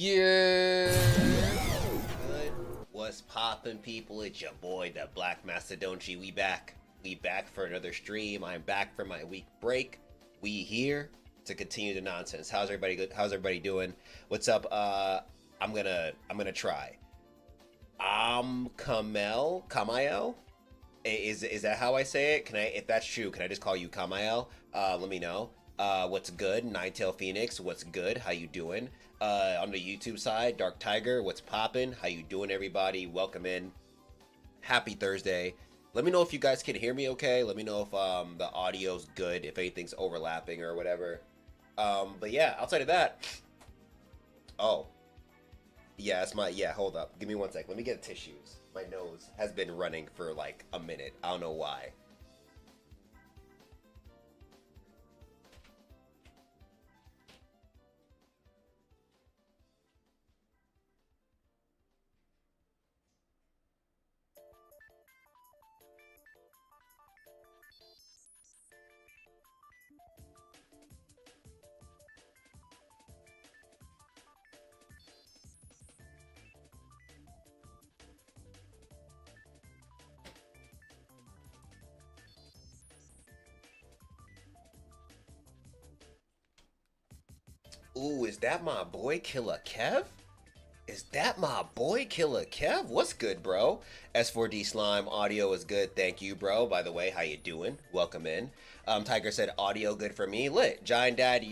Yeah. Good. What's poppin', people? It's your boy, the Black Macedonchi. We back. We back for another stream. I'm back for my week break. We here to continue the nonsense. How's everybody good? How's everybody doing? What's up? I'm gonna try. Kamael? Is that how I say it? Can I, if that's true, can I just call you Kamael? Let me know. What's good? Ninetail Phoenix, what's good? How you doing? On the YouTube side, Dark Tiger, what's poppin'? How you doing, everybody? Welcome in. Happy Thursday. Let me know if you guys can hear me okay. Let me know if the audio's good, if anything's overlapping or whatever. But yeah, outside of that, oh, yeah, hold up. Give me one sec. Let me get tissues. My nose has been running for like a minute. I don't know why. Ooh, is that my boy Killer Kev? Is that my boy Killer Kev? What's good, bro? S4D Slime, audio is good. Thank you, bro. By the way, how you doing? Welcome in. Tiger said audio good for me. Lit. Giant Dad,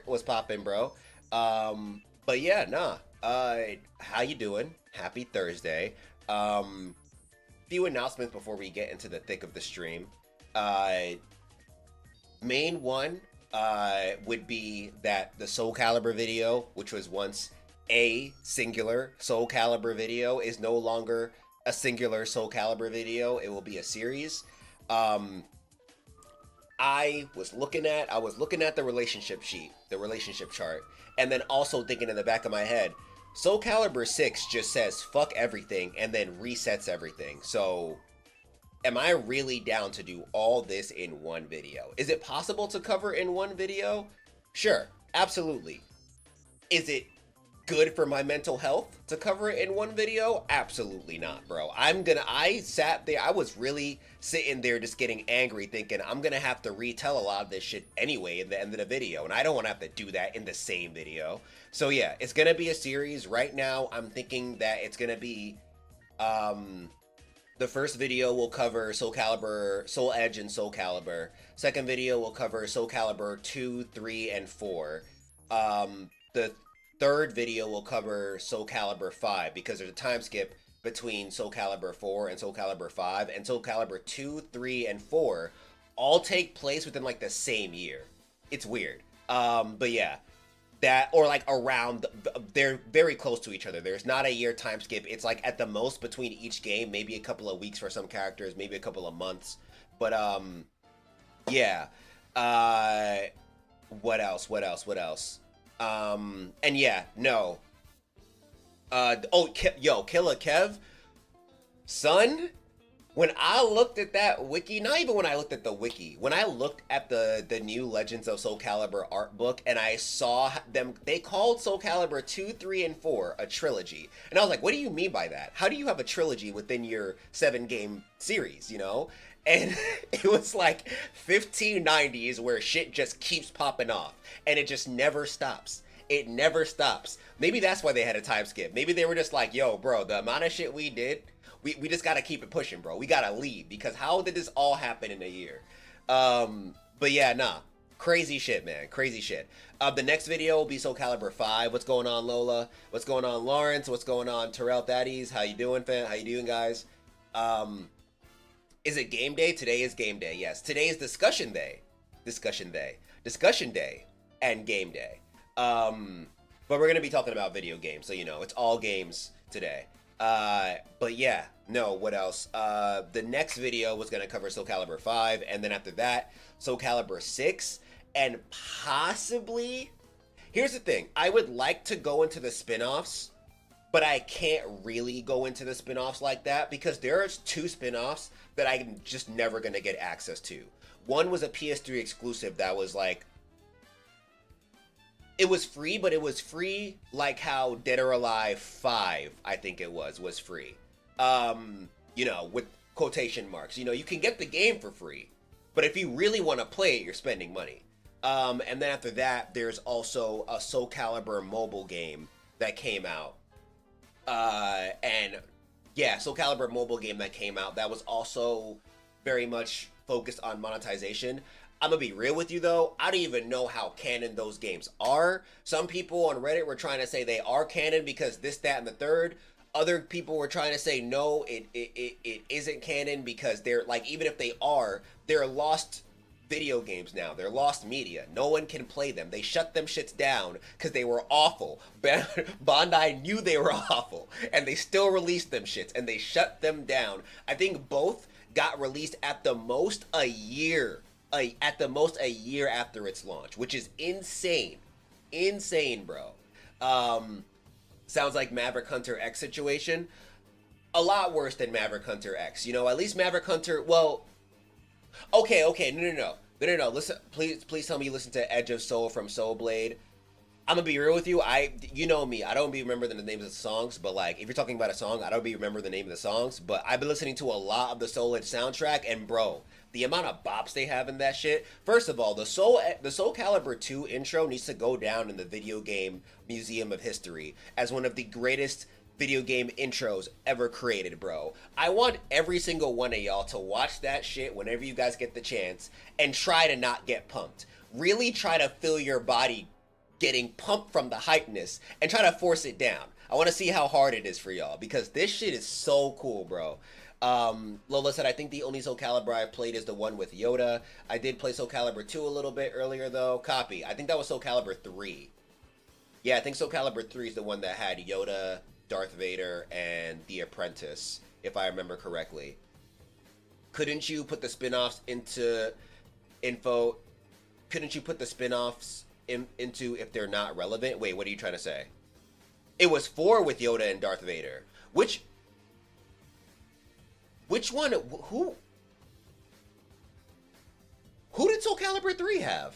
what's poppin', bro? But yeah, nah. How you doing? Happy Thursday. Few announcements before we get into the thick of the stream. Main one would be that the Soul Calibur video, which was once a singular Soul Calibur video, is no longer a singular Soul Calibur video. It will be a series. I was looking at the relationship sheet, the relationship chart, and then also thinking in the back of my head, Soul Calibur 6 just says fuck everything and then resets everything. So am I really down to do all this in one video? Is it possible to cover in one video? Sure, absolutely. Is it good for my mental health to cover it in one video? Absolutely not, bro. I sat there, I was really sitting there just getting angry thinking I'm gonna have to retell a lot of this shit anyway in the end of the video, and I don't want to have to do that in the same video. So yeah, it's gonna be a series. Right now I'm thinking that it's gonna be the first video will cover Soul Calibur, Soul Edge and Soul Calibur. Second video will cover Soul Calibur 2, 3, and 4. The third video will cover Soul Calibur 5 because there's a time skip between Soul Calibur 4 and Soul Calibur 5, and Soul Calibur 2, 3, and 4 all take place within like the same year. It's weird. But yeah, that, or like around, they're very close to each other. There's not a year time skip. It's like at the most between each game, maybe a couple of weeks for some characters, maybe a couple of months. But yeah. What else? And yeah, no. Killer Kev, son, when I looked at that wiki, not even when I looked at the wiki, when I looked at the new Legends of Soul Calibur art book and I saw them, they called Soul Calibur 2, 3, and 4 a trilogy. And I was like, what do you mean by that? How do you have a trilogy within your 7-game series, you know? And it was like 1590s where shit just keeps popping off and it just never stops. It never stops. Maybe that's why they had a time skip. Maybe they were just like, yo, bro, the amount of shit we did, we just gotta keep it pushing, bro. We gotta leave because how did this all happen in a year? But yeah, nah. Crazy shit, man. Crazy shit. The next video will be Soul Calibur 5. What's going on, Lola? What's going on, Lawrence? What's going on, Terrell Thaddeus? How you doing, fam? How you doing, guys? Is it game day? Today is game day. Yes. Today is discussion day. Discussion day and game day. But we're gonna be talking about video games, so you know, it's all games today. But yeah, no, what else? The next video was gonna cover Soul Calibur 5, and then after that, Soul Calibur 6, and possibly, here's the thing, I would like to go into the spin-offs, but I can't really go into the spin-offs like that, because there are 2 spin-offs that I'm just never gonna get access to. One was a PS3 exclusive that was like It was free, but it was free like how Dead or Alive 5, I think it was free. With quotation marks. You can get the game for free, but if you really want to play it, you're spending money. And then after that, there's also a Soul Calibur mobile game that came out. And yeah, Soul Calibur mobile game that came out that was also very much focused on monetization. I'm gonna be real with you though, I don't even know how canon those games are. Some people on Reddit were trying to say they are canon because this, that, and the third. Other people were trying to say no, it isn't canon because they're like, even if they are, they're lost video games now. They're lost media. No one can play them. They shut them shits down because they were awful. Bandai knew they were awful, and they still released them shits, and they shut them down. I think both got released at the most a year. At the most a year after its launch, which is insane. Insane, bro. Sounds like Maverick Hunter X situation. A lot worse than Maverick Hunter X. At least Maverick Hunter, well, okay, no. Listen, please tell me you listen to Edge of Soul from Soul Blade. I'm gonna be real with you. You know me. I don't remember the names of the songs, but like, if you're talking about a song, I don't remember the name of the songs. But I've been listening to a lot of the Soul Edge soundtrack, and bro, the amount of bops they have in that shit. First of all, the Soul Calibur 2 intro needs to go down in the video game museum of history as one of the greatest video game intros ever created, bro. I want every single one of y'all to watch that shit whenever you guys get the chance and try to not get pumped. Really try to feel your body getting pumped from the hypeness and try to force it down. I want to see how hard it is for y'all because this shit is so cool, bro. Lola said, I think the only Soul Calibur I played is the one with Yoda. I did play Soul Calibur 2 a little bit earlier, though. Copy. I think that was Soul Calibur 3. Yeah, I think Soul Calibur 3 is the one that had Yoda, Darth Vader, and The Apprentice, if I remember correctly. Couldn't you put the spin-offs into info? Couldn't you put the spin-offs into if they're not relevant? Wait, what are you trying to say? It was 4 with Yoda and Darth Vader. Which one? Who did Soul Calibur 3 have?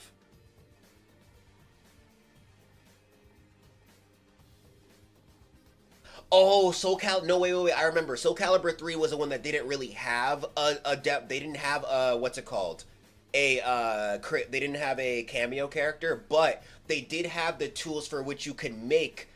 Oh, no, wait. I remember. Soul Calibur 3 was the one that didn't really have a depth. They didn't have what's it called? They didn't have a cameo character, but they did have the tools for which you could make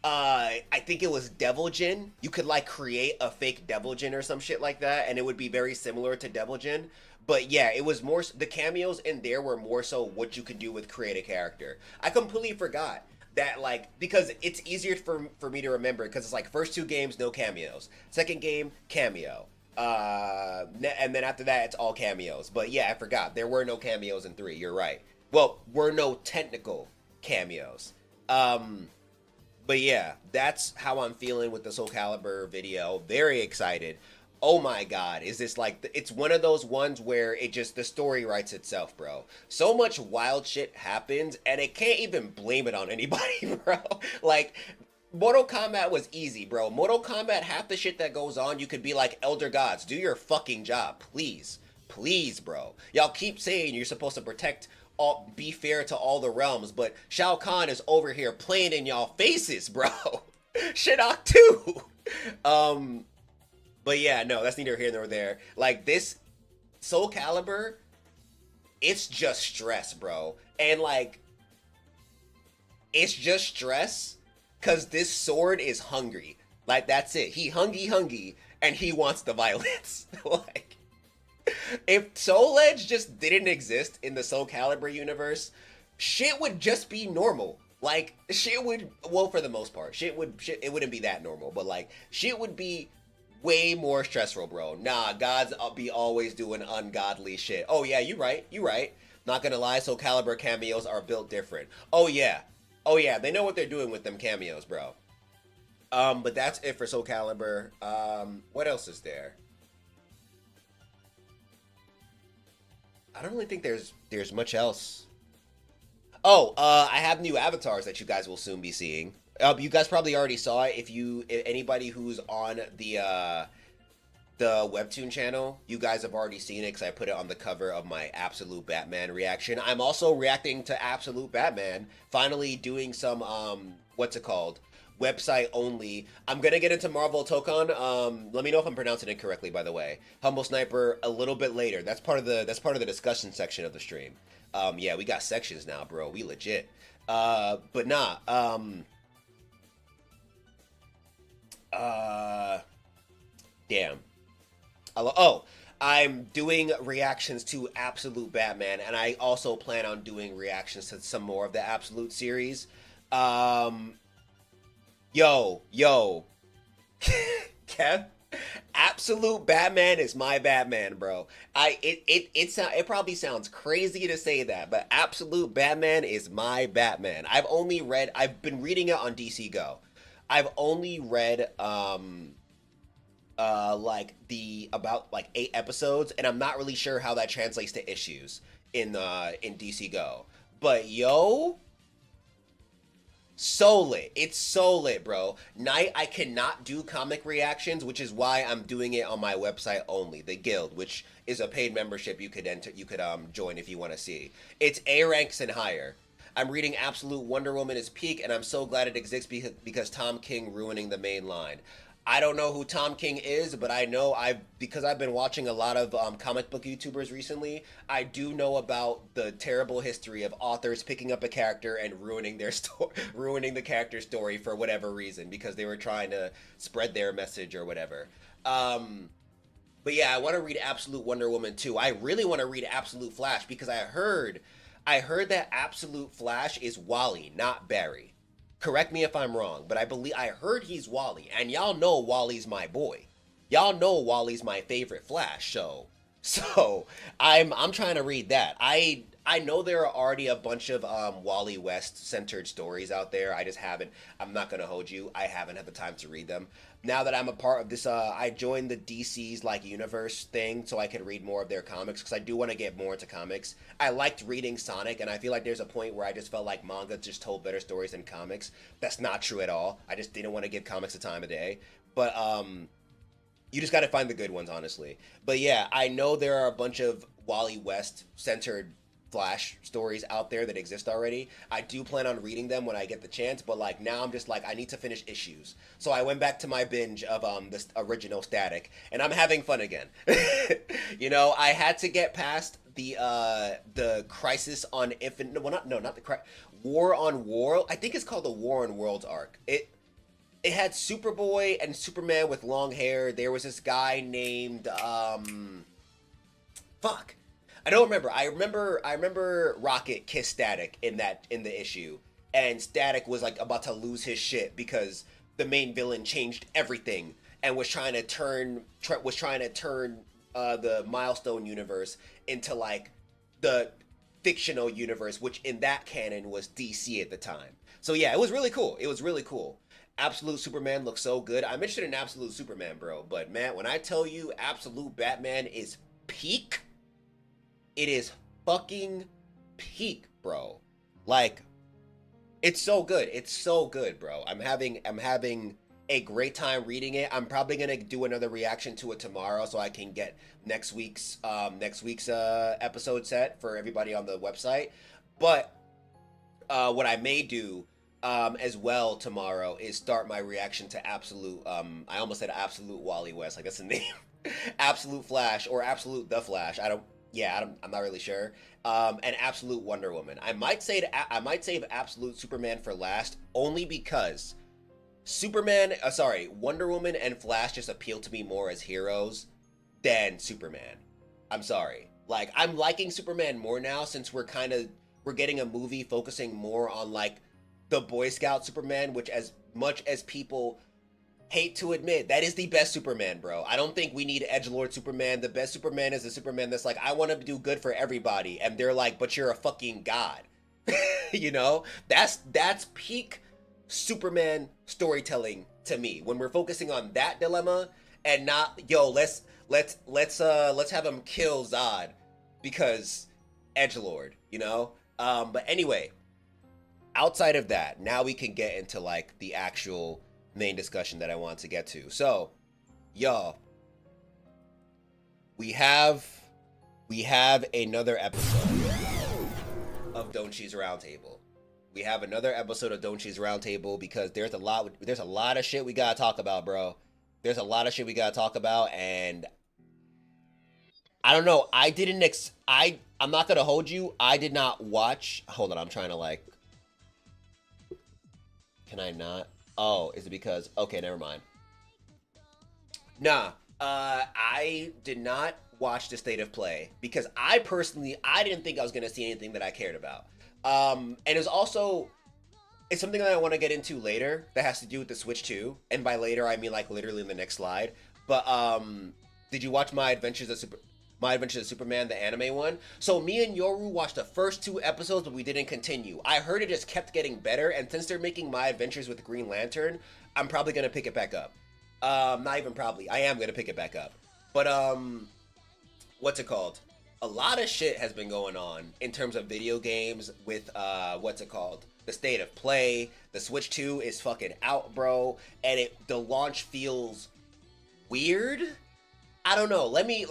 I think it was Devil Jin. You could like create a fake Devil Jin or some shit like that, and it would be very similar to Devil Jin. But yeah, it was more, the cameos in there were more so what you could do with create a character. I completely forgot that, like, because it's easier for me to remember because it's like first 2 games no cameos, second game cameo, and then after that it's all cameos. But yeah, I forgot there were no cameos in 3. You're right. Well, were no technical cameos. But yeah, that's how I'm feeling with the Soul Calibur video. Very excited. Oh my god, is this like, it's one of those ones where the story writes itself, bro. So much wild shit happens, and it can't even blame it on anybody, bro. Like, Mortal Kombat was easy, bro. Mortal Kombat, half the shit that goes on, you could be like, Elder Gods, do your fucking job, please. Please, bro. Y'all keep saying you're supposed to protect be fair to all the realms, but Shao Kahn is over here playing in y'all faces, bro. Shinnok too. But yeah, no, that's neither here nor there. Like, this Soul Calibur, it's just stress, bro. And like, it's just stress because this sword is hungry. Like, that's it. He hungry, and he wants the violence. Like, if Soul Edge just didn't exist in the Soul Calibur universe, shit would just be normal. Like, shit would, well, for the most part, it wouldn't be that normal, but like, shit would be way more stressful, bro. Nah, gods be always doing ungodly shit. Oh yeah, you right. Not gonna lie, Soul Calibur cameos are built different. Oh yeah, they know what they're doing with them cameos, bro. But that's it for Soul Calibur. What else is there? I don't really think there's much else. Oh, I have new avatars that you guys will soon be seeing. You guys probably already saw it. If anybody who's on the the webtoon channel. You guys have already seen it because I put it on the cover of my Absolute Batman reaction. I'm also reacting to Absolute Batman, finally doing some what's it called? Website only. I'm gonna get into Marvel Tokon. Let me know if I'm pronouncing it correctly, by the way. Humble Sniper a little bit later. That's part of the discussion section of the stream. Yeah, we got sections now, bro. We legit. But nah. Damn. I'm doing reactions to Absolute Batman, and I also plan on doing reactions to some more of the Absolute series. Um, yo, Kev, Absolute Batman is my Batman, bro. It probably sounds crazy to say that, but Absolute Batman is my Batman. I've been reading it on DC Go. I've only read like the about like 8 episodes, and I'm not really sure how that translates to issues in DC Go. But yo, so lit. It's so lit, bro. Night, I cannot do comic reactions, which is why I'm doing it on my website only, the Guild, which is a paid membership you could enter, you could join if you want to see. It's A ranks and higher. I'm reading Absolute Wonder Woman is peak, and I'm so glad it exists because Tom King ruining the main line. I don't know who Tom King is, but I know because I've been watching a lot of comic book YouTubers recently. I do know about the terrible history of authors picking up a character and ruining their story, ruining the character's story for whatever reason because they were trying to spread their message or whatever. But yeah, I want to read Absolute Wonder Woman too. I really want to read Absolute Flash because I heard that Absolute Flash is Wally, not Barry. Correct me if I'm wrong, but I heard he's Wally, and y'all know Wally's my boy. Y'all know Wally's my favorite Flash, so I'm trying to read that. I know there are already a bunch of Wally West centered stories out there. I'm not gonna hold you. I haven't had the time to read them. Now that I'm a part of this, I joined the DC's like universe thing so I could read more of their comics because I do want to get more into comics. I liked reading Sonic, and I feel like there's a point where I just felt like manga just told better stories than comics. That's not true at all. I just didn't want to give comics the time of day. But you just got to find the good ones, honestly. But yeah, I know there are a bunch of Wally West centered Flash stories out there that exist already. I do plan on reading them when I get the chance, but like now I'm just like I need to finish issues. So I went back to my binge of this original Static, and I'm having fun again. You know, I had to get past the Crisis on Infinite. Well, not the War on World. I think it's called the War on Worlds arc. It had Superboy and Superman with long hair. There was this guy named fuck. I don't remember. I remember Rocket kissed Static in the issue, and Static was like about to lose his shit because the main villain changed everything and was trying to turn the Milestone universe into like the fictional universe, which in that canon was DC at the time. So yeah, it was really cool. It was really cool. Absolute Superman looks so good. I'm interested in Absolute Superman, bro. But man, when I tell you Absolute Batman is peak, it is fucking peak, bro. Like, it's so good. It's so good, bro. I'm having a great time reading it. I'm probably gonna do another reaction to it tomorrow so I can get next week's episode set for everybody on the website. But what I may do as well tomorrow is start my reaction to Absolute. I almost said Absolute Wally West, like that's the name. Absolute Flash or Absolute the Flash. I'm not really sure. And Absolute Wonder Woman. I might save Absolute Superman for last, only because Wonder Woman and Flash just appeal to me more as heroes than Superman. I'm sorry. Like, I'm liking Superman more now since we're getting a movie focusing more on like the Boy Scout Superman, which as much as people hate to admit, that is the best Superman, bro. I don't think we need edgelord Superman. The best Superman is the Superman that's like, I want to do good for everybody, and they're like, but you're a fucking god. You know, that's peak Superman storytelling to me. When we're focusing on that dilemma and not, yo, let's have him kill Zod because edgelord, you know. But anyway, outside of that, now we can get into like the actual main discussion that I want to get to. So, y'all, we have we have another episode of Don't Cheese Roundtable. We have another episode of Don't Cheese Roundtable because there's a lot of shit we gotta talk about, bro. There's a lot of shit we gotta talk about, and I don't know. I'm not gonna hold you. I did not watch. Hold on, I'm trying to like. Can I not? Oh, is it because? Okay, never mind. Nah, I did not watch the state of play because I didn't think I was gonna see anything that I cared about. And it's something that I want to get into later that has to do with the Switch 2, and by later I mean like literally in the next slide. But did you watch My Adventures of Superman, the anime one? So me and Yoru watched the first 2 episodes, but we didn't continue. I heard it just kept getting better, and since they're making My Adventures with Green Lantern, I'm probably gonna pick it back up. Not even probably. I am gonna pick it back up. But what's it called? A lot of shit has been going on in terms of video games with what's it called? The state of play. The Switch 2 is fucking out, bro, and the launch feels weird. I don't know. Let me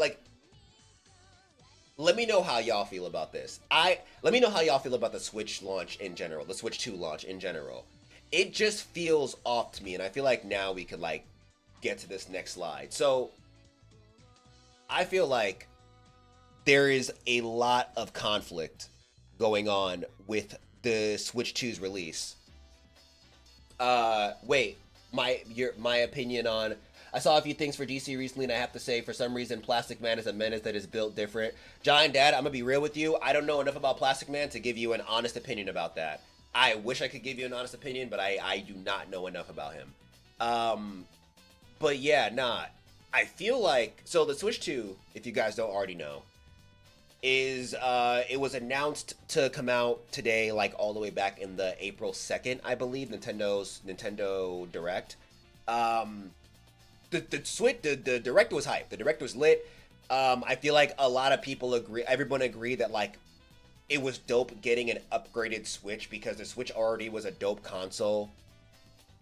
know how y'all feel about this. Let me know how y'all feel about the Switch launch in general, the Switch 2 launch in general. It just feels off to me, and I feel like now we could like get to this next slide. So I feel like there is a lot of conflict going on with the Switch 2's release. Wait, my opinion on. I saw a few things for DC recently, and I have to say, for some reason, Plastic Man is a menace that is built different. Giant Dad, I'm gonna be real with you. I don't know enough about Plastic Man to give you an honest opinion about that. I wish I could give you an honest opinion, but I do not know enough about him. But yeah, nah. I feel like so the Switch 2, if you guys don't already know, is it was announced to come out today, like all the way back in the April 2nd, I believe, Nintendo Direct. The direct was hype. The direct was lit. I feel like a lot of people agree. Everyone agreed that like it was dope getting an upgraded Switch because the Switch already was a dope console.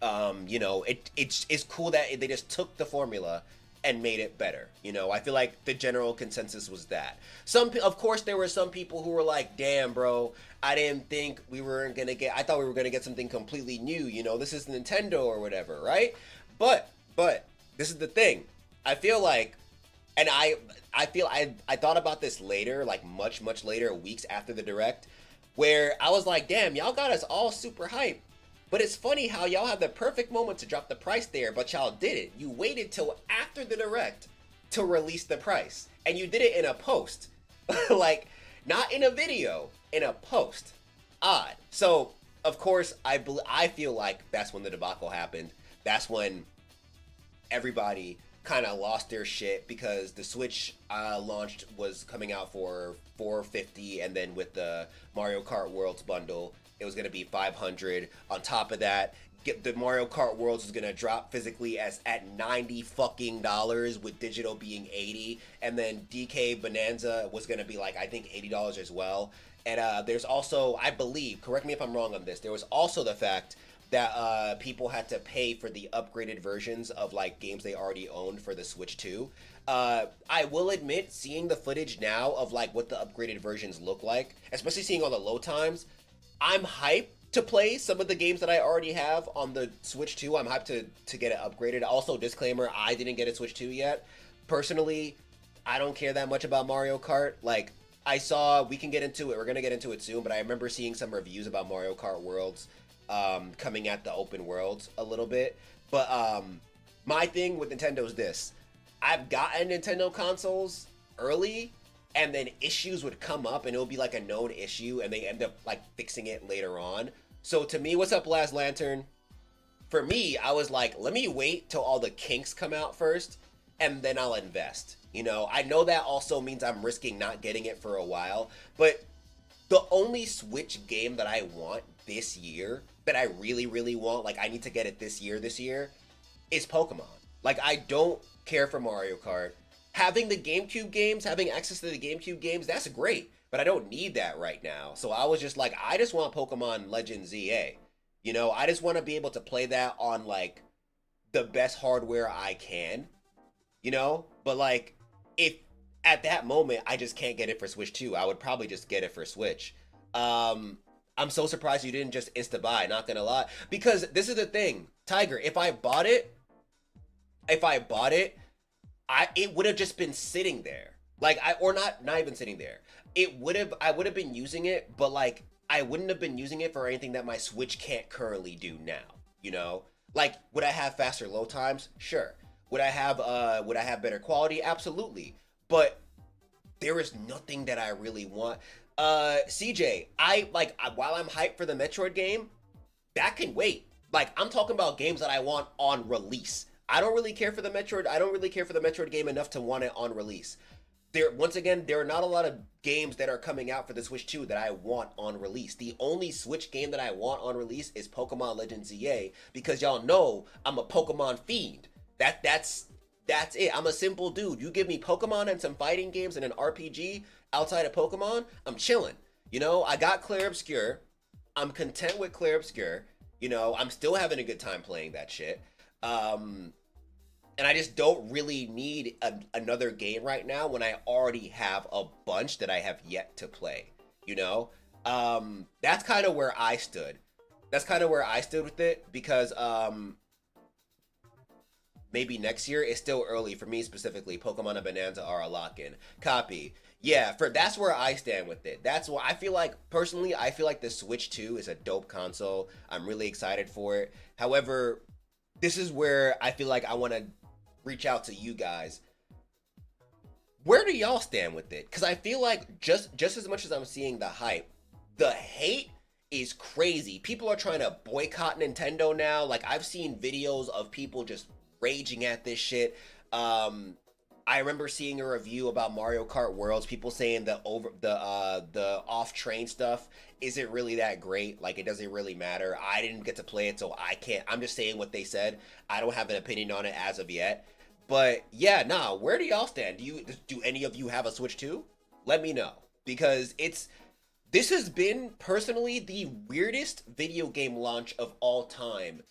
You know, it's cool that they just took the formula and made it better. You know, I feel like the general consensus was that. Of course, there were some people who were like, "Damn, bro, I didn't think we were gonna get. I thought we were gonna get something completely new. You know, this is Nintendo or whatever, right?" But this is the thing. I feel like, and I thought about this later, like much later, weeks after the direct, where I was like, "Damn, y'all got us all super hyped." But it's funny how y'all had the perfect moment to drop the price there, but y'all didn't. You waited till after the direct to release the price. And you did it in a post. Like, not in a video, in a post. Odd. So, of course, I feel like that's when the debacle happened. That's when everybody kind of lost their shit because the Switch was coming out for $450, and then with the Mario Kart Worlds bundle, it was going to be $500. On top of that, the Mario Kart Worlds was going to drop physically at $90 fucking dollars, with digital being $80, and then DK Bonanza was going to be like, I think $80 as well. And there's also, I believe, correct me if I'm wrong on this, there was also the fact that people had to pay for the upgraded versions of like games they already owned for the Switch 2. I will admit, seeing the footage now of like what the upgraded versions look like, especially seeing all the load times, I'm hyped to play some of the games that I already have on the Switch 2. I'm hyped to get it upgraded. Also, disclaimer, I didn't get a Switch 2 yet. Personally, I don't care that much about Mario Kart. Like, we can get into it, we're going to get into it soon, but I remember seeing some reviews about Mario Kart Worlds coming at the open worlds a little bit. But my thing with Nintendo is this. I've gotten Nintendo consoles early, and then issues would come up and it would be like a known issue and they end up like fixing it later on. So to me, what's up, Last Lantern? For me, I was like, let me wait till all the kinks come out first and then I'll invest. You know, I know that also means I'm risking not getting it for a while, but the only Switch game that I want this year, that I really want, like I need to get it this year, is Pokemon. Like, I don't care for Mario Kart. Having the GameCube games, having access to the GameCube games, that's great, but I don't need that right now. So I was just like, I just want Pokemon Legends ZA. You know, I just want to be able to play that on like the best hardware I can, you know? But like, if at that moment, I just can't get it for Switch 2. I would probably just get it for Switch. Um, I'm so surprised you didn't just insta buy, not gonna lie. Because this is the thing, Tiger, if I bought it, it would have just been sitting there. Like or not even sitting there. I would have been using it, but like I wouldn't have been using it for anything that my Switch can't currently do now, you know? Like would I have faster load times? Sure. Would I have better quality? Absolutely. But there is nothing that I really want. CJ, while I'm hyped for the Metroid game, that can wait. Like I'm talking about games that I want on release. I don't really care for the Metroid. I don't really care for the Metroid game enough to want it on release. Once again, there are not a lot of games that are coming out for the Switch 2 that I want on release. The only Switch game that I want on release is Pokemon Legends ZA because y'all know I'm a Pokemon fiend. That's it. I'm a simple dude. You give me Pokemon and some fighting games and an RPG outside of Pokemon, I'm chilling. You know, I got Clair Obscur. I'm content with Clair Obscur. You know, I'm still having a good time playing that shit. And I just don't really need another game right now when I already have a bunch that I have yet to play. You know, that's kind of where I stood. That's kind of where I stood with it because maybe next year. It's still early for me specifically. Pokemon and Bonanza are a lock-in. Copy. Yeah, that's where I stand with it. That's why I feel like, personally, I feel like the Switch 2 is a dope console. I'm really excited for it. However, this is where I feel like I want to reach out to you guys. Where do y'all stand with it? Because I feel like just as much as I'm seeing the hype, the hate is crazy. People are trying to boycott Nintendo now. Like, I've seen videos of people just raging at this shit. I remember seeing a review about Mario Kart Worlds, people saying the off train stuff isn't really that great. Like, it doesn't really matter. I didn't get to play it, so I can't. I'm just saying what they said. I don't have an opinion on it as of yet. But yeah, nah, where do y'all stand? Do any of you have a Switch 2? Let me know, because this has been personally the weirdest video game launch of all time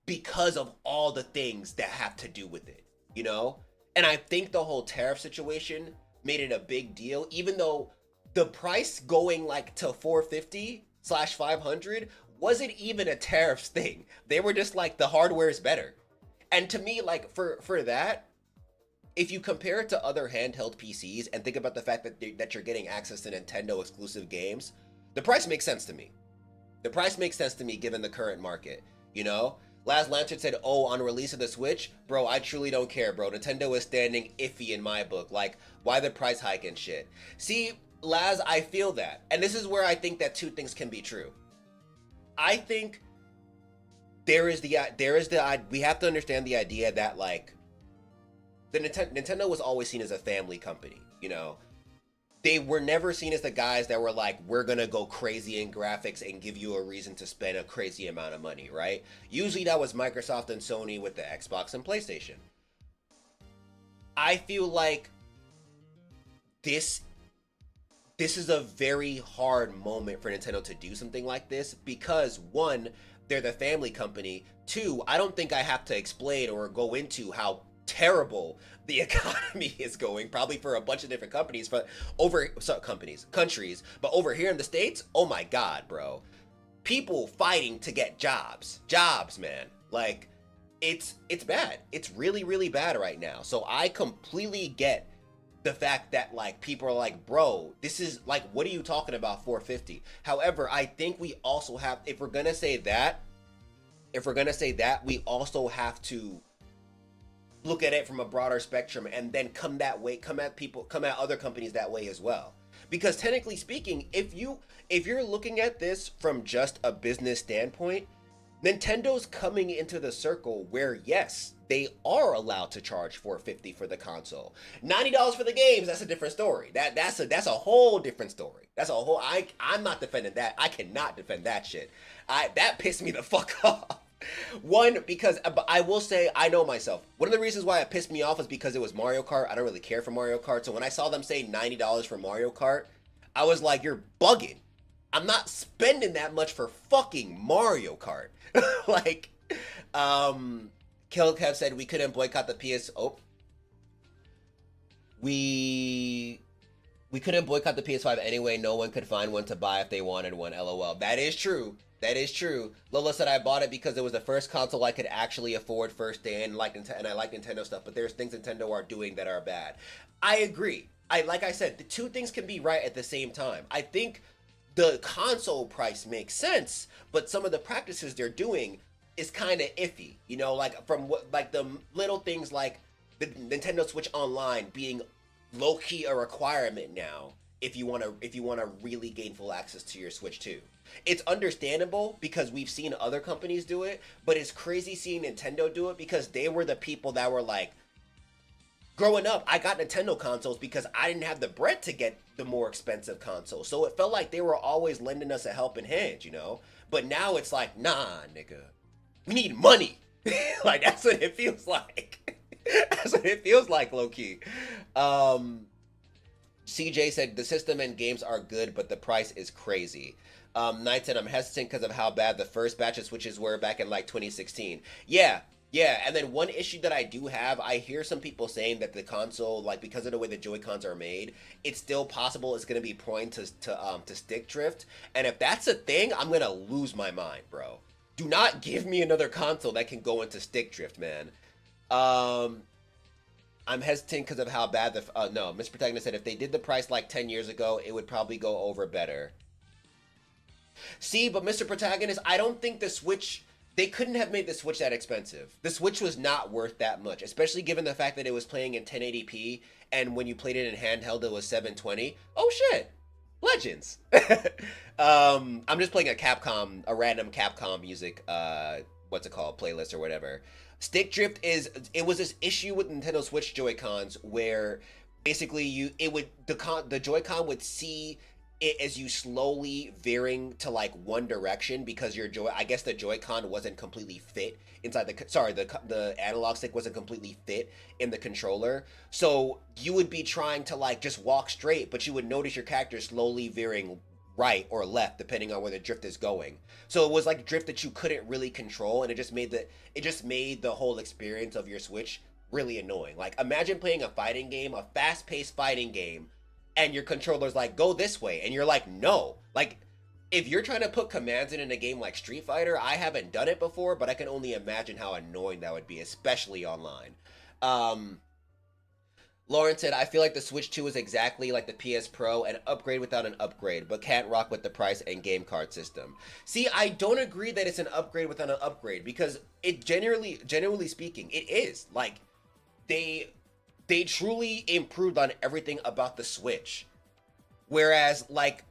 because of all the things that have to do with it, you know? And I think the whole tariff situation made it a big deal, even though the price going like to 450/500 wasn't even a tariffs thing. They were just like, the hardware is better. And to me, like, for that, if you compare it to other handheld PCs and think about the fact that you're getting access to Nintendo exclusive games, the price makes sense to me. The price makes sense to me given the current market, you know? Laz Lantern said, oh, on release of the Switch, bro, I truly don't care, bro. Nintendo is standing iffy in my book. Like, why the price hike and shit? See, Laz, I feel that. And this is where I think that two things can be true. I think we have to understand the idea that, like, Nintendo was always seen as a family company, you know? They were never seen as the guys that were like, we're gonna go crazy in graphics and give you a reason to spend a crazy amount of money, right? Usually that was Microsoft and Sony with the Xbox and PlayStation. I feel like this is a very hard moment for Nintendo to do something like this because, one, they're the family company. Two, I don't think I have to explain or go into how terrible the economy is going, probably for a bunch of different companies, but countries, but over here in the States, oh my god, bro, people fighting to get jobs, man. Like, it's bad. It's really, really bad right now. So I completely get the fact that, like, people are like, bro, this is like, what are you talking about, 450? However, I think we also have, if we're gonna say that, we also have to look at it from a broader spectrum and then come at other companies that way as well. Because technically speaking, if you're looking at this from just a business standpoint, Nintendo's coming into the circle where, yes, they are allowed to charge $450 for the console. $90 for the games, that's a different story. That's a whole different story. I'm not defending that. I cannot defend that shit. That pissed me the fuck off. One, because I will say, I know myself. One of the reasons why it pissed me off was because it was Mario Kart. I don't really care for Mario Kart. So when I saw them say $90 for Mario Kart, I was like, you're bugging. I'm not spending that much for fucking Mario Kart. Like, Kev said we couldn't boycott the PS. Oh. We we couldn't boycott the PS5 anyway. No one could find one to buy if they wanted one. LOL. That is true. That is true. Lola said I bought it because it was the first console I could actually afford first day, and and I like Nintendo stuff. But there's things Nintendo are doing that are bad. I agree. Like I said, the two things can be right at the same time. I think the console price makes sense, but some of the practices they're doing is kind of iffy. You know, like from what like the little things like the Nintendo Switch Online being low key a requirement now if you want to really gain full access to your Switch 2. It's understandable because we've seen other companies do it, but it's crazy seeing Nintendo do it because they were the people that were like, growing up, I got Nintendo consoles because I didn't have the bread to get the more expensive console. So it felt like they were always lending us a helping hand, you know? But now it's like, nah, nigga, we need money. Like, that's what it feels like. That's what it feels like, low-key. CJ said, the system and games are good, but the price is crazy. Knight said, I'm hesitant because of how bad the first batch of Switches were back in, like, 2016. Yeah, and then one issue that I do have, I hear some people saying that the console, like, because of the way the Joy-Cons are made, it's still possible it's going to be prone to stick drift. And if that's a thing, I'm going to lose my mind, bro. Do not give me another console that can go into stick drift, man. I'm hesitant because of how bad the... no, Mr. Protagonist said if they did the price like 10 years ago, it would probably go over better. See, but Mr. Protagonist, I don't think the Switch... They couldn't have made the Switch that expensive. The Switch was not worth that much, especially given the fact that it was playing in 1080p, and when you played it in handheld, it was 720. Oh, shit. Legends. I'm just playing a random Capcom music, what's it called, playlist or whatever. Stick drift it was this issue with Nintendo Switch Joy-Cons where basically the Joy-Con would see it as you slowly veering to like one direction because I guess the Joy-Con wasn't completely fit inside the analog stick wasn't completely fit in the controller. So you would be trying to like just walk straight, but you would notice your character slowly veering right or left depending on where the drift is going. So it was like drift that you couldn't really control, and it just made the whole experience of your Switch really annoying. Like imagine playing a fighting game, a fast-paced fighting game, and your controller's like, go this way, and you're like, no. Like, if you're trying to put commands in a game like Street Fighter, I haven't done it before, but I can only imagine how annoying that would be, especially online. Lauren said, I feel like the Switch 2 is exactly like the PS Pro, an upgrade without an upgrade, but can't rock with the price and game card system. See, I don't agree that it's an upgrade without an upgrade, because it generally speaking, it is. Like, they truly improved on everything about the Switch. Whereas, like,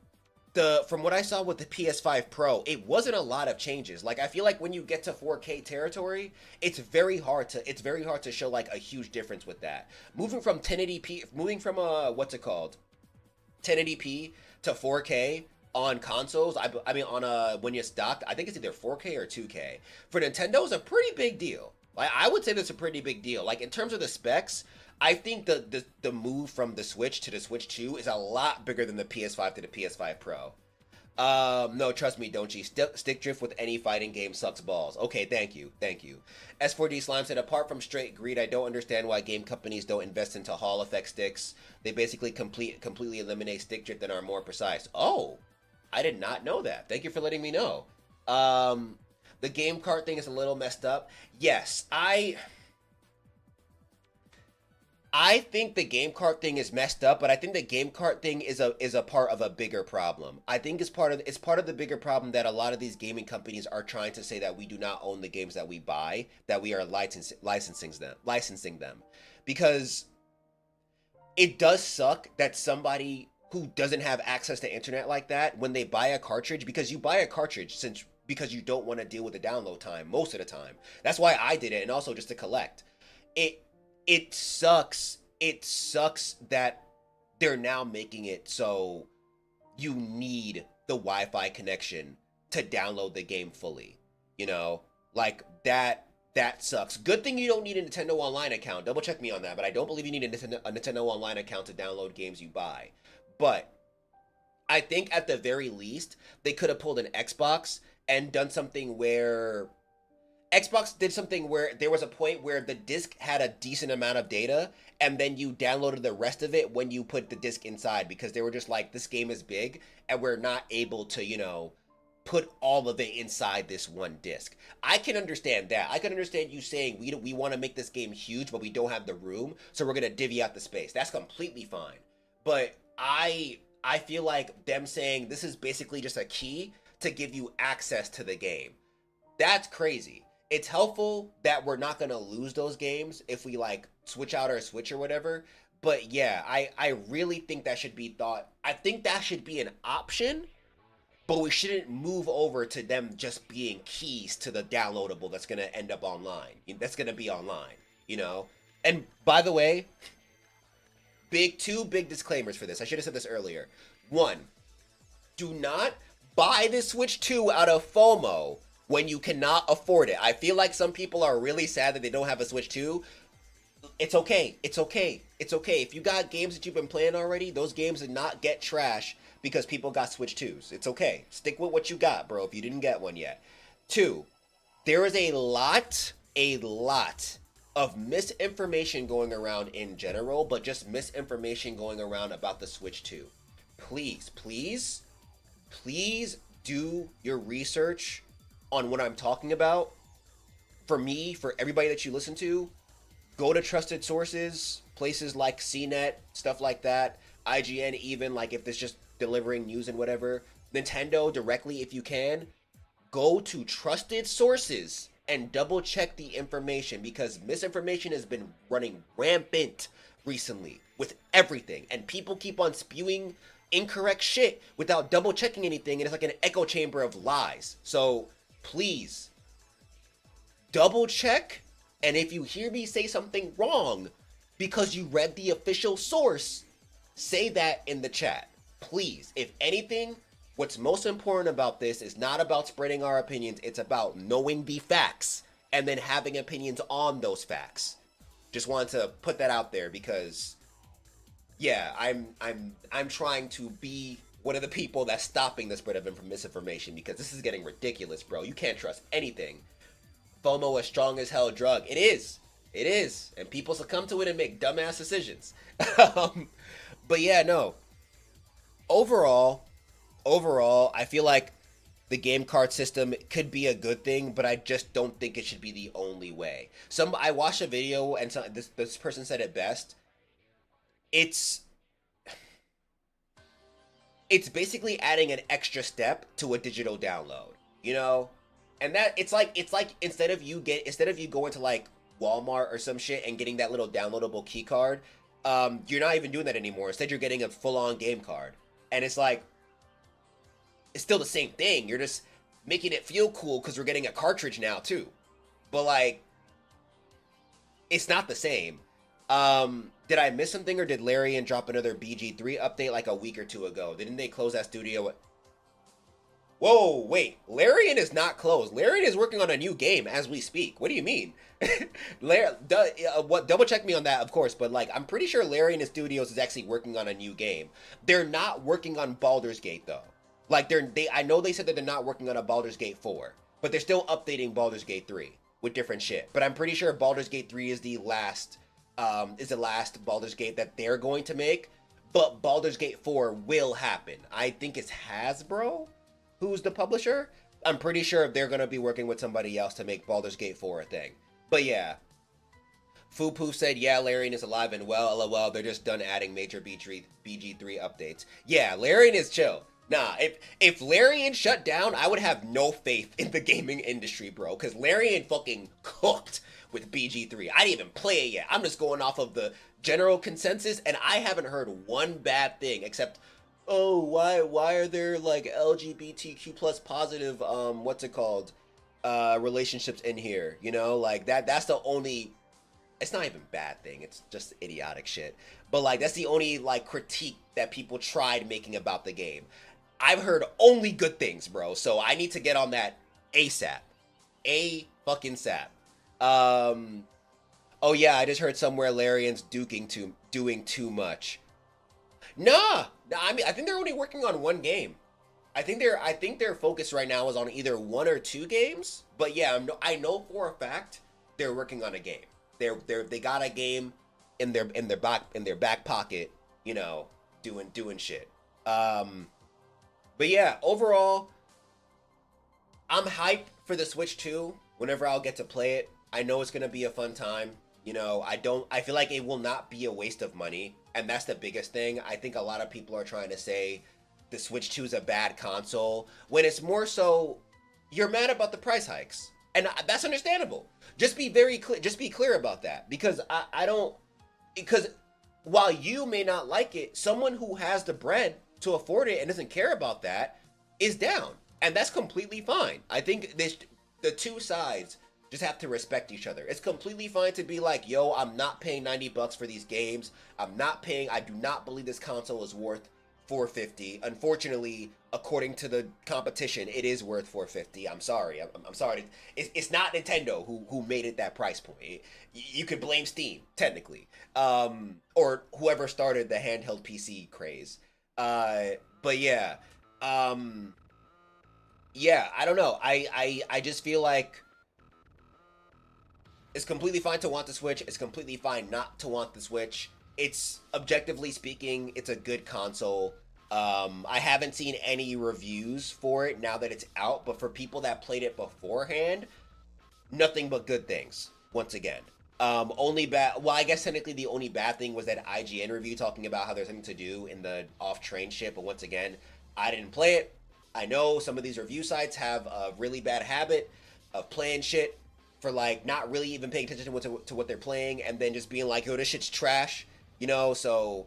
from what I saw with the PS5 Pro, it wasn't a lot of changes. Like, I feel like when you get to 4K territory, it's very hard to show like a huge difference with that. Moving from 1080p to 4K on consoles, I mean when you stock, I think it's either 4K or 2K. For Nintendo, is a pretty big deal. Like, I would say that's a pretty big deal. Like, in terms of the specs, I think the move from the Switch to the Switch 2 is a lot bigger than the PS5 to the PS5 Pro. No, trust me, don't you? Stick drift with any fighting game sucks balls. Okay, thank you. S4D Slime said, apart from straight greed, I don't understand why game companies don't invest into Hall effect sticks. They basically completely eliminate stick drift and are more precise. Oh, I did not know that. Thank you for letting me know. The game cart thing is a little messed up. Yes, I think the game cart thing is messed up, but I think the game cart thing is a part of a bigger problem. I think it's part of the bigger problem that a lot of these gaming companies are trying to say that we do not own the games that we buy, that we are licensing them. Because it does suck that somebody who doesn't have access to internet like that, when they buy a cartridge, because you buy a cartridge because you don't want to deal with the download time most of the time. That's why I did it, and also just to collect. It sucks. It sucks that they're now making it so you need the Wi-Fi connection to download the game fully. You know, like that sucks. Good thing you don't need a Nintendo Online account. Double check me on that, but I don't believe you need a Nintendo Online account to download games you buy. But I think at the very least they could have pulled an Xbox and done something where Xbox did something where there was a point where the disc had a decent amount of data, and then you downloaded the rest of it when you put the disc inside because they were just like, this game is big, and we're not able to, put all of it inside this one disc. I can understand that. I can understand you saying we want to make this game huge, but we don't have the room, so we're gonna divvy out the space. That's completely fine. But I feel like them saying this is basically just a key to give you access to the game. That's crazy. It's helpful that we're not gonna lose those games if we like switch out our Switch or whatever. But yeah, I really think that should be thought. I think that should be an option, but we shouldn't move over to them just being keys to the downloadable that's gonna end up online. That's gonna be online, you know? And by the way, two big disclaimers for this. I should have said this earlier. One, do not buy the Switch 2 out of FOMO when you cannot afford it. I feel like some people are really sad that they don't have a Switch 2. It's okay. It's okay. It's okay. If you got games that you've been playing already, those games did not get trash because people got Switch 2s. It's okay. Stick with what you got, bro, if you didn't get one yet. Two, there is a lot of misinformation going around in general, but just misinformation going around about the Switch 2. Please do your research on what I'm talking about. For me, for everybody that you listen to, go to trusted sources, places like CNET, stuff like that, IGN even, like if it's just delivering news and whatever. Nintendo directly if you can. Go to trusted sources and double check the information because misinformation has been running rampant recently with everything. And people keep on spewing incorrect shit without double checking anything, and it's like an echo chamber of lies. So please double check, and if you hear me say something wrong because you read the official source, say that in the chat. Please, if anything, what's most important about this is not about spreading our opinions, it's about knowing the facts and then having opinions on those facts. Just wanted to put that out there because yeah, I'm trying to be one of the people that's stopping the spread of misinformation because this is getting ridiculous, bro. You can't trust anything. FOMO, a strong as hell drug. It is, and people succumb to it and make dumbass decisions. But yeah, no. Overall, I feel like the game card system could be a good thing, but I just don't think it should be the only way. I watched a video and this person said it best. It's basically adding an extra step to a digital download, you know? And that it's like instead of you going to like Walmart or some shit and getting that little downloadable key card, you're not even doing that anymore. Instead you're getting a full-on game card. And it's like it's still the same thing. You're just making it feel cool because we're getting a cartridge now too. But like it's not the same. Did I miss something, or did Larian drop another BG3 update like a week or two ago? Didn't they close that studio? Whoa, wait. Larian is not closed. Larian is working on a new game as we speak. What do you mean? Double check me on that, of course, but like I'm pretty sure Larian Studios is actually working on a new game. They're not working on Baldur's Gate though. Like I know they said that they're not working on a Baldur's Gate 4, but they're still updating Baldur's Gate 3 with different shit. But I'm pretty sure Baldur's Gate 3 is the last Baldur's Gate that they're going to make, but Baldur's Gate 4 will happen. I think it's Hasbro who's the publisher. I'm pretty sure they're going to be working with somebody else to make Baldur's Gate 4 a thing. But yeah. Foo said, yeah, Larian is alive and well, lol, they're just done adding major BG3 updates. Yeah, Larian is chill. Nah, if Larian shut down, I would have no faith in the gaming industry, bro, because Larian fucking cooked with BG3. I didn't even play it yet. I'm just going off of the general consensus, and I haven't heard one bad thing except, oh, why are there like LGBTQ plus positive relationships in here? You know, like that's the only. It's not even bad thing. It's just idiotic shit. But like that's the only like critique that people tried making about the game. I've heard only good things, bro. So I need to get on that ASAP. Fucking sap. Oh yeah, I just heard somewhere Larian's doing too much. Nah, I mean I think they're only working on one game. I think their focus right now is on either one or two games. But yeah, I know for a fact they're working on a game. They got a game in their back pocket, you know, doing shit. But yeah, overall, I'm hyped for the Switch 2 whenever I'll get to play it. I know it's gonna be a fun time. You know, I feel like it will not be a waste of money, and that's the biggest thing. I think a lot of people are trying to say the Switch 2 is a bad console, when it's more so you're mad about the price hikes. And that's understandable. Just be very clear, just be clear about that, because I don't, because while you may not like it, someone who has the bread to afford it and doesn't care about that is down. And that's completely fine. I think the two sides just have to respect each other. It's completely fine to be like, yo, I'm not paying $90 for these games. I do not believe this console is worth $450. Unfortunately, according to the competition, it is worth $450. I'm sorry. I'm sorry. It's not Nintendo who made it that price point. You could blame Steam, technically. Or whoever started the handheld PC craze. But yeah. Yeah, I don't know. I just feel like it's completely fine to want the Switch. It's completely fine not to want the Switch. It's, objectively speaking, it's a good console. I haven't seen any reviews for it now that it's out, but for people that played it beforehand, nothing but good things, once again. Only bad, well, I guess technically the only bad thing was that IGN review talking about how there's something to do in the off-train shit, but once again, I didn't play it. I know some of these review sites have a really bad habit of playing shit for, like, not really even paying attention to what they're playing, and then just being like, yo, this shit's trash, you know. So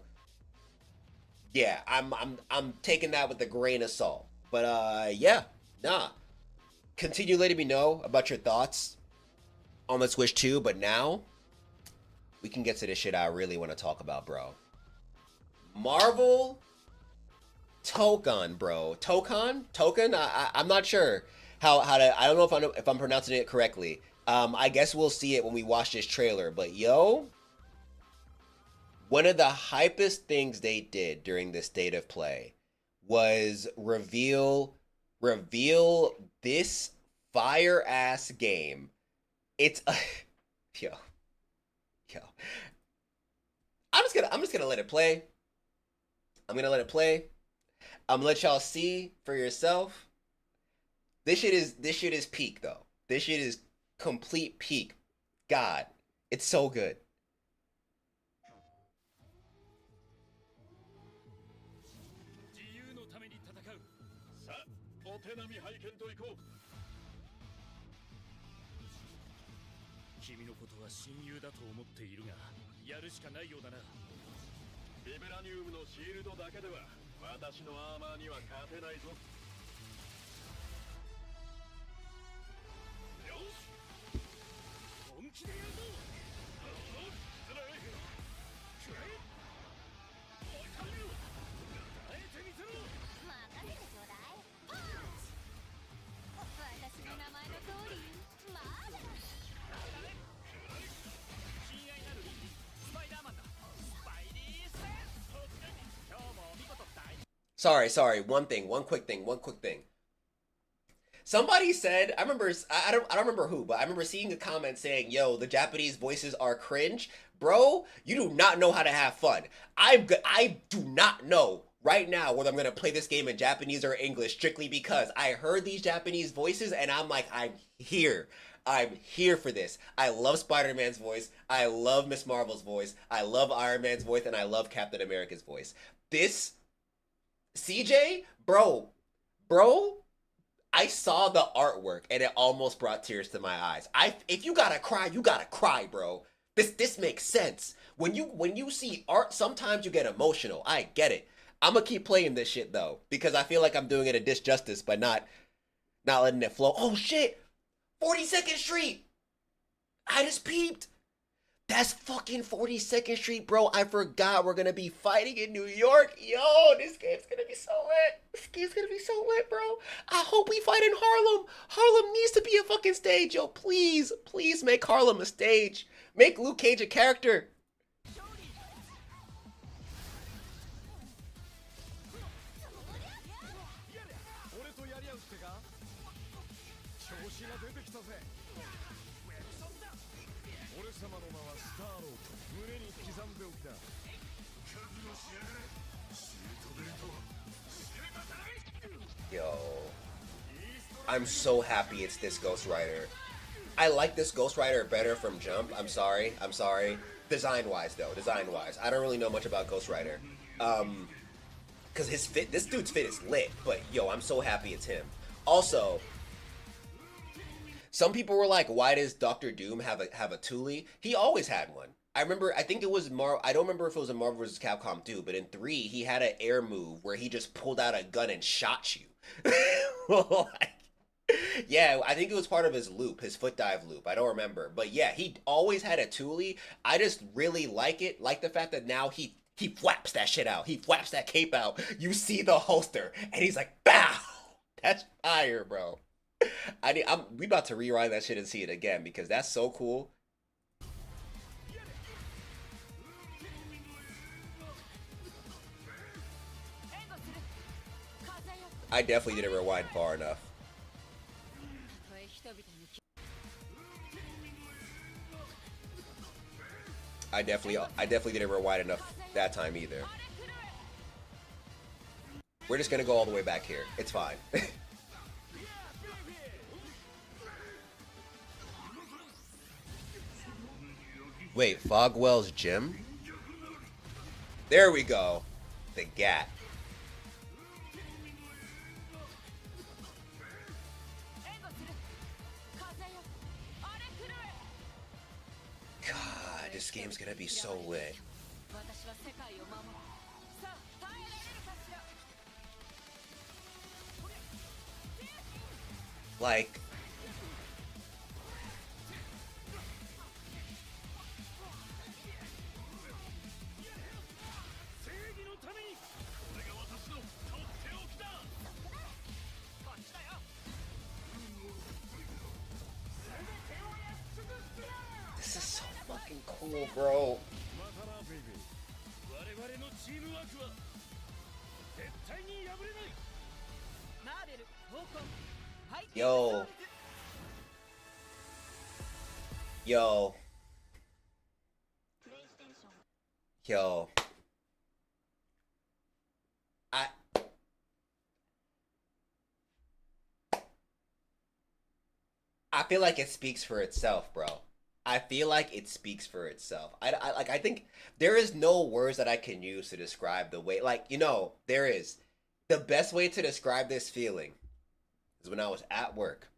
yeah, I'm taking that with a grain of salt. But yeah, nah, continue letting me know about your thoughts on the Switch 2. But now we can get to the shit I really want to talk about, bro. Marvel Tokon, bro. Tokon? I'm not sure how to. I don't know if I'm pronouncing it correctly. I guess we'll see it when we watch this trailer. But yo, one of the hypest things they did during this state of play was reveal this fire ass game. It's yo. I'm just gonna let it play. I'm gonna let it play. I'm gonna let y'all see for yourself. This shit is peak though. This shit is complete peak. God, it's so good. 君のことは親友だと思っているが、やるしかないようだな。ビブラニウムのシールドだけでは私のアーマーには勝てないぞ。よし、本気でやるぞ。つらい。くらえ。おい、神よ。耐えてみせろ。任せてちょうだい。パンチ。私の名前の通り、マーベラス。Sorry. One quick thing. Somebody said, I don't remember who, but I remember seeing a comment saying, "Yo, the Japanese voices are cringe." Bro, you do not know how to have fun. I do not know right now whether I'm gonna play this game in Japanese or English, strictly because I heard these Japanese voices and I'm like, I'm here for this. I love Spider-Man's voice. I love Miss Marvel's voice. I love Iron Man's voice, and I love Captain America's voice. This CJ, bro, I saw the artwork and it almost brought tears to my eyes. If you gotta cry, bro. This makes sense. When you see art, sometimes you get emotional. I get it. I'm gonna keep playing this shit though, because I feel like I'm doing it a disjustice by not letting it flow. Oh shit! 42nd Street! I just peeped! That's fucking 42nd Street, bro. I forgot we're gonna be fighting in New York. Yo, this game's gonna be so lit, bro. I hope we fight in Harlem. Harlem needs to be a fucking stage, yo. Please make Harlem a stage. Make Luke Cage a character. Yo, I'm so happy it's this Ghost Rider. I like this Ghost Rider better from Jump. I'm sorry. I'm sorry. Design wise though, design wise, I don't really know much about Ghost Rider. Cause his fit, this dude's fit is lit. But yo, I'm so happy it's him. Also, some people were like, "Why does Doctor Doom have a Thule?" He always had one. I remember. I think it was Mar. I don't remember if it was in Marvel vs. Capcom 2, but in 3, he had an air move where he just pulled out a gun and shot you. Like, yeah, I think it was part of his loop, his foot dive loop. I don't remember, but yeah, he always had a Thule. I just really like it, like the fact that now he flaps that shit out. He flaps that cape out. You see the holster, and he's like, "Bow." That's fire, bro. We about to rewind that shit and see it again because that's so cool. I definitely didn't rewind far enough. I definitely didn't rewind enough that time either. We're just gonna go all the way back here. It's fine. Wait, Fogwell's gym? There we go. The Gat. God, this game's gonna be so lit. Like, this is so fucking cool, bro. Yo. Yo. Yo. I feel like it speaks for itself, bro. I feel like it speaks for itself. I think there is no words that I can use to describe the way, like, there is. The best way to describe this feeling is when I was at work.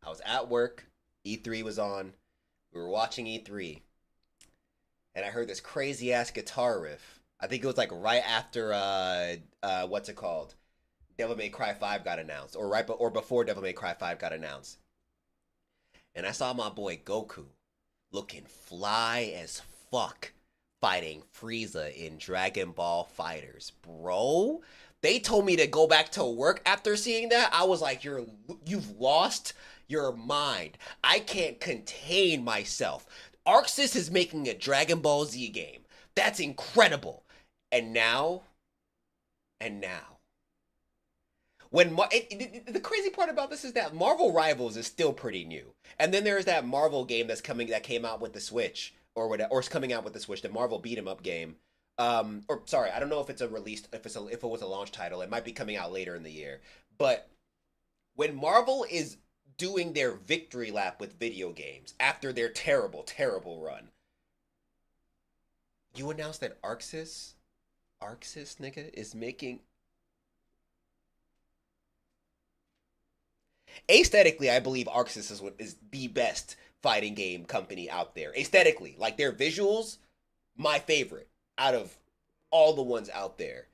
I was at work, E3 was on, we were watching E3, and I heard this crazy ass guitar riff. I think it was like right after what's it called? Devil May Cry 5 got announced, or before Devil May Cry 5 got announced. And I saw my boy Goku looking fly as fuck fighting Frieza in Dragon Ball Fighters. Bro, they told me to go back to work after seeing that. I was like, you've lost your mind. I can't contain myself. ArcSys is making a Dragon Ball Z game. That's incredible. And now, the crazy part about this is that Marvel Rivals is still pretty new, and then there's that Marvel game that came out with the Switch, or it's coming out with the Switch, the Marvel beat 'em up game. Or sorry, I don't know if it's a released, if it was a launch title. It might be coming out later in the year. But when Marvel is doing their victory lap with video games after their terrible, terrible run, you announce that ArcSys, nigga, is making. Aesthetically, I believe ArcSys is the best fighting game company out there. Aesthetically, like their visuals, my favorite out of all the ones out there.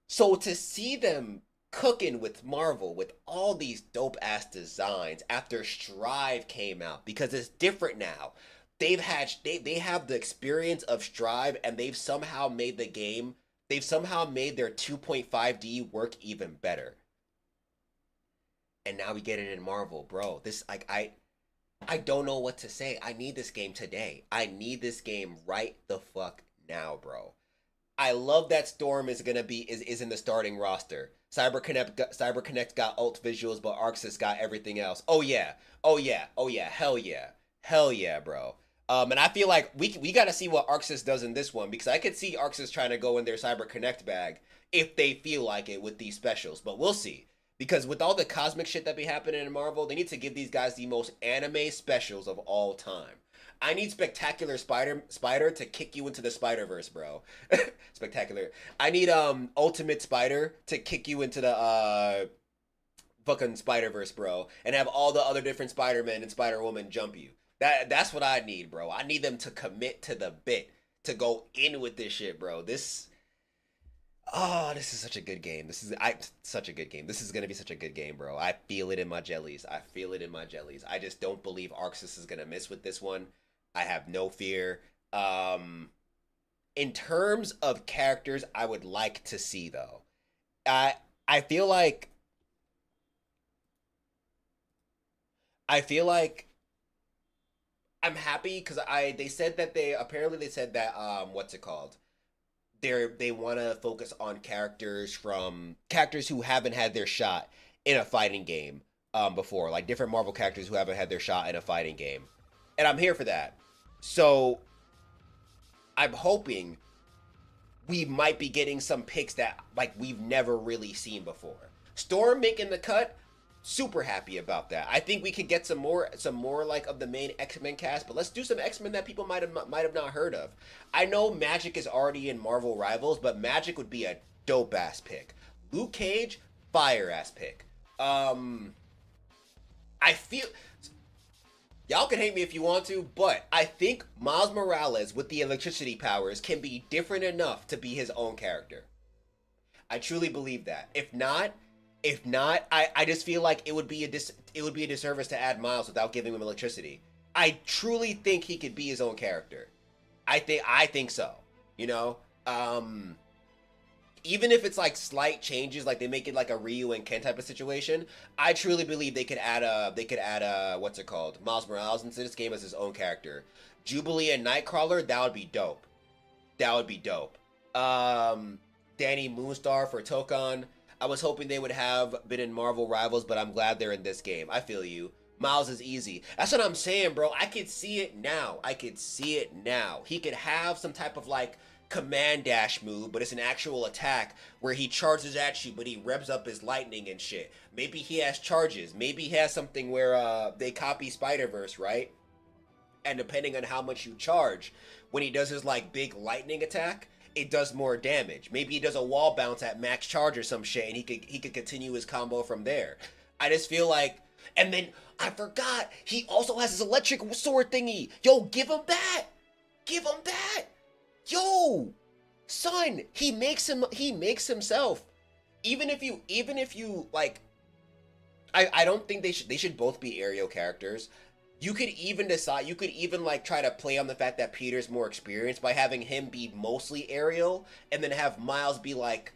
So to see them cooking with Marvel with all these dope ass designs after Strive came out, because it's different now. They have the experience of Strive, and they've somehow made the game. They've somehow made their 2.5D work even better. And now we get it in Marvel, bro. This, like, I don't know what to say. I need this game today. I need this game right the fuck now, bro. I love that Storm is in the starting roster. CyberConnect got ult visuals, but ArcSys got everything else. Oh yeah, hell yeah, bro. And I feel like we got to see what Arxis does in this one because I could see Arxis trying to go in their Cyber Connect bag if they feel like it with these specials, but we'll see. Because with all the cosmic shit that be happening in Marvel, they need to give these guys the most anime specials of all time. I need Spectacular Spider to kick you into the Spider Verse, bro. Spectacular. I need Ultimate Spider to kick you into the fucking Spider Verse, bro, and have all the other different Spider Men and Spider Woman jump you. That's what I need, bro. I need them to commit to the bit to go in with this shit, bro. This is such a good game. Such a good game. This is gonna be such a good game, bro. I feel it in my jellies. I feel it in my jellies. I just don't believe Arxis is gonna miss with this one. I have no fear. In terms of characters, I would like to see though. I feel like I feel like I'm happy because they said that they said that what's it called? They want to focus on characters who haven't had their shot in a fighting game before, like different Marvel characters who haven't had their shot in a fighting game, and I'm here for that. So I'm hoping we might be getting some picks that like we've never really seen before. Storm making the cut, super happy about that. I think we could get some more like of the main X-Men cast, but let's do some X-Men that people might have not heard of. I know Magic is already in Marvel Rivals, but Magic would be a dope ass pick. Luke Cage, fire ass pick. I feel y'all can hate me if you want to, but I think Miles Morales with the electricity powers can be different enough to be his own character. I truly believe that. If not, I just feel like it would be a disservice to add Miles without giving him electricity. I truly think he could be his own character. I think so. You know, even if it's like slight changes, like they make it like a Ryu and Ken type of situation, I truly believe they could add what's it called, Miles Morales into this game as his own character. Jubilee and Nightcrawler, that would be dope. That would be dope. Danny Moonstar for Tokon. I was hoping they would have been in Marvel Rivals, but I'm glad they're in this game. I feel you. Miles is easy. That's what I'm saying, bro. I could see it now. He could have some type of like command dash move, but it's an actual attack where he charges at you, but he revs up his lightning and shit. Maybe he has charges. Maybe he has something where they copy Spider-Verse, right? And depending on how much you charge, when he does his like big lightning attack, it does more damage. Maybe he does a wall bounce at max charge or some shit, and he could continue his combo from there. I just feel like, and then I forgot he also has his electric sword thingy. Yo, give him that. Yo, son, he makes himself. Even if you like, I don't think they should both be aerial characters. You could even like try to play on the fact that Peter's more experienced by having him be mostly aerial and then have Miles be like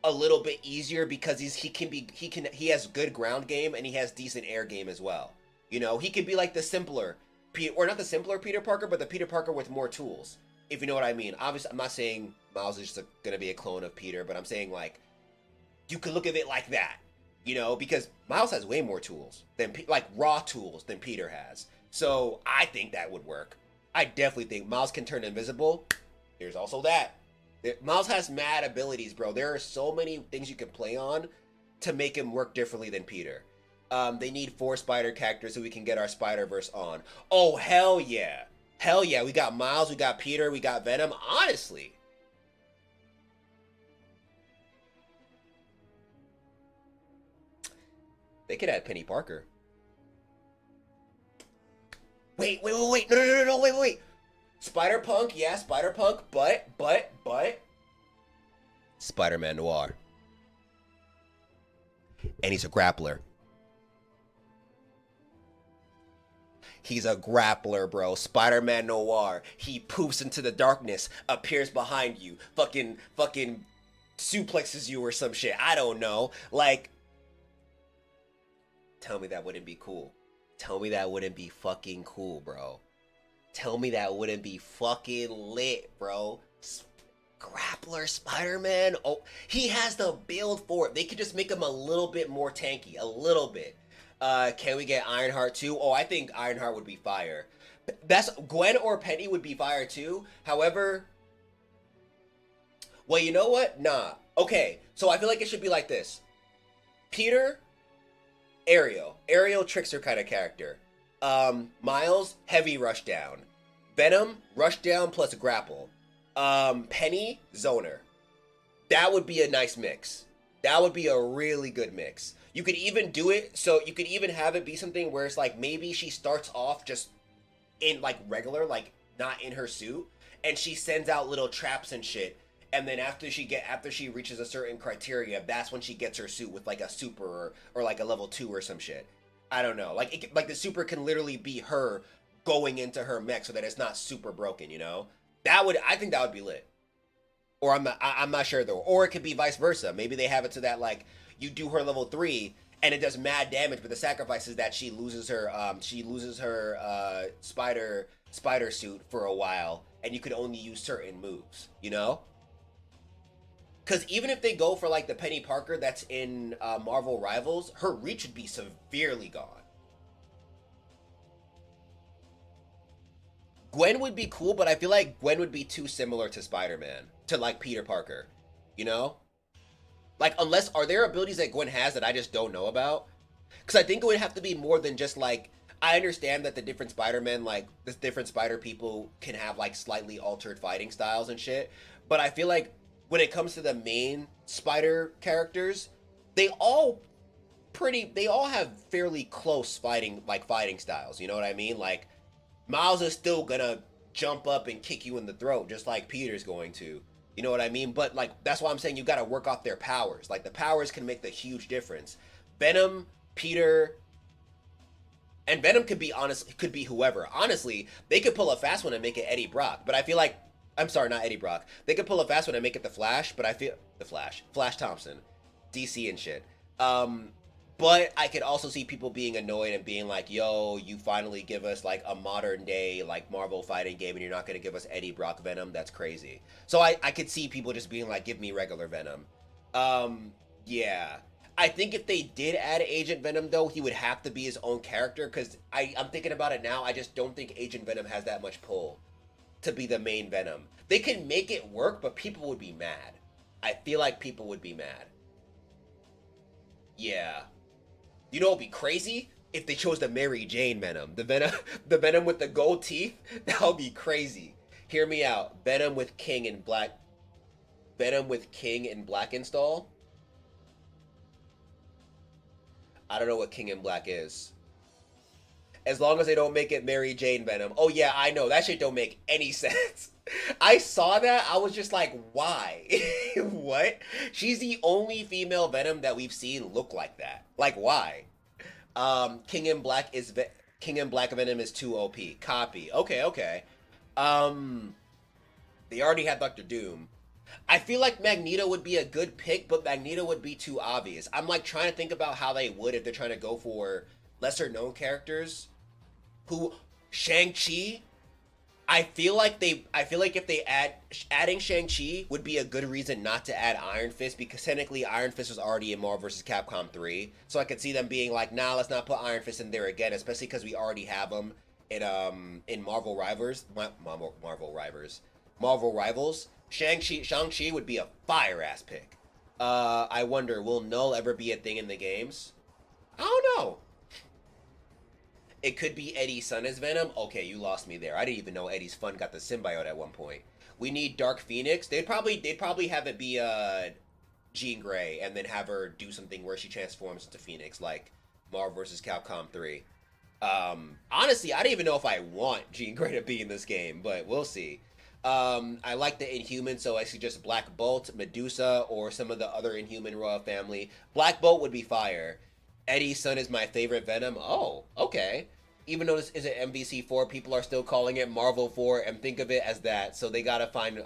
a little bit easier because he has good ground game and he has decent air game as well. You know, he could be like the simpler not the simpler Peter Parker, but the Peter Parker with more tools. If you know what I mean. Obviously, I'm not saying Miles is just gonna be a clone of Peter, but I'm saying like you could look at it like that. You know, because Miles has way more tools than like raw tools than Peter has. So I think that would work. I definitely think Miles can turn invisible. There's also that. Miles has mad abilities, bro. There are so many things you can play on to make him work differently than Peter. They need 4 spider characters so we can get our Spider-Verse on. Oh, hell yeah. Hell yeah. We got Miles, we got Peter, we got Venom. Honestly. They could add Penny Parker. Wait. No, wait. Spider-Punk, yeah, Spider-Punk, but Spider-Man Noir. And he's a grappler. He's a grappler, bro. Spider-Man Noir. He poofs into the darkness, appears behind you, fucking suplexes you or some shit. I don't know. Like, tell me that wouldn't be cool. Tell me that wouldn't be fucking cool, bro. Tell me that wouldn't be fucking lit, bro. Grappler Spider-Man. Oh, he has the build for it. They could just make him a little bit more tanky. A little bit. Can we get Ironheart too? Oh, I think Ironheart would be fire. That's Gwen or Penny would be fire too. However, well, you know what? Nah. Okay, so I feel like it should be like this: Peter, Ariel, Ariel trickster kind of character. Miles, heavy rush down. Venom, rush down plus grapple. Penny, zoner. That would be a nice mix. That would be a really good mix. You could even do it so you could even have it be something where it's like maybe she starts off just in like regular, like not in her suit, and she sends out little traps and shit. And then after she reaches a certain criteria, that's when she gets her suit with like a super or like a level 2 or some shit. I don't know. Like the super can literally be her going into her mech so that it's not super broken, you know? I think that would be lit. Or I'm not sure though. Or it could be vice versa. Maybe they have it to that like you do her level 3 and it does mad damage, but the sacrifice is that she loses her spider suit for a while and you could only use certain moves, you know? Because even if they go for like the Penny Parker that's in Marvel Rivals, her reach would be severely gone. Gwen would be cool, but I feel like Gwen would be too similar to Spider-Man, to like Peter Parker, you know? Like, unless, are there abilities that Gwen has that I just don't know about? Because I think it would have to be more than just like, I understand that the different Spider-Men, like, the different Spider people can have like slightly altered fighting styles and shit, but I feel like when it comes to the main Spider characters, they all they all have fairly close fighting styles, you know what I mean? Like, Miles is still gonna jump up and kick you in the throat, just like Peter's going to. You know what I mean? But like that's why I'm saying you gotta work off their powers. Like the powers can make the huge difference. Venom, Peter, and Venom could be whoever. Honestly, they could pull a fast one and make it Eddie Brock. But I feel like I'm sorry, not Eddie Brock. They could pull a fast one and make it the Flash, but I feel Flash Thompson, DC and shit. But I could also see people being annoyed and being like, yo, you finally give us like a modern day like Marvel fighting game and you're not going to give us Eddie Brock Venom. That's crazy. So I could see people just being like, give me regular Venom. Yeah. I think if they did add Agent Venom though, he would have to be his own character because I'm thinking about it now. I just don't think Agent Venom has that much pull to be the main Venom. They can make it work, but people would be mad. I feel like people would be mad. Yeah. You know, it'd be crazy if they chose the Mary Jane Venom, the Venom with the gold teeth. That would be crazy. Hear me out. Venom with King and Black install. I don't know what King and Black is. As long as they don't make it Mary Jane Venom. Oh yeah, I know that shit don't make any sense. I saw that. I was just like, why? What? She's the only female Venom that we've seen look like that. Like, why? King and Black Venom is too OP. Copy. Okay, okay. They already had Doctor Doom. I feel like Magneto would be a good pick, but Magneto would be too obvious. I'm like trying to think about how they would if they're trying to go for lesser known characters. Who Shang-Chi? I feel like if they adding Shang-Chi would be a good reason not to add Iron Fist because technically Iron Fist was already in Marvel vs. Capcom 3. So I could see them being like, nah, let's not put Iron Fist in there again, especially because we already have him in Marvel Rivals. Marvel Rivals. Shang-Chi would be a fire ass pick. I wonder, will Null ever be a thing in the games? I don't know. It could be Eddie's son as Venom. Okay, you lost me there. I didn't even know Eddie's fun got the symbiote at one point. We need Dark Phoenix. They'd probably have it be Jean Grey and then have her do something where she transforms into Phoenix like Marvel vs. Capcom 3. Honestly, I don't even know if I want Jean Grey to be in this game, but we'll see. I like the Inhuman, so I suggest Black Bolt, Medusa, or some of the other Inhuman royal family. Black Bolt would be fire. Eddie's son is my favorite Venom. Oh, okay. Even though this isn't MVC 4, people are still calling it Marvel 4 and think of it as that. So they gotta find,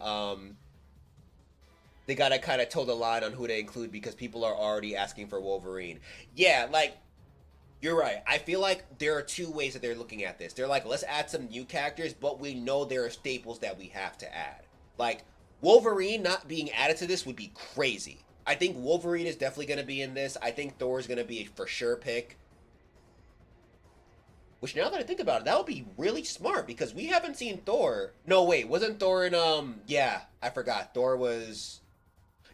they gotta kind of toe the line on who to include because people are already asking for Wolverine. Yeah, like, you're right. I feel like there are two ways that they're looking at this. They're like, let's add some new characters, but we know there are staples that we have to add. Like, Wolverine not being added to this would be crazy. I think Wolverine is definitely going to be in this. I think Thor is going to be a for sure pick. Which now that I think about it, that would be really smart because we haven't seen Thor. No, wait, wasn't Thor in yeah, I forgot. Thor was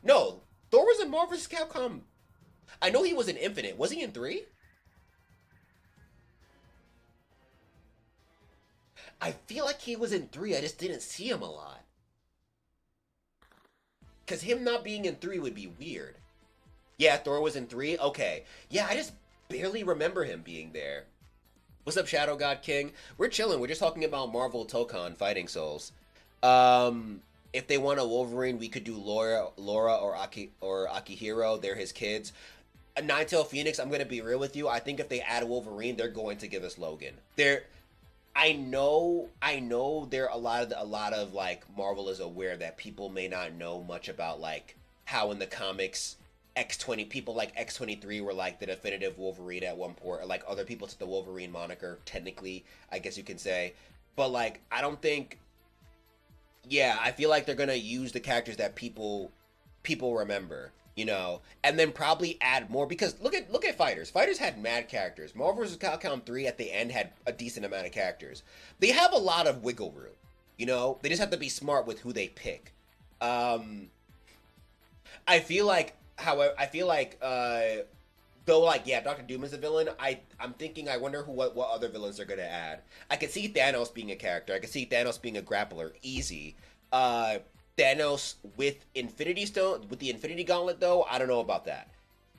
no, Thor was in Marvel vs. Capcom. I know he was in Infinite. Was he in 3? I feel like he was in 3. I just didn't see him a lot. Cause him not being in 3 would be weird. Yeah, Thor was in 3? Okay. Yeah, I just barely remember him being there. What's up, Shadow God King? We're chilling. We're just talking about Marvel Tokon Fighting Souls. If they want a Wolverine, we could do Laura or Akihiro. They're his kids. A Ninetale Phoenix, I'm gonna be real with you. I think if they add a Wolverine, they're going to give us Logan. I know there are a lot of like Marvel is aware that people may not know much about like how in the comics X20 people like X23 were like the definitive Wolverine at one point, or like other people took the Wolverine moniker technically, I guess you can say. But like I don't think yeah, I feel like they're going to use the characters that people remember, you know, and then probably add more because look at Fighters. Fighters had mad characters. Marvel vs. Capcom 3 at the end had a decent amount of characters. They have a lot of wiggle room, you know. They just have to be smart with who they pick. I feel like, however, though, like, yeah, Doctor Doom is a villain. I'm thinking, I wonder what other villains they're gonna add. I could see Thanos being a character. I could see Thanos being a grappler, easy. Thanos with Infinity Stone, with the Infinity Gauntlet, though, I don't know about that.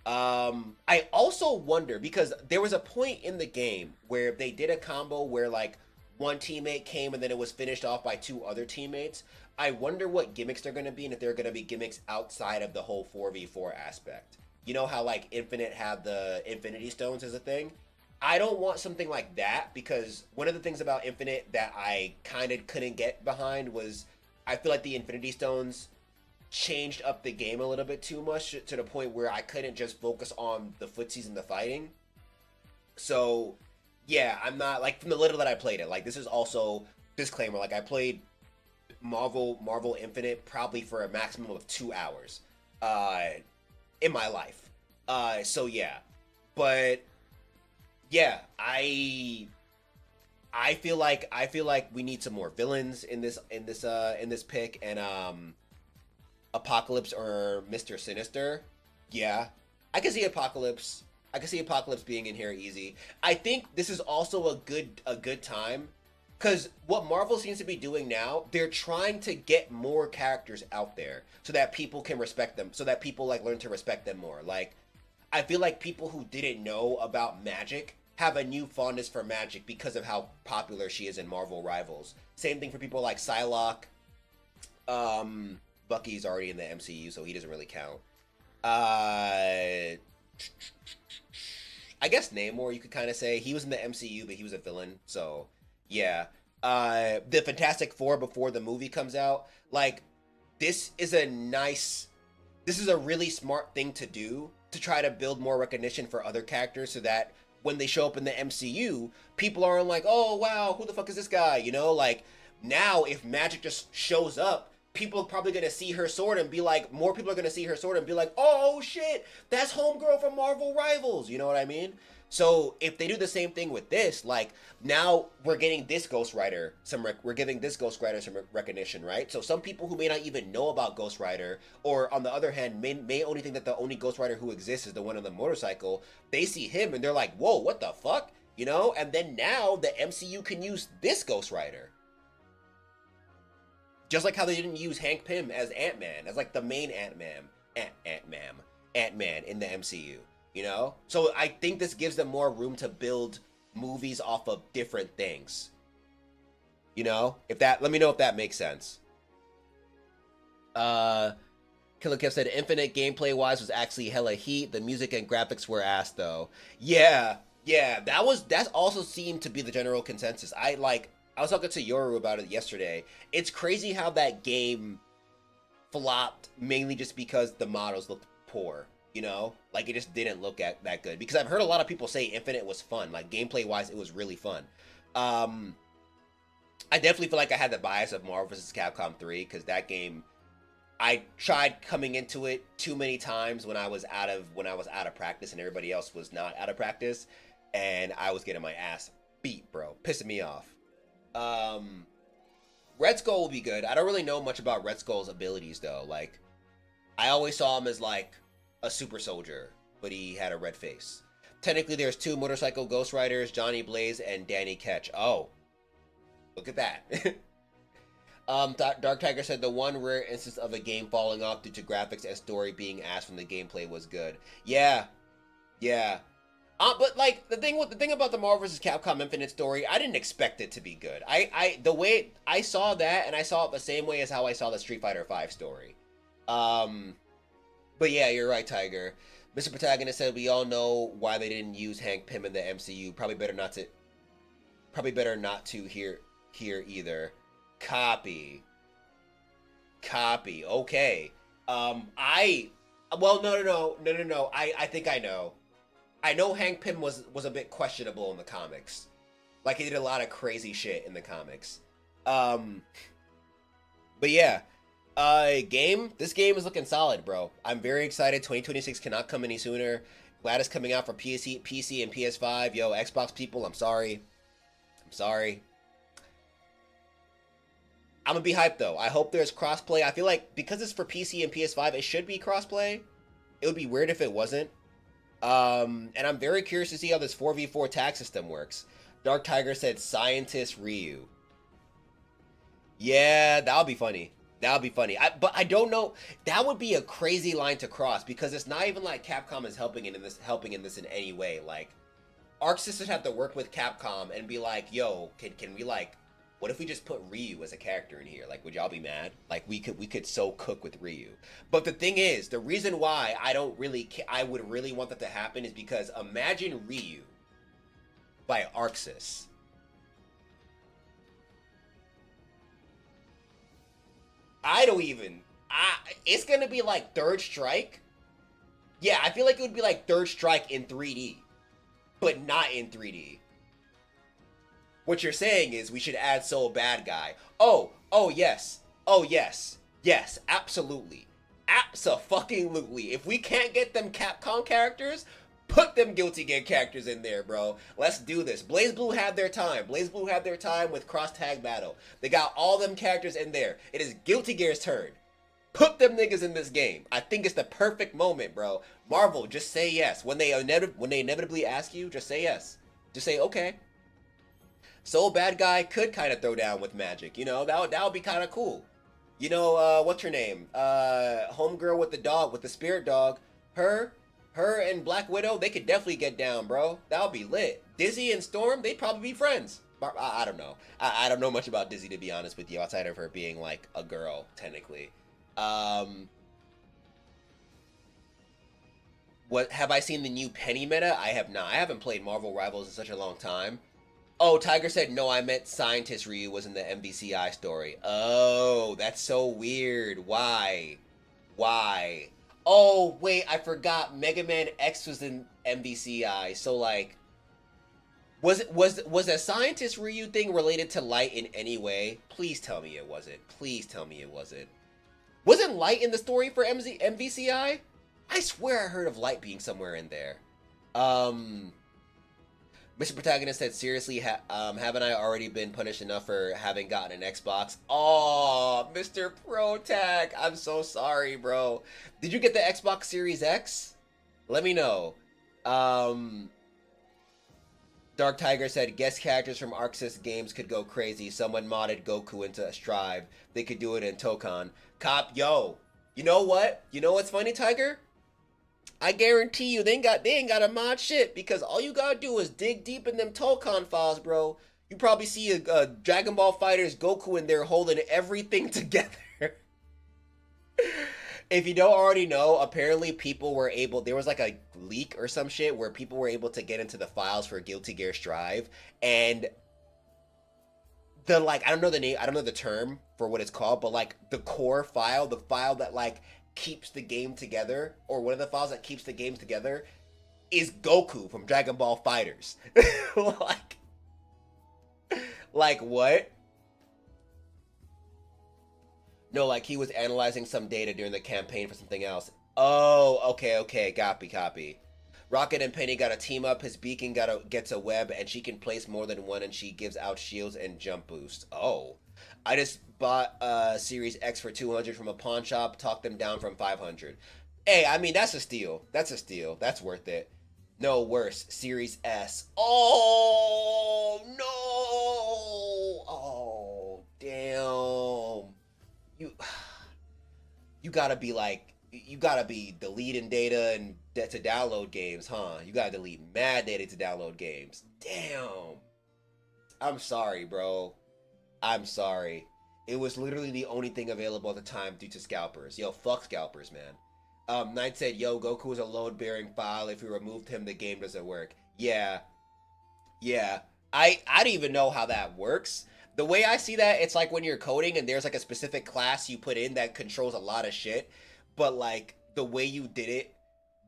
I also wonder because there was a point in the game where they did a combo where like one teammate came and then it was finished off by 2 other teammates. I wonder what gimmicks they're going to be and if they're going to be gimmicks outside of the whole 4v4 aspect. You know how like Infinite had the Infinity Stones as a thing? I don't want something like that because one of the things about Infinite that I kind of couldn't get behind was I feel like the Infinity Stones changed up the game a little bit too much to the point where I couldn't just focus on the footsies and the fighting. So, yeah, I'm not, like, from the little that I played it, like, this is also, disclaimer, like, I played Marvel Infinite probably for a maximum of 2 hours, in my life. So, yeah. But, yeah, I feel like we need some more villains in this pick, and Apocalypse or Mr. Sinister. Yeah, I can see Apocalypse. I can see Apocalypse being in here easy. I think this is also a good time because what Marvel seems to be doing now, they're trying to get more characters out there so that people can respect them, so that people like learn to respect them more. Like, I feel like people who didn't know about Magic have a new fondness for Magic because of how popular she is in Marvel Rivals. Same thing for people like Psylocke. Bucky's already in the MCU, so he doesn't really count. I guess Namor, you could kind of say. He was in the MCU, but he was a villain, so yeah. The Fantastic Four before the movie comes out, like, this is a really smart thing to do to try to build more recognition for other characters so that when they show up in the MCU, people aren't like, oh, wow, who the fuck is this guy? You know, like, now if Magic just shows up, people are probably gonna see her sword and be like, more people are gonna see her sword and be like, oh shit, that's Homegirl from Marvel Rivals. You know what I mean? So if they do the same thing with this, like now we're getting this Ghost Rider we're giving this Ghost Rider some recognition, right? So some people who may not even know about Ghost Rider, or on the other hand, may only think that the only Ghost Rider who exists is the one on the motorcycle. They see him and they're like, whoa, what the fuck? You know? And then now the MCU can use this Ghost Rider. Just like how they didn't use Hank Pym as Ant-Man, as like the main Ant-Man in the MCU, you know? So I think this gives them more room to build movies off of different things. You know? Let me know if that makes sense. Killer Kev said Infinite gameplay-wise was actually hella heat. The music and graphics were ass though. Yeah, that also seemed to be the general consensus. I was talking to Yoru about it yesterday. It's crazy how that game flopped mainly just because the models looked poor, you know? Like, it just didn't look that good. Because I've heard a lot of people say Infinite was fun. Like, gameplay-wise, it was really fun. I definitely feel like I had the bias of Marvel vs. Capcom 3, because that game, I tried coming into it too many times when I was out of practice and everybody else was not out of practice, and I was getting my ass beat, bro. Pissing me off. Red Skull will be good. I don't really know much about Red Skull's abilities though. Like, I always saw him as like a super soldier, but he had a red face. Technically, there's 2 motorcycle Ghost Riders, Johnny Blaze and Danny Ketch. Oh, look at that. Dark Tiger said the one rare instance of a game falling off due to graphics and story being ass from the gameplay was good. Yeah. But like the thing about the Marvel vs. Capcom Infinite story, I didn't expect it to be good. The way I saw that, and I saw it the same way as how I saw the Street Fighter V story. But yeah, you're right, Tiger. Mr. Protagonist said we all know why they didn't use Hank Pym in the MCU. Probably better not to hear either. Copy. Okay. No. I think I know. I know Hank Pym was a bit questionable in the comics. Like, he did a lot of crazy shit in the comics. But yeah. This game is looking solid, bro. I'm very excited. 2026 cannot come any sooner. Glad it's coming out for PC and PS5. Yo, Xbox people, I'm sorry. I'm gonna be hyped though. I hope there's crossplay. I feel like because it's for PC and PS5, it should be crossplay. It would be weird if it wasn't. And I'm very curious to see how this 4v4 tag system works. Dark Tiger said Scientist Ryu. Yeah, that would be funny. But I don't know. That would be a crazy line to cross because it's not even like Capcom is helping in this in any way. Like, Arc System have to work with Capcom and be like, yo, can we like, what if we just put Ryu as a character in here? Like, would y'all be mad? Like, we could so cook with Ryu. But the thing is, the reason why I would really want that to happen is because imagine Ryu by Arxis. It's gonna be like Third Strike. Yeah, I feel like it would be like Third Strike in 3D, but not in 3D. What you're saying is we should add Soul Bad Guy. Oh yes, absolutely. Abso-fucking-lutely. If we can't get them Capcom characters, put them Guilty Gear characters in there, bro. Let's do this. BlazBlue had their time. With Cross Tag Battle. They got all them characters in there. It is Guilty Gear's turn. Put them niggas in this game. I think it's the perfect moment, bro. Marvel, just say yes. When they inevitably ask you, just say yes. Just say, okay. Soul Bad Guy could kind of throw down with magic. You know, that would be kind of cool. You know, what's her name? Homegirl with the dog, with the spirit dog. Her and Black Widow, they could definitely get down, bro. That would be lit. Dizzy and Storm, they'd probably be friends. I don't know. I don't know much about Dizzy, to be honest with you, outside of her being, like, a girl, technically. What have I seen the new Penny meta? I have not. I haven't played Marvel Rivals in such a long time. Oh, Tiger said, no, I meant Scientist Ryu was in the MVCI story. Oh, that's so weird. Why? Oh, wait, I forgot. Mega Man X was in MVCI. So, like, was a Scientist Ryu thing related to Light in any way? Please tell me it wasn't. Wasn't Light in the story for MVCI? I swear I heard of Light being somewhere in there. Mr. Protagonist said, seriously, haven't I already been punished enough for having gotten an Xbox? Oh, Mr. Protag, I'm so sorry, bro. Did you get the Xbox Series X? Let me know. Dark Tiger said, guest characters from Arxis games could go crazy. Someone modded Goku into a Strive. They could do it in Tokon. Yo, you know what? You know what's funny, Tiger? I guarantee you they ain't got a mod shit, because all you gotta do is dig deep in them Tokon files, bro. You probably see a Dragon Ball FighterZ Goku in there holding everything together. If you don't already know, apparently people were able, there was like a leak or some shit where people were able to get into the files for Guilty Gear Strive, and the, like, I don't know the name, I don't know the term for what it's called, but like the core file, the file that like keeps the game together, or one of the files that keeps the game together, is Goku from Dragon Ball FighterZ. like what? No, like he was analyzing some data during the campaign for something else. Oh, okay, copy. Rocket and Penny gotta team up. His beacon gets a web, and she can place more than one, and she gives out shields and jump boosts. Oh, I just bought Series X for 200 from a pawn shop. Talked them down from 500. Hey, I mean that's a steal. That's a steal. That's worth it. No worse. Series S. Oh no! Oh damn! You you gotta be like you gotta be deleting data and to download games, huh? You gotta delete mad data to download games. Damn. I'm sorry, bro. I'm sorry. It was literally the only thing available at the time due to scalpers. Yo, fuck scalpers, man. Knight said, yo, Goku is a load-bearing file. If we removed him, the game doesn't work. Yeah. Yeah. I don't even know how that works. The way I see that, it's like when you're coding and there's like a specific class you put in that controls a lot of shit. But like the way you did it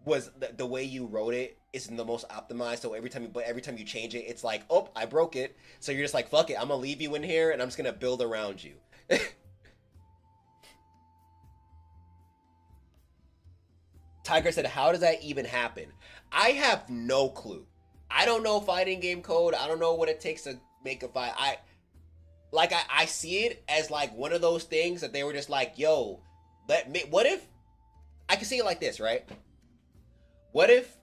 was the way you wrote it isn't the most optimized. So every time you change it, it's like, oh, I broke it. So you're just like, fuck it, I'm gonna leave you in here and I'm just gonna build around you. Tiger said, how does that even happen? I have no clue. I don't know fighting game code. I don't know what it takes to make a fight. I see it as like one of those things that they were just like, yo, what if I can see it like this, right? What if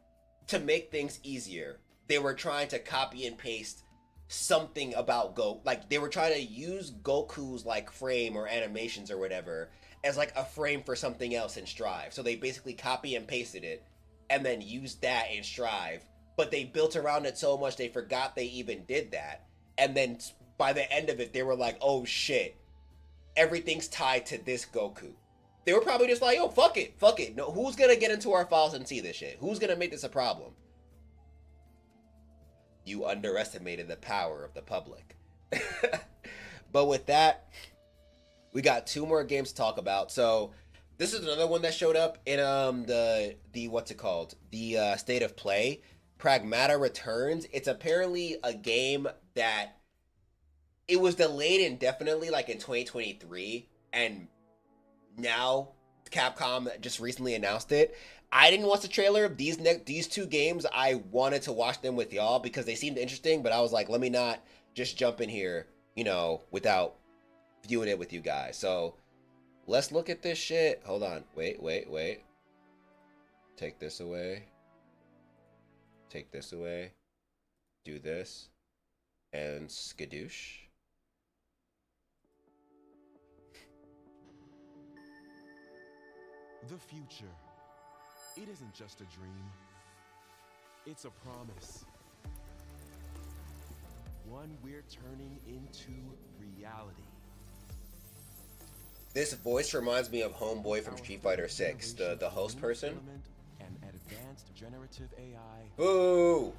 to make things easier, they were trying to copy and paste something about like they were trying to use Goku's like frame or animations or whatever as like a frame for something else in Strive. So they basically copy and pasted it and then used that in Strive, but they built around it so much they forgot they even did that. And then by the end of it, they were like, oh shit, everything's tied to this Goku. They were probably just like, oh, fuck it. No, who's gonna get into our files and see this shit? Who's gonna make this a problem? You underestimated the power of the public. But with that, we got 2 more games to talk about. So this is another one that showed up in the what's it called? The State of Play. Pragmata Returns. It's apparently a game that it was delayed indefinitely, like in 2023, and now Capcom just recently announced it. I didn't watch the trailer. These 2 games, I wanted to watch them with y'all because they seemed interesting, but I was like, let me not just jump in here, without viewing it with you guys. So let's look at this shit. Hold on. Wait. Take this away. Take this away. Do this. And skadoosh. The future. It isn't just a dream. It's a promise. One we're turning into reality. This voice reminds me of Homeboy from Street Fighter 6, the host person. And advanced generative AI. Boo!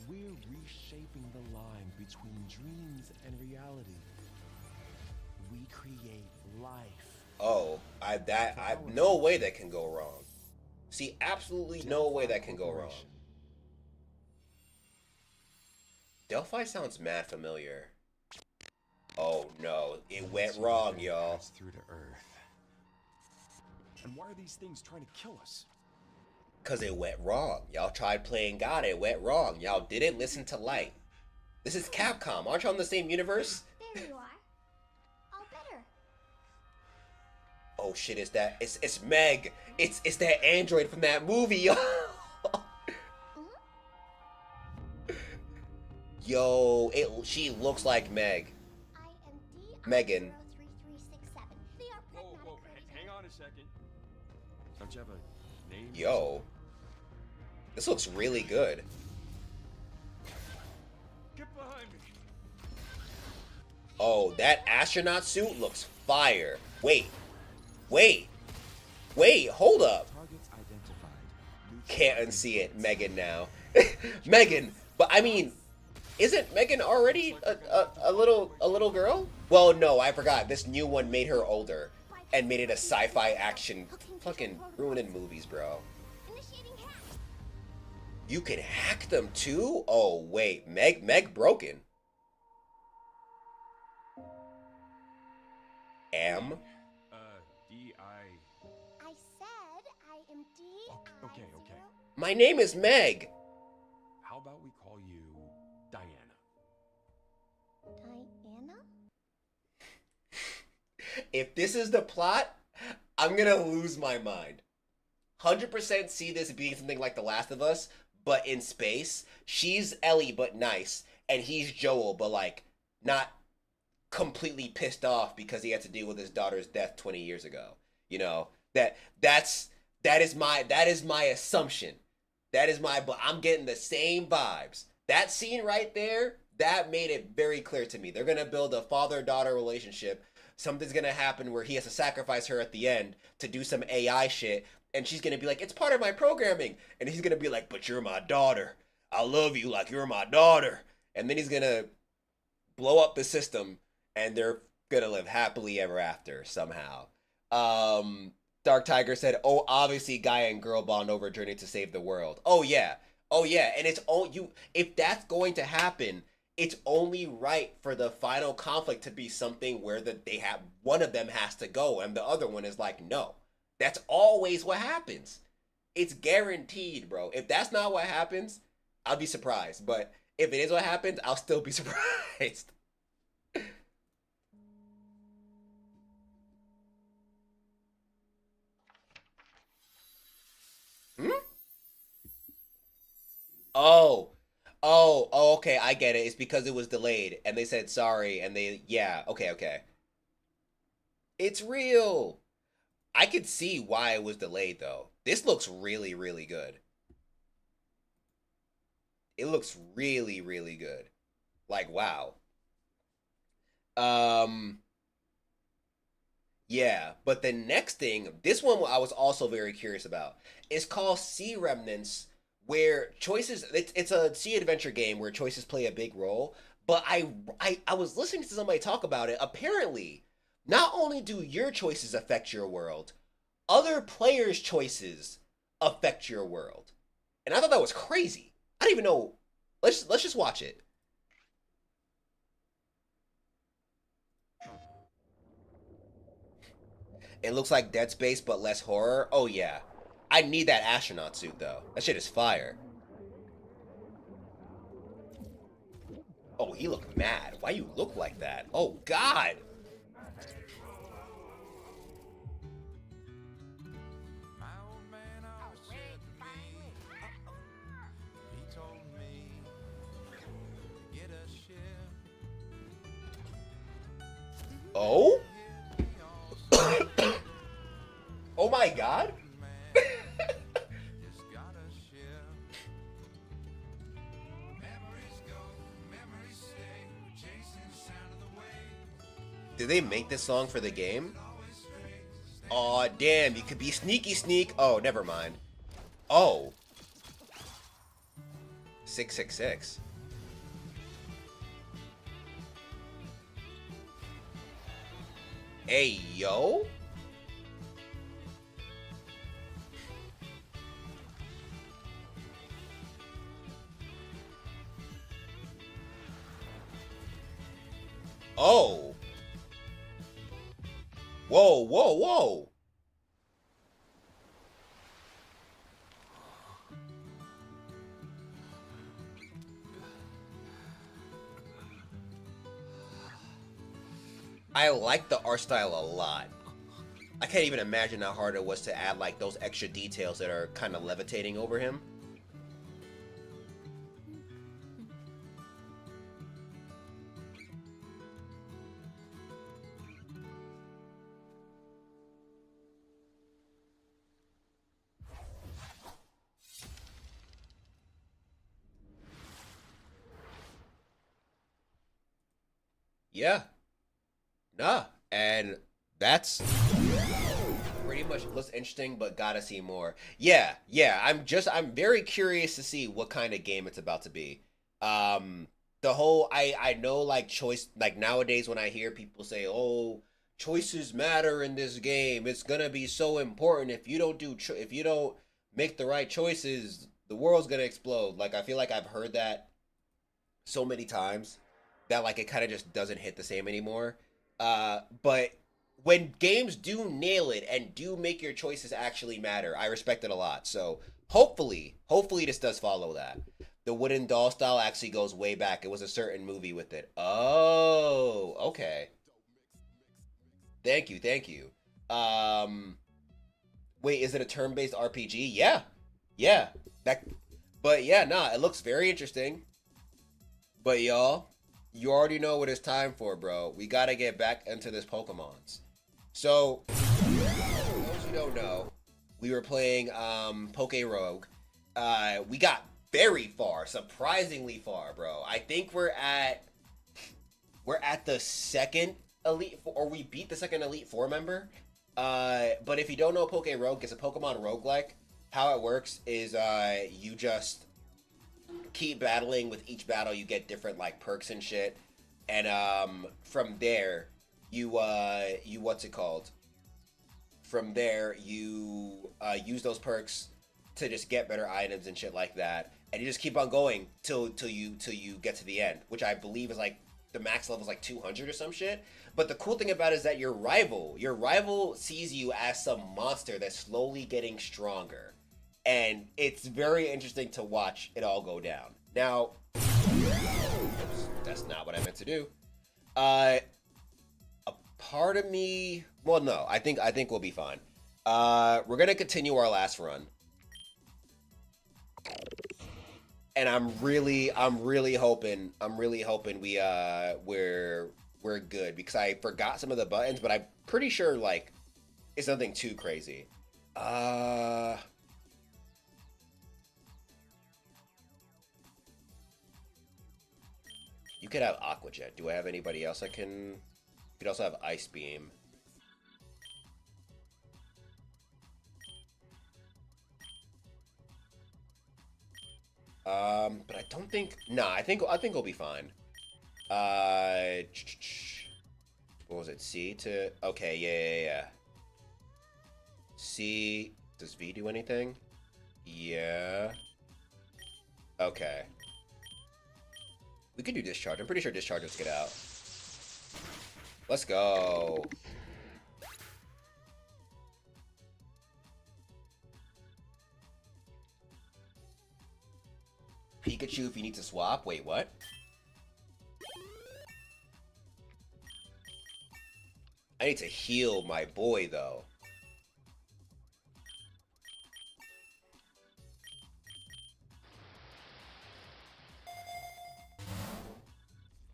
We're reshaping the line between dreams and reality. We create life. Oh, I no way that can go wrong. See, absolutely no way that can go wrong. Delphi sounds mad familiar. Oh no, it went wrong, y'all. Through to Earth. And why are these things trying to kill us? Cause it went wrong. Y'all tried playing God, it went wrong. Y'all didn't listen to Light. This is Capcom. Aren't y'all in the same universe? There you are. All better. Oh shit, it's Meg. It's that android from that movie, yo. Yo, she looks like Meg. Megan. Whoa, hang on a second. Don't you have a name? Yo. This looks really good. Get behind me. Oh, that astronaut suit looks fire. Wait, hold up. Targets identified. Can't unsee it, Megan now. Megan, but I mean, isn't Megan already a little girl? Well, no, I forgot. This new one made her older and made it a sci-fi action. Fucking ruining movies, bro. Initiating hack. You can hack them too? Oh wait, Meg broken. D-I. I said I Okay, okay. My name is Meg. How about we call you Diana? Diana? If this is the plot, I'm gonna lose my mind. 100% see this being something like The Last of Us, but in space. She's Ellie, but nice, and he's Joel, but like not completely pissed off because he had to deal with his daughter's death 20 years ago. You know that is my assumption. That is my. But I'm getting the same vibes. That scene right there, that made it very clear to me. They're gonna build a father-daughter relationship. Something's gonna happen where he has to sacrifice her at the end to do some AI shit, and she's gonna be like, "It's part of my programming," and he's gonna be like, "But you're my daughter. I love you like you're my daughter," and then he's gonna blow up the system, and they're gonna live happily ever after somehow. Dark Tiger said, "Oh, obviously, guy and girl bond over journey to save the world." Oh yeah, oh yeah, and it's all you. If that's going to happen, it's only right for the final conflict to be something where they have one of them has to go, and the other one is like, no. That's always what happens. It's guaranteed, bro. If that's not what happens, I'll be surprised. But if it is what happens, I'll still be surprised. Hmm? Oh. Oh, okay, I get it. It's because it was delayed and they said sorry and yeah, okay, okay. It's real. I could see why it was delayed though. This looks really, really good. It looks really, really good. Like, wow. Um, yeah, but the next thing, this one I was also very curious about. It's called Sea Remnants, where choices. It's a sea adventure game where choices play a big role. But I was listening to somebody talk about it. Apparently, not only do your choices affect your world, other players' choices affect your world. And I thought that was crazy. I don't even know. Let's just watch it. It looks like Dead Space, but less horror. Oh yeah, I need that astronaut suit though. That shit is fire. Oh, he looked mad. Why you look like that? Oh God. My old man always said to me, he told me to get a ship. Oh. He also Oh my God. man just got a ship. Memories go, memories stay, chasing the sound of the wave. Did they make this song for the game? Aw, damn, you could be sneaky sneak. Oh, never mind. Oh. 666. Hey, yo. Oh. Whoa, whoa, whoa. I like the art style a lot. I can't even imagine how hard it was to add like those extra details that are kind of levitating over him. Yeah. Nah. And that's pretty much looks interesting, but gotta see more. Yeah, yeah. I'm very curious to see what kind of game it's about to be. The whole I know like choice like nowadays when I hear people say, "Oh, choices matter in this game. It's gonna be so important. If you don't if you don't make the right choices, the world's gonna explode." Like I feel like I've heard that so many times that like it kind of just doesn't hit the same anymore. But when games do nail it and do make your choices actually matter, I respect it a lot. So hopefully this does follow that. The wooden doll style actually goes way back. It was a certain movie with it. Oh, okay. Thank you, thank you. Um, wait, is it a turn-based RPG? Yeah, yeah. That, but yeah, nah, it looks very interesting. But y'all, you already know what it's time for, bro. We gotta get back into this Pokemon's. So, for those who don't know, we were playing PokeRogue. We got very far, surprisingly far, bro. I think we're at the second Elite Four, or we beat the second Elite Four member. But if you don't know PokeRogue, it's a Pokemon roguelike. How it works is you just keep battling. With each battle you get different like perks and shit, and from there you what's it called from there you use those perks to just get better items and shit like that, and you just keep on going till you get to the end, which I believe is like the max level is like 200 or some shit. But the cool thing about it is that your rival sees you as some monster that's slowly getting stronger, and it's very interesting to watch it all go down. Now, oops, that's not what I meant to do. Uh, a part of me, well, no, I think we'll be fine. We're gonna continue our last run, and I'm really hoping we're good, because I forgot some of the buttons, but I'm pretty sure like it's nothing too crazy. Uh, you could have Aqua Jet. Do I have anybody else I can? You could also have Ice Beam. But I don't think. Nah, I think we'll be fine. Uh, what was it? C to. Okay, yeah. C. Does V do anything? Yeah. Okay. We could do discharge. I'm pretty sure discharge will get out. Let's go. Pikachu if you need to swap. Wait, what? I need to heal my boy, though.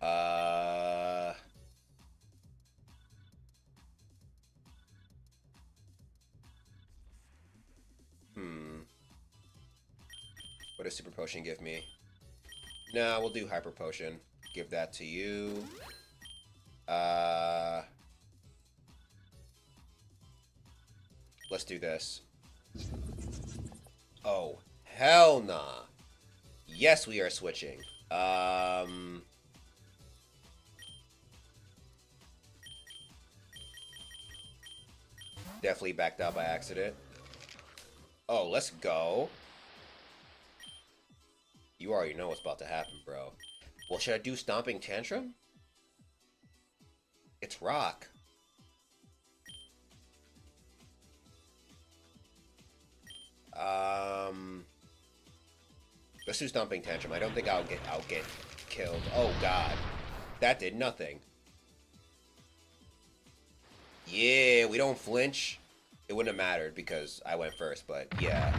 Uh... Hmm. What does Super Potion give me? Nah, we'll do Hyper Potion. Give that to you. Uh... Let's do this. Oh, hell nah. Yes, we are switching. Definitely backed out by accident. Oh, let's go. You already know what's about to happen, bro. Well, should I do Stomping Tantrum? It's Rock. Let's do Stomping Tantrum. I don't think I'll get killed. Oh god. That did nothing. Yeah, we don't flinch. It wouldn't have mattered because I went first, but yeah.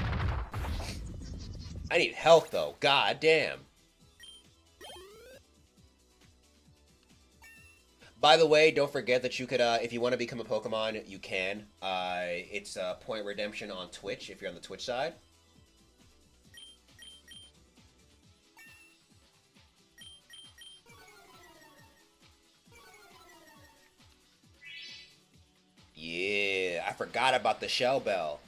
I need health though. God damn. By the way, don't forget that you could, if you want to become a Pokemon, you can. It's point redemption on Twitch if you're on the Twitch side. Yeah, I forgot about the Shell Bell.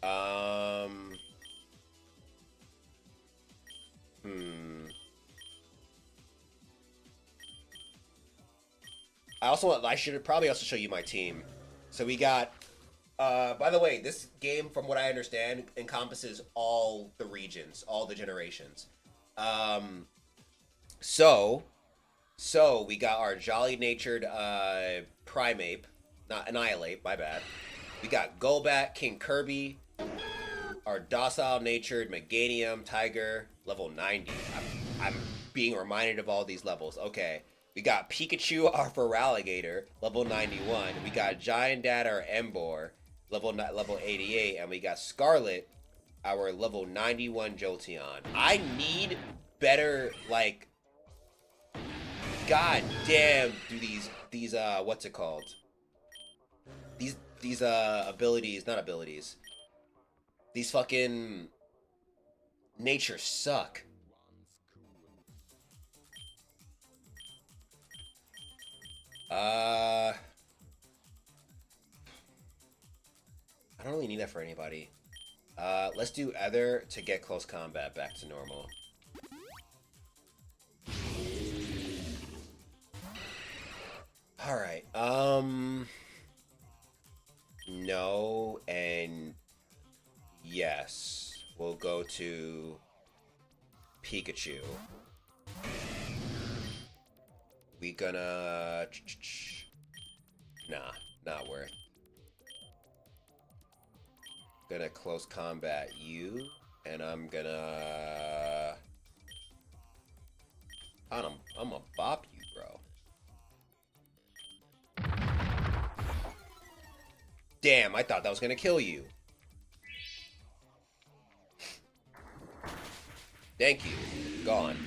Um, hmm. I should probably also show you my team. So we got, by the way, this game, from what I understand, encompasses all the regions, all the generations. Um, so So we got our jolly-natured Primeape, not Annihilate, my bad. We got Golbat, King Kirby, our docile-natured Meganium Tiger, level 90. I'm being reminded of all these levels. Okay. We got Pikachu, our Feraligatr, level 91. We got Giant Dad, our Emboar, level 88. And we got Scarlet, our level 91 Jolteon. I need better, like... God damn, do these what's it called? These abilities, not abilities. These fucking nature suck. I don't really need that for anybody. Let's do Ether to get close combat back to normal. Alright, no, and yes. We'll go to Pikachu. We gonna... Nah, not worth. Gonna close combat you, and I'm gonna... I'm gonna bop you, bro. Damn, I thought that was gonna kill you. Thank you. Gone.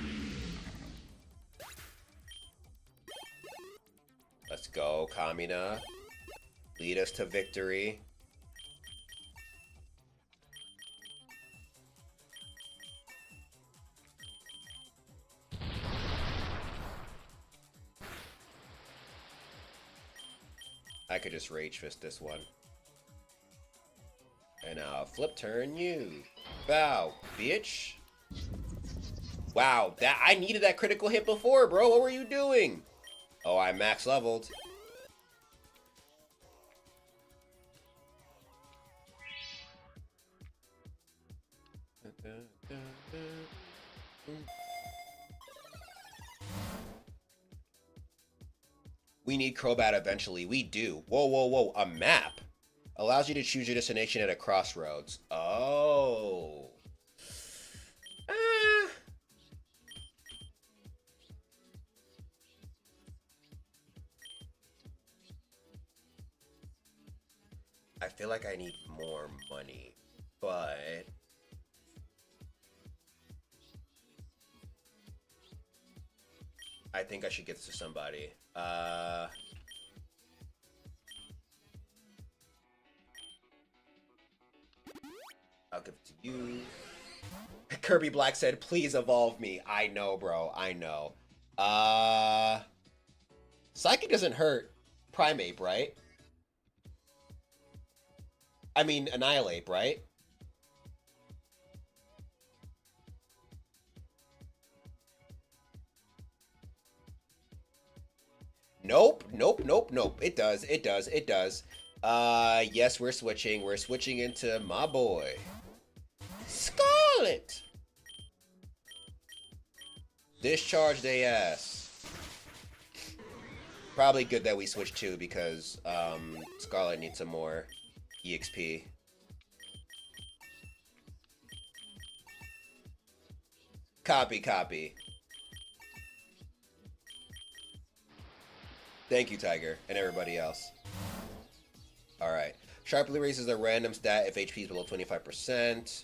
Let's go, Kamina. Lead us to victory. I could just Rage Fist this one. And I'll flip turn you. Bow, bitch. Wow, that I needed that critical hit before, bro. What were you doing? Oh, I max leveled. We need Crobat eventually. We do. Whoa, whoa, whoa. A map allows you to choose your destination at a crossroads. Oh. I feel like I need more money, but I think I should get this to somebody. I'll give it to you. Kirby Black said, please evolve me. I know, bro. I know. Psychic doesn't hurt Primeape, right? I mean, Annihilate, right? Nope, nope, nope, nope. It does, it does, it does. Yes, we're switching. We're switching into my boy, Scarlet. Discharge they ass. Probably good that we switched too because Scarlet needs some more EXP. Copy, copy. Thank you, Tiger, and everybody else. Alright. Sharply raises a random stat if HP is below 25%.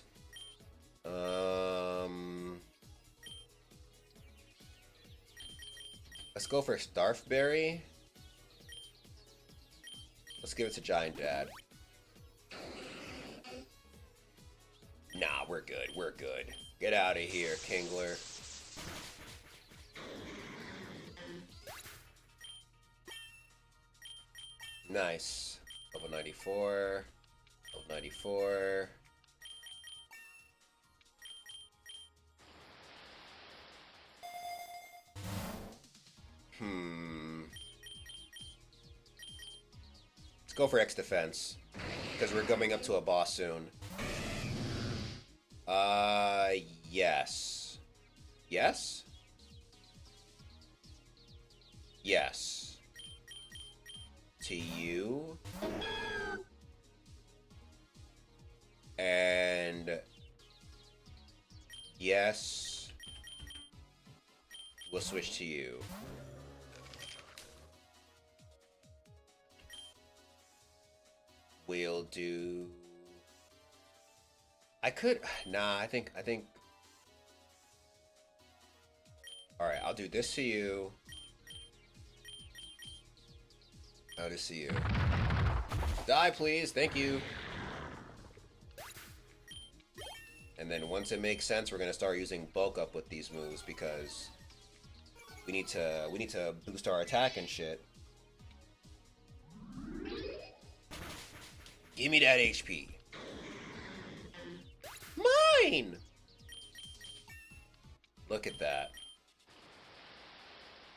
Let's go for Starfberry. Let's give it to Giant Dad. Nah, we're good. We're good. Get out of here, Kingler. Nice. Level 94. Level 94. Let's go for X defense. Because we're coming up to a boss soon. Yes. Yes? Yes. To you. And yes. We'll switch to you. We'll do... I could... Nah, I think... Alright, I'll do this to you. I'll just see you. Die, please. Thank you. And then once it makes sense, we're gonna start using bulk up with these moves because we need to boost our attack and shit. Give me that HP. Mine! Look at that.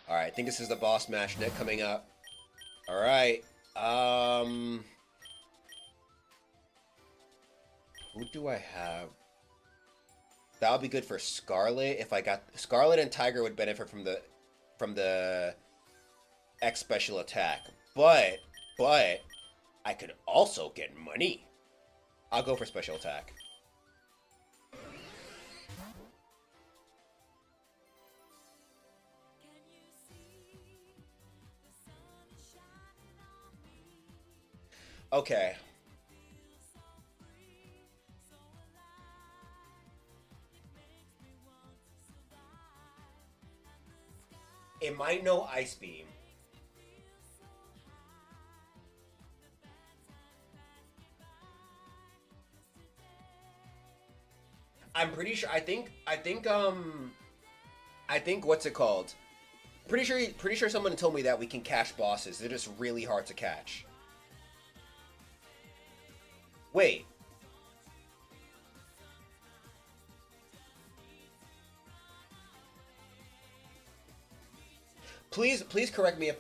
Alright, I think this is the boss match net coming up. Alright. Who do I have? That would be good for Scarlet. If I got Scarlet and Tiger would benefit from the X special attack. But I could also get money. I'll go for special attack. Okay. It might know Ice Beam. I'm pretty sure. I think what's it called? Pretty sure someone told me that we can catch bosses. They're just really hard to catch. Wait. Please correct me if...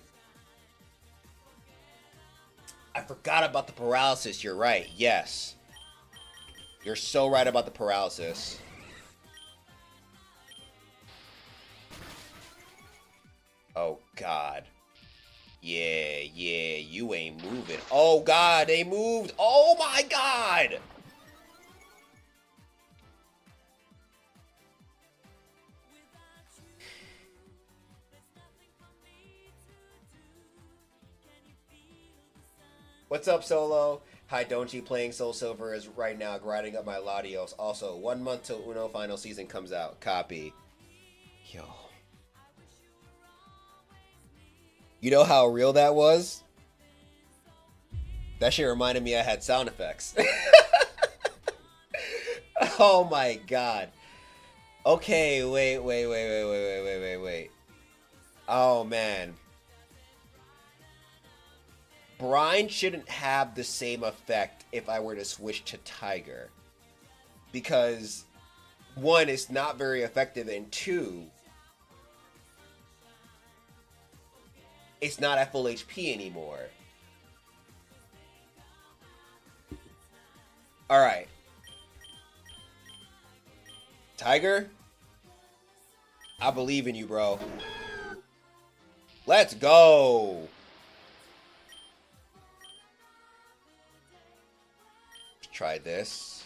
I forgot about the paralysis. You're right. Yes. You're so right about the paralysis. Oh, God. Yeah, you ain't moving. Oh, God, they moved. Oh, my God. What's up, Solo? Hi, Don't You playing Soul Silver is right now grinding up my Latios. Also, 1 month till Uno final season comes out. Copy. Yo. You know how real that was? That shit reminded me I had sound effects. Oh my God. Okay, wait. Oh man. Brine shouldn't have the same effect if I were to switch to Tiger. Because, one, it's not very effective, and two, it's not at full HP anymore. Alright. Tiger? I believe in you, bro. Let's go! Try this.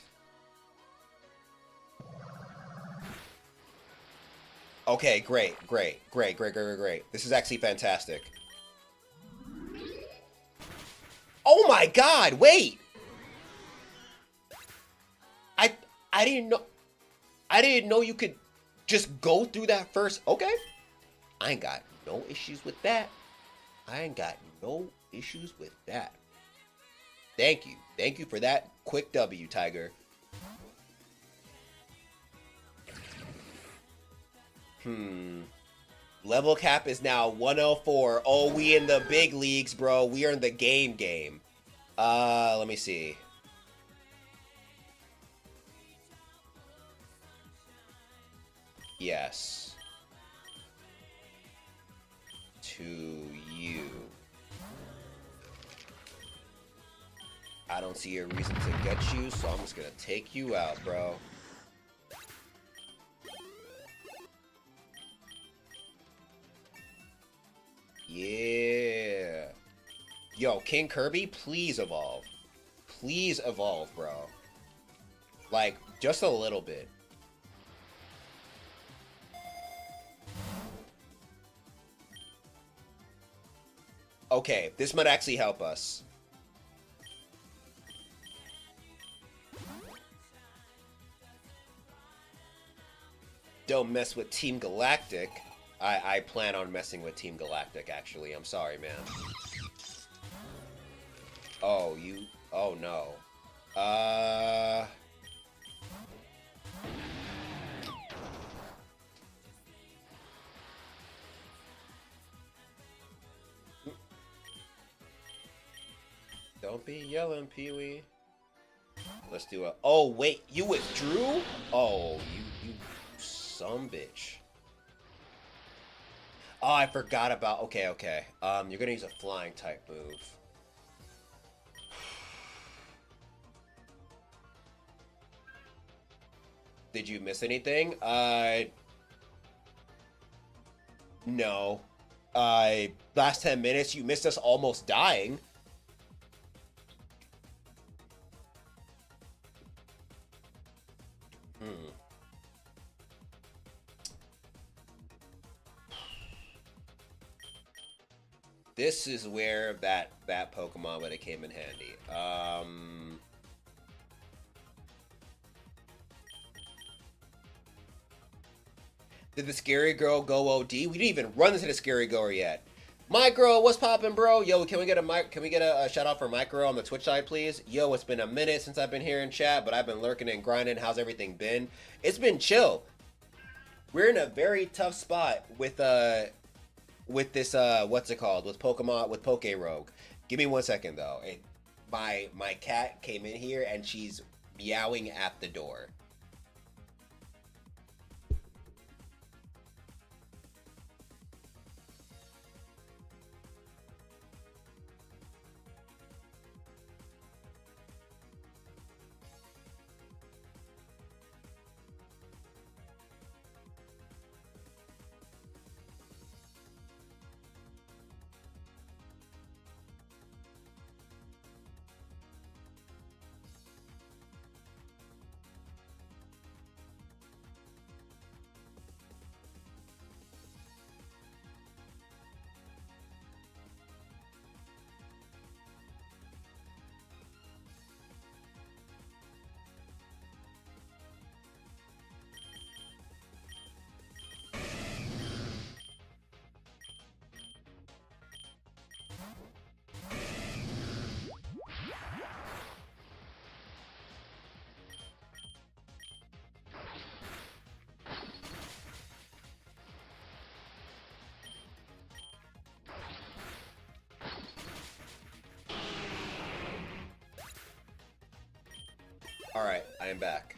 Okay, great. This is actually fantastic. Oh my God, wait! I didn't know you could just go through that first. Okay. I ain't got no issues with that. Thank you. Thank you for that quick W, Tiger. Level cap is now 104. Oh, we in the big leagues, bro. We are in the game. Let me see. Yes. To you. I don't see a reason to get you, so I'm just gonna take you out, bro. Yeah. Yo, King Kirby, please evolve. Please evolve, bro. Like, just a little bit. Okay, this might actually help us. Don't mess with Team Galactic. I plan on messing with Team Galactic, actually. I'm sorry, man. Oh, you... Oh, no. Don't be yelling, Pee-wee. Let's do a... Oh, wait. You withdrew? Oh, you sumbitch. Oh, I forgot about... Okay, okay. You're gonna use a flying type move. Did you miss anything? No. Last 10 minutes, you missed us almost dying. This is where that Pokemon would have came in handy. Did the Scary Girl go OD? We didn't even run into the Scary Girl yet. Micro, what's poppin', bro? Yo, can we get a shout out for Micro on the Twitch side, please? Yo, it's been a minute since I've been here in chat, but I've been lurking and grinding. How's everything been? It's been chill. We're in a very tough spot with this what's it called? With Pokemon, with PokeRogue. Give me 1 second though. My cat came in here and she's meowing at the door. Alright, I am back.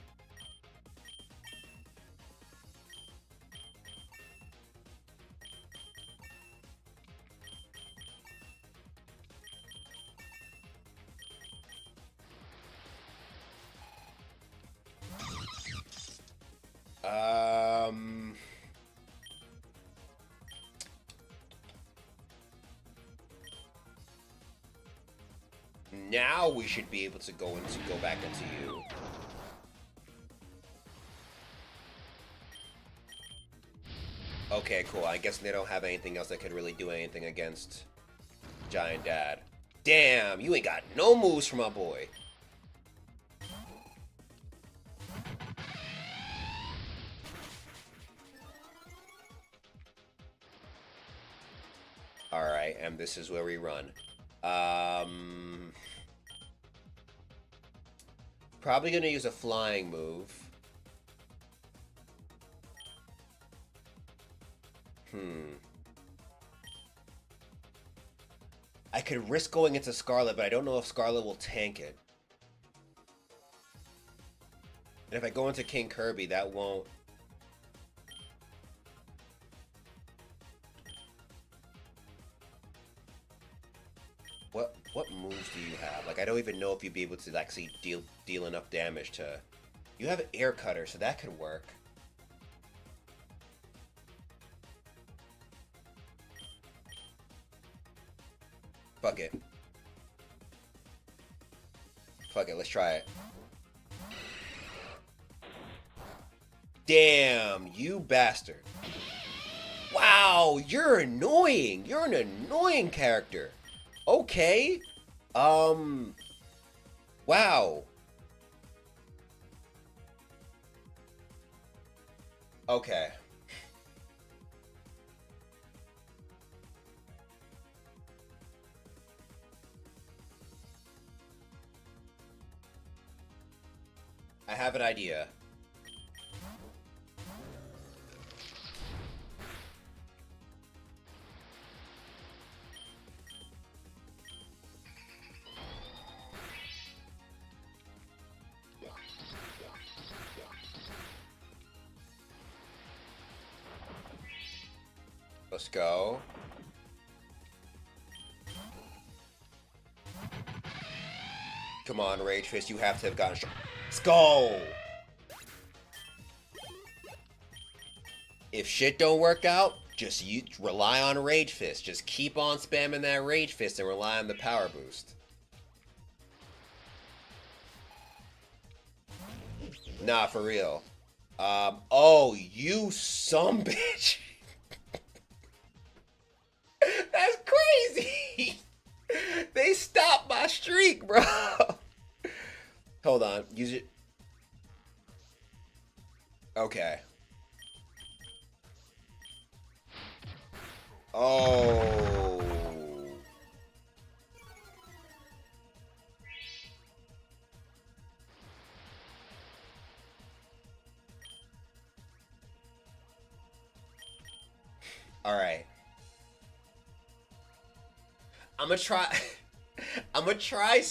Now we should be able to go back into you. Okay, cool. I guess they don't have anything else that could really do anything against Giant Dad. Damn, you ain't got no moves for my boy. Alright, and this is where we run. Probably gonna use a flying move. I could risk going into Scarlet, but I don't know if Scarlet will tank it. And if I go into King Kirby, that won't... What moves do you have? Like, I don't even know if you'd be able to actually deal enough damage to... You have Air Cutter, so that could work. Fuck it. Fuck it, let's try it. Damn, you bastard. Wow, you're annoying. You're an annoying character. Okay. Wow. Okay. I have an idea. Let's go. Come on, Rage Fist, you have to have gotten. Let's go. If shit don't work out, just rely on Rage Fist. Just keep on spamming that Rage Fist and rely on the power boost. Nah, for real. Oh, you sumbitch. That's crazy. They stopped my streak, bro. Hold on. Use it. Okay. Oh. All right. I'm gonna try. I'm gonna try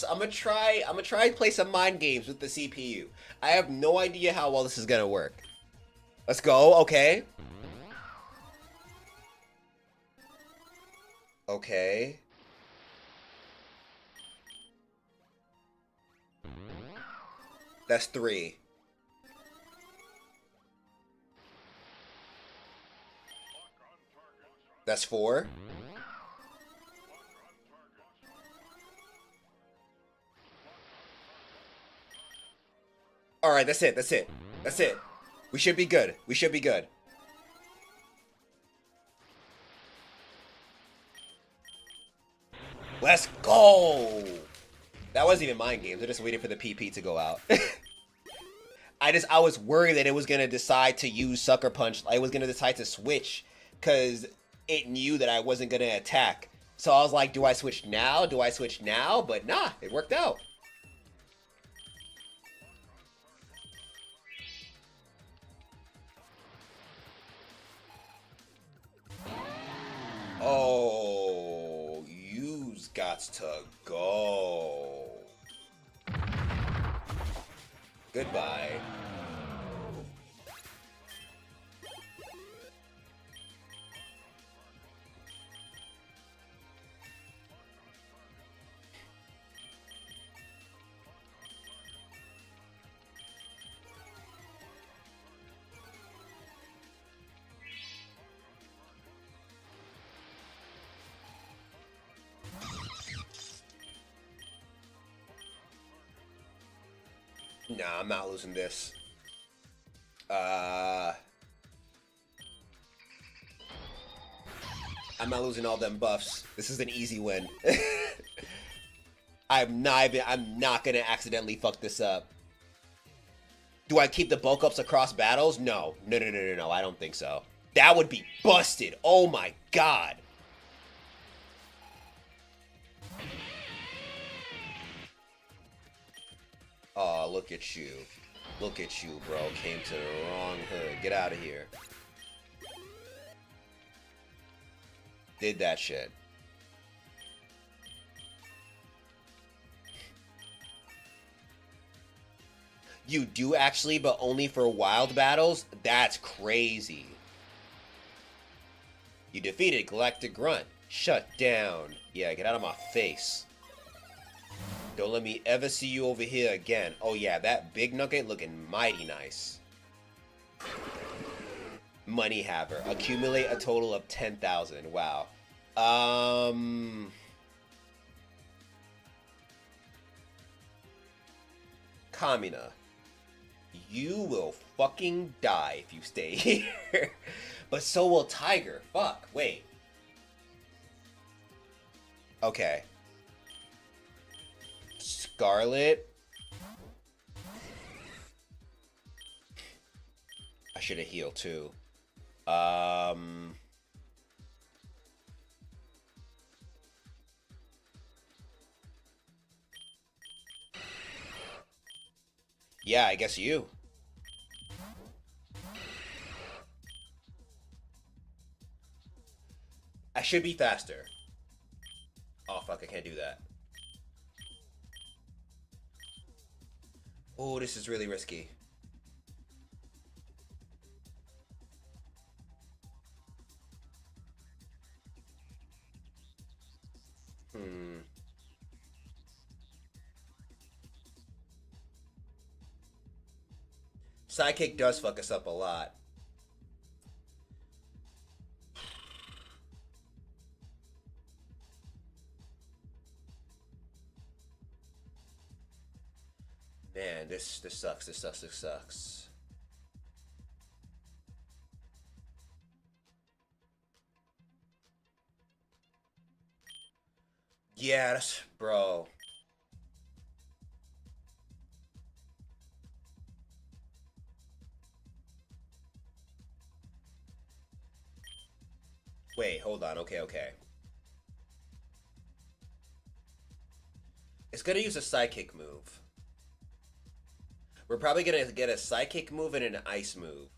and play some mind games with the CPU. I have no idea how well this is gonna work. Let's go. Okay. Okay. That's 3. That's 4. Alright, that's it. That's it. That's it. We should be good. We should be good. Let's go! That wasn't even mind games. I just waited for the PP to go out. I was worried that it was gonna decide to use Sucker Punch. I was gonna decide to switch because it knew that I wasn't gonna attack. So I was like, do I switch now? Do I switch now? But nah, it worked out. Oh, you's got to go. Goodbye. Nah, I'm not losing this. I'm not losing all them buffs. This is an easy win. I'm not gonna accidentally fuck this up. Do I keep the bulk ups across battles? No. No, I don't think so. That would be busted. Oh my god. Oh, look at you. Look at you, bro. Came to the wrong hood. Get out of here. Did that shit. You do actually, but only for wild battles? That's crazy. You defeated Galactic Grunt. Shut down. Yeah, get out of my face. Don't let me ever see you over here again. Oh yeah, that big nugget looking mighty nice. Money Haver. Accumulate a total of 10,000. Wow. Kamina, you will fucking die if you stay here. But so will Tiger. Fuck, wait. Okay. Scarlet. I should have healed too. Yeah, I guess you. I should be faster. Oh, fuck, I can't do that. Oh, this is really risky. Sidekick does fuck us up a lot. Man, this sucks. This sucks. Yeah, bro. Wait, hold on. Okay. It's gonna use a sidekick move. We're probably gonna get a sidekick move and an ice move.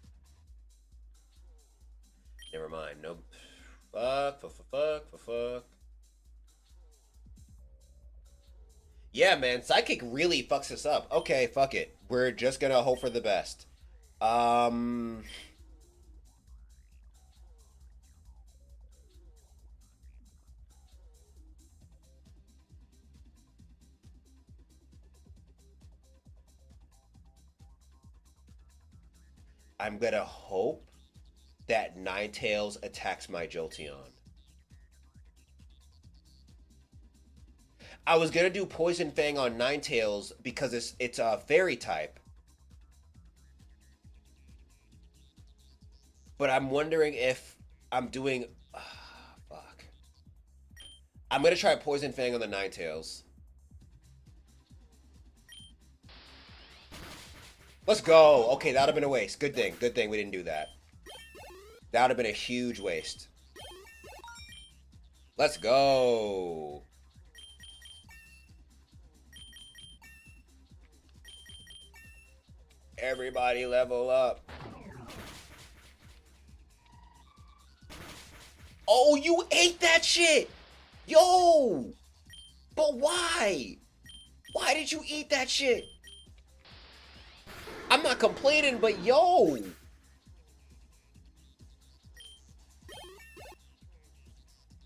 Never mind. Nope. Fuck. Yeah, man. Sidekick really fucks us up. Okay, fuck it. We're just gonna hope for the best. I'm gonna hope that Ninetales attacks my Jolteon. I was gonna do Poison Fang on Ninetales because it's a fairy type. But I'm wondering if I'm doing fuck. I'm gonna try Poison Fang on the Ninetales. Let's go. Okay, that would have been a waste. Good thing we didn't do that. That would have been a huge waste. Let's go. Everybody level up. Oh, you ate that shit! Yo! But why? Why did you eat that shit? I'm not complaining, but yo!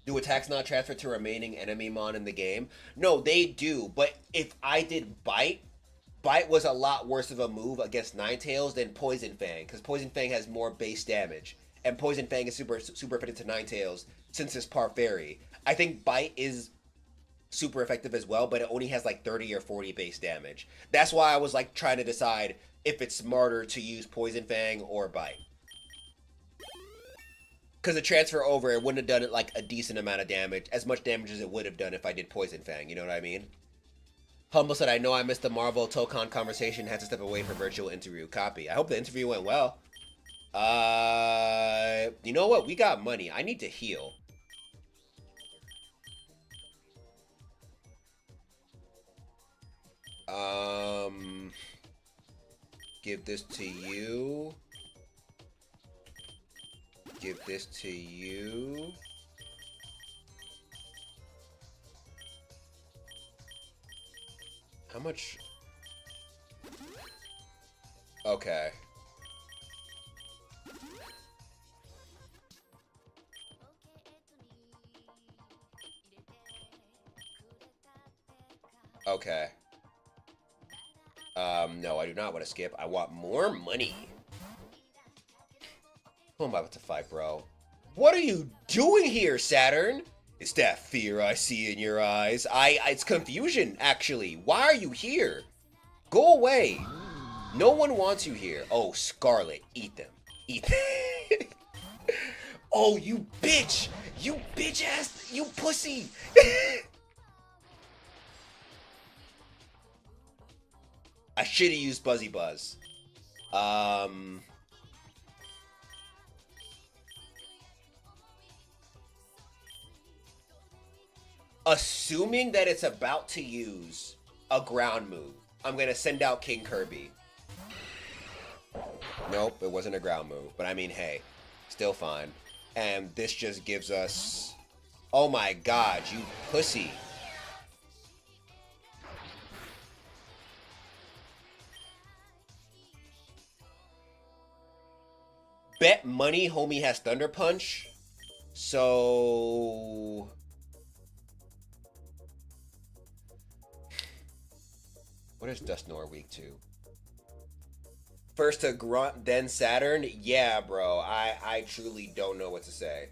Do attacks not transfer to remaining enemy mon in the game? No, they do, but if I did Bite was a lot worse of a move against Ninetales than Poison Fang, because Poison Fang has more base damage, and Poison Fang is super effective to Ninetales since it's Parfairy. I think Bite is super effective as well, but it only has like 30 or 40 base damage. That's why I was like trying to decide if it's smarter to use Poison Fang or Bite. Because the transfer over, it wouldn't have done it like a decent amount of damage, as much damage as it would have done if I did Poison Fang, you know what I mean? Humble said, I know I missed the Marvel Tokon conversation, had to step away for virtual interview. Copy. I hope the interview went well. You know what? We got money. I need to heal. Give this to you. Give this to you. How much? Okay. Okay. No, I do not want to skip. I want more money. Who am I about to fight, bro? What are you doing here, Saturn? It's that fear I see in your eyes. It's confusion, actually. Why are you here? Go away. No one wants you here. Oh, Scarlet, eat them. Eat them. Oh, you bitch. You bitch ass. You pussy. I should have used Buzzy Buzz. Assuming that it's about to use a ground move, I'm gonna send out King Kirby. Nope, it wasn't a ground move, but I mean, hey, still fine. And this just gives us... Oh my god, you pussy. Bet money homie has Thunder Punch. So... What is Dusknoir weak to? First to Grunt, then Saturn? Yeah, bro. I truly don't know what to say.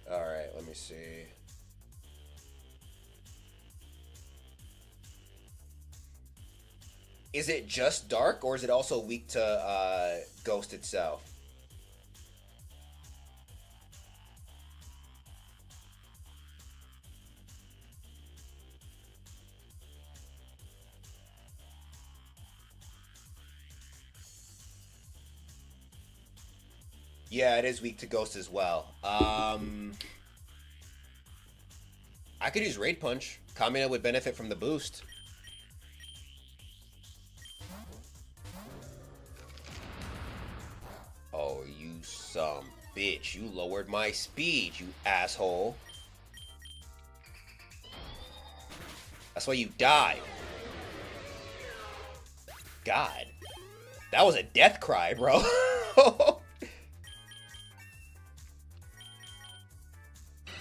Alright, let me see. Is it just Dark, or is it also weak to Ghost itself? Yeah, it is weak to Ghost as well. I could use Raid Punch. Kamina would benefit from the boost. Oh, you some bitch. You lowered my speed, you asshole. That's why you died. God. That was a death cry, bro.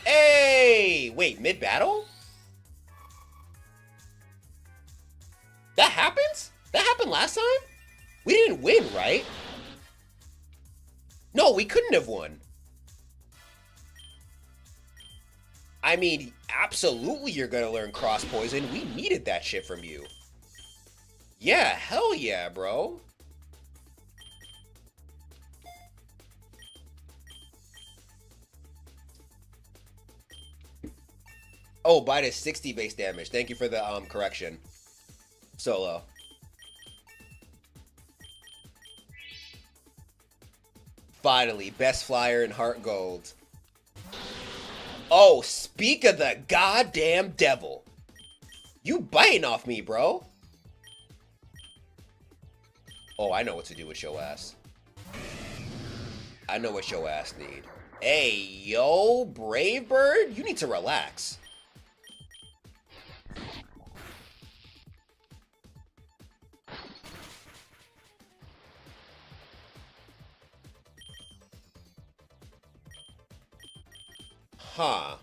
Hey! Wait, mid-battle? That happens? That happened last time? We didn't win, right? No, we couldn't have won. I mean, absolutely you're gonna learn Cross Poison. We needed that shit from you. Yeah, hell yeah, bro. Oh, bite is 60 base damage. Thank you for the correction. Solo. Finally, best flyer in Heart Gold. Oh, speak of the goddamn devil. You biting off me, bro. Oh, I know what to do with your ass. I know what your ass need. Hey, yo, Brave Bird, you need to relax. Huh.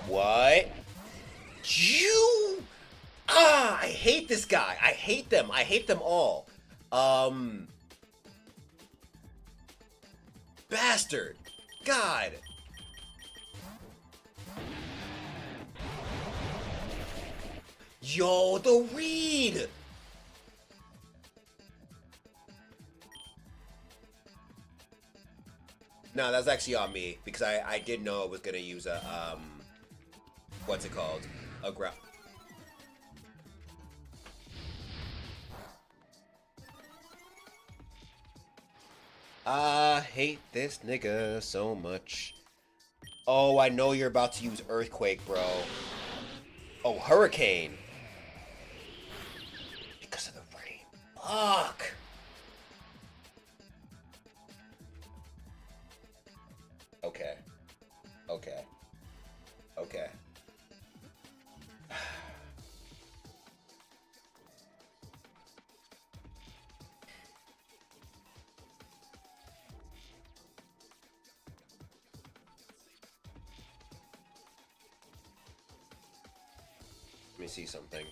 What? You... Ah, I hate this guy. I hate them. I hate them all. Bastard. God. Yo, the read. No, that's actually on me because I did know it was gonna use a what's it called? A grab. I hate this nigga so much. Oh, I know you're about to use Earthquake, bro. Oh, Hurricane. Because of the rain. Fuck. Okay. Okay. Okay. me see something.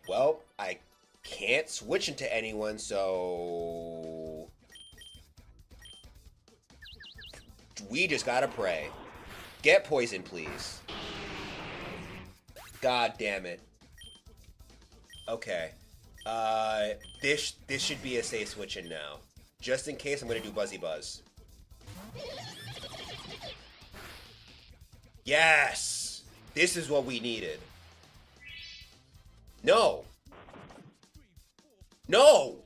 Well, I can't switch into anyone, so we just gotta pray. Get poison, please. God damn it. Okay. This should be a safe switch in now. Just in case, I'm gonna do Buzzy Buzz. Yes! This is what we needed. No! No!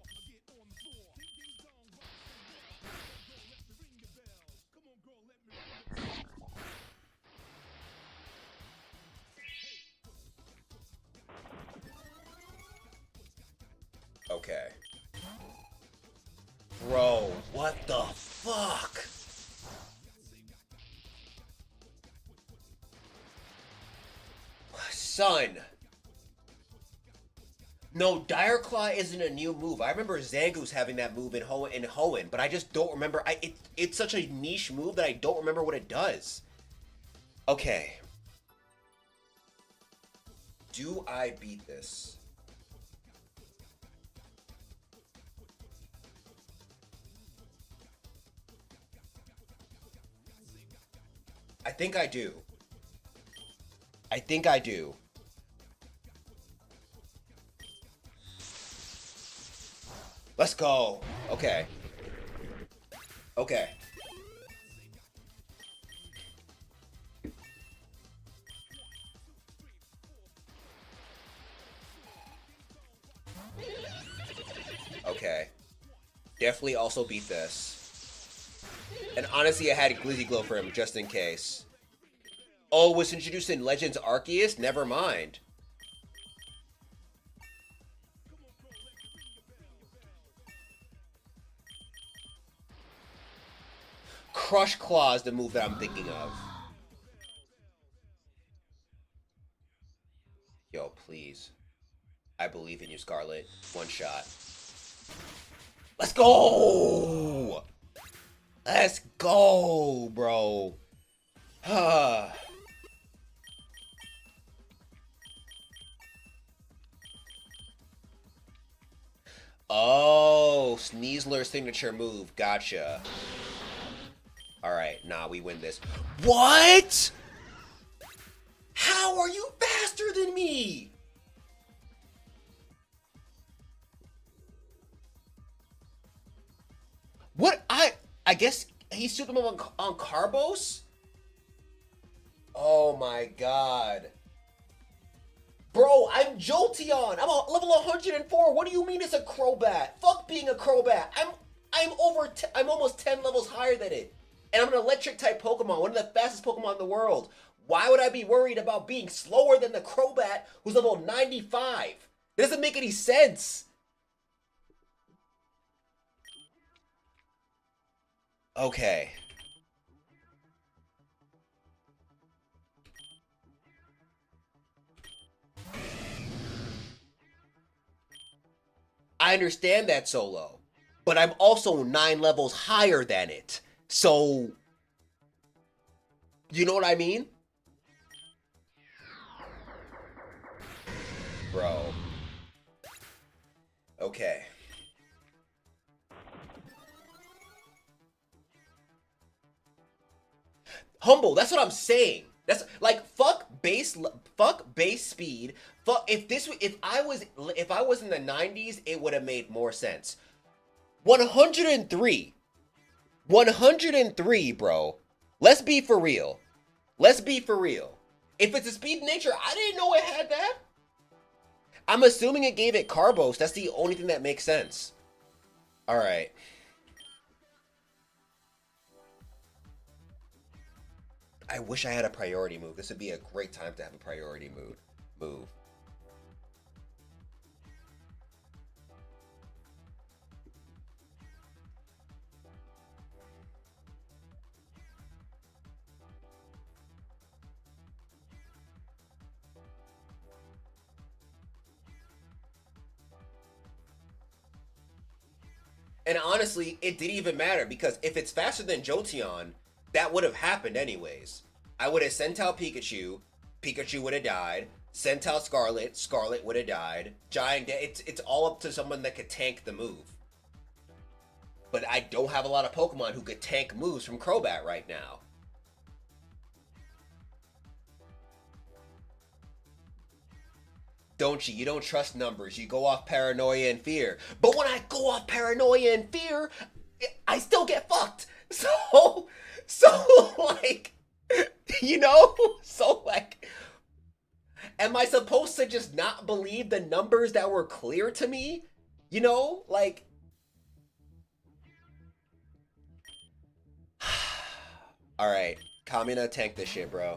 Okay. Bro, what the fuck? Son! No, Dire Claw isn't a new move. I remember Zangoose having that move in Hoenn, but I just don't remember. It's such a niche move that I don't remember what it does. Okay. Do I beat this? I think I do. I think I do. Let's go. Okay. Okay. Okay. Definitely also beat this. And honestly, I had Glizzy Glow for him just in case. Oh, was introduced in Legends Arceus? Never mind. Crush Claw is the move that I'm thinking of. Yo, please. I believe in you, Scarlet. One shot. Let's go! Let's go, bro. Oh, Sneasler's signature move. Gotcha. Alright, nah, we win this. What? How are you faster than me? What? I guess he stood him on Carbos? Oh my god. Bro, I'm Jolteon. I'm a level 104. What do you mean it's a Crobat? Fuck being a Crobat. I'm almost 10 levels higher than it. And I'm an electric type Pokemon, one of the fastest Pokemon in the world. Why would I be worried about being slower than the Crobat who's level 95? It doesn't make any sense. Okay. I understand that, Solo, but I'm also 9 levels higher than it. So, you know what I mean? Bro. Okay. Humble, that's what I'm saying. That's like fuck base speed. Fuck if I was in the 90s, it would have made more sense. 103. 103, bro. Let's be for real. Let's be for real. If it's a speed nature, I didn't know it had that. I'm assuming it gave it Carbos. That's the only thing that makes sense. All right. I wish I had a priority move. This would be a great time to have a priority move. And honestly, it didn't even matter because if it's faster than Jolteon, that would have happened anyways. I would have sent out Pikachu, Pikachu would have died. Sent out Scarlet, Scarlet would have died. Giant, it's all up to someone that could tank the move. But I don't have a lot of Pokemon who could tank moves from Crobat right now. Don't you? You don't trust numbers. You go off paranoia and fear. But when I go off paranoia and fear, I still get fucked. So like, you know? So like, am I supposed to just not believe the numbers that were clear to me? You know? Like, alright. Kamina, tank this shit, bro.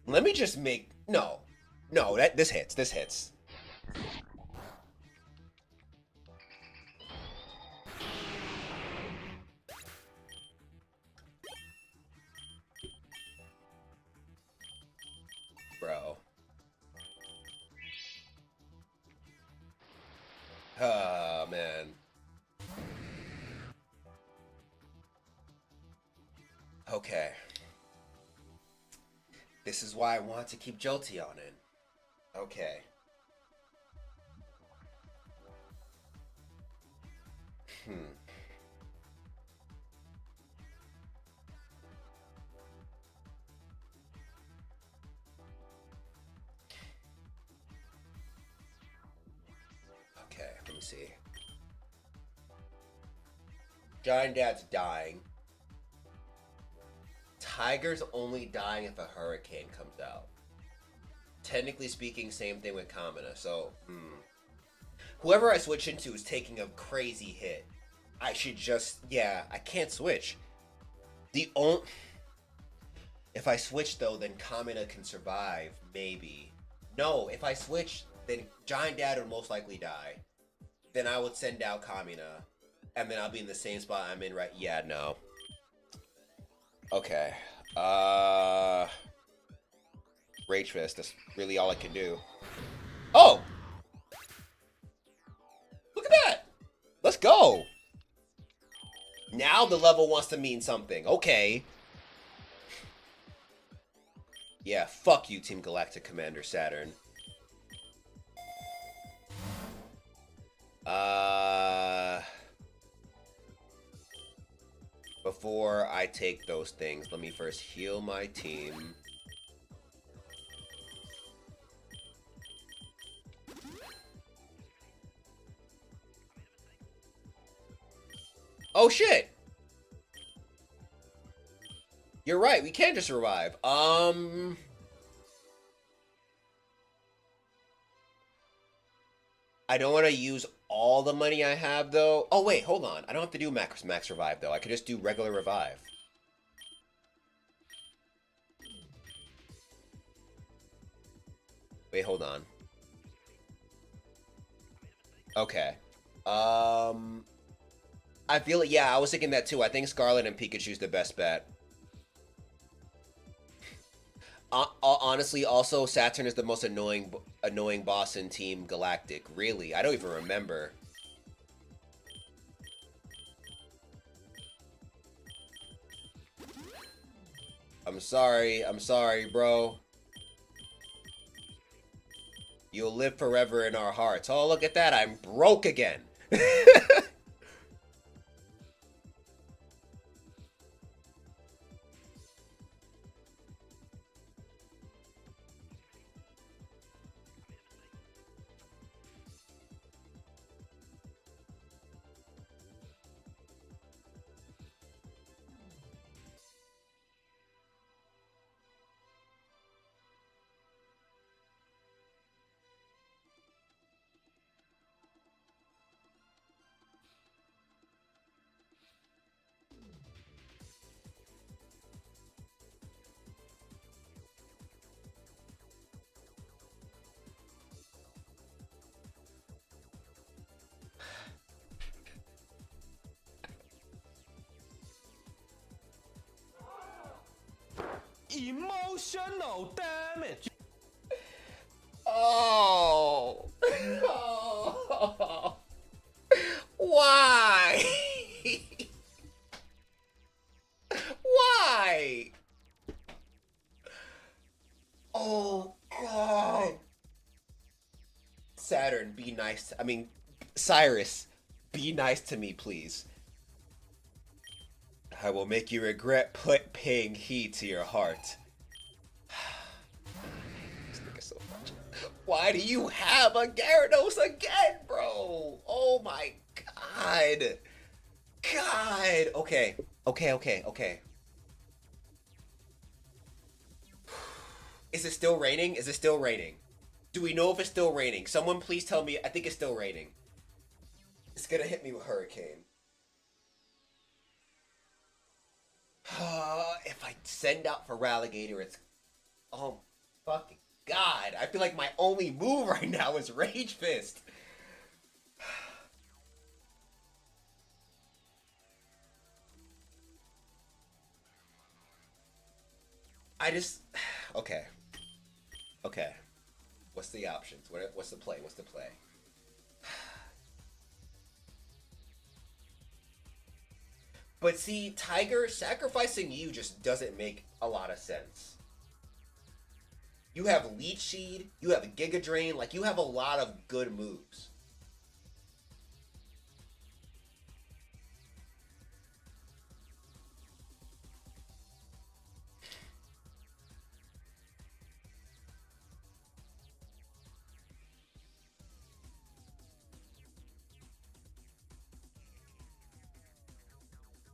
Let me just make... No. No, this hits. This hits. Bro. Oh, man. Okay. This is why I want to keep Jolteon in. Okay. Okay, let me see. Giant Dad's dying. Tiger's only dying if a hurricane comes out. Technically speaking, same thing with Kamina. So, whoever I switch into is taking a crazy hit. I should just, yeah, I can't switch. If I switch though, then Kamina can survive, maybe. No, if I switch, then Giant Dad would most likely die. Then I would send out Kamina, and then I'll be in the same spot I'm in right. Yeah, no. Okay. Rage Fist, that's really all I can do. Oh! Look at that! Let's go! Now the level wants to mean something. Okay. Yeah, fuck you, Team Galactic Commander Saturn. Before I take those things, let me first heal my team. Oh shit! You're right, we can just revive. I don't want to use all the money I have, though. Oh, wait, hold on. I don't have to do max revive, though. I could just do regular revive. Wait, hold on. Okay. I feel it. Yeah, I was thinking that, too. I think Scarlet and Pikachu's the best bet. Honestly, also, Saturn is the most annoying boss in Team Galactic. Really? I don't even remember. I'm sorry, bro. You'll live forever in our hearts. Oh, look at that, I'm broke again. Emotional damage. Oh, God. Saturn, be nice. I mean, Cyrus, be nice to me, please. I will make you regret paying heed to your heart. This nigga so much. Why do you have a Gyarados again, bro? Oh my God. God. Okay. Okay. Is it still raining? Is it still raining? Do we know if it's still raining? Someone please tell me. I think it's still raining. It's gonna hit me with hurricane. If I send out for Ralligator, it's... Oh, fucking God. I feel like my only move right now is Rage Fist. I just... Okay. Okay. What's the options? What's the play? What's the play? But see, Tiger, sacrificing you just doesn't make a lot of sense. You have Leech Seed, you have Giga Drain, like you have a lot of good moves.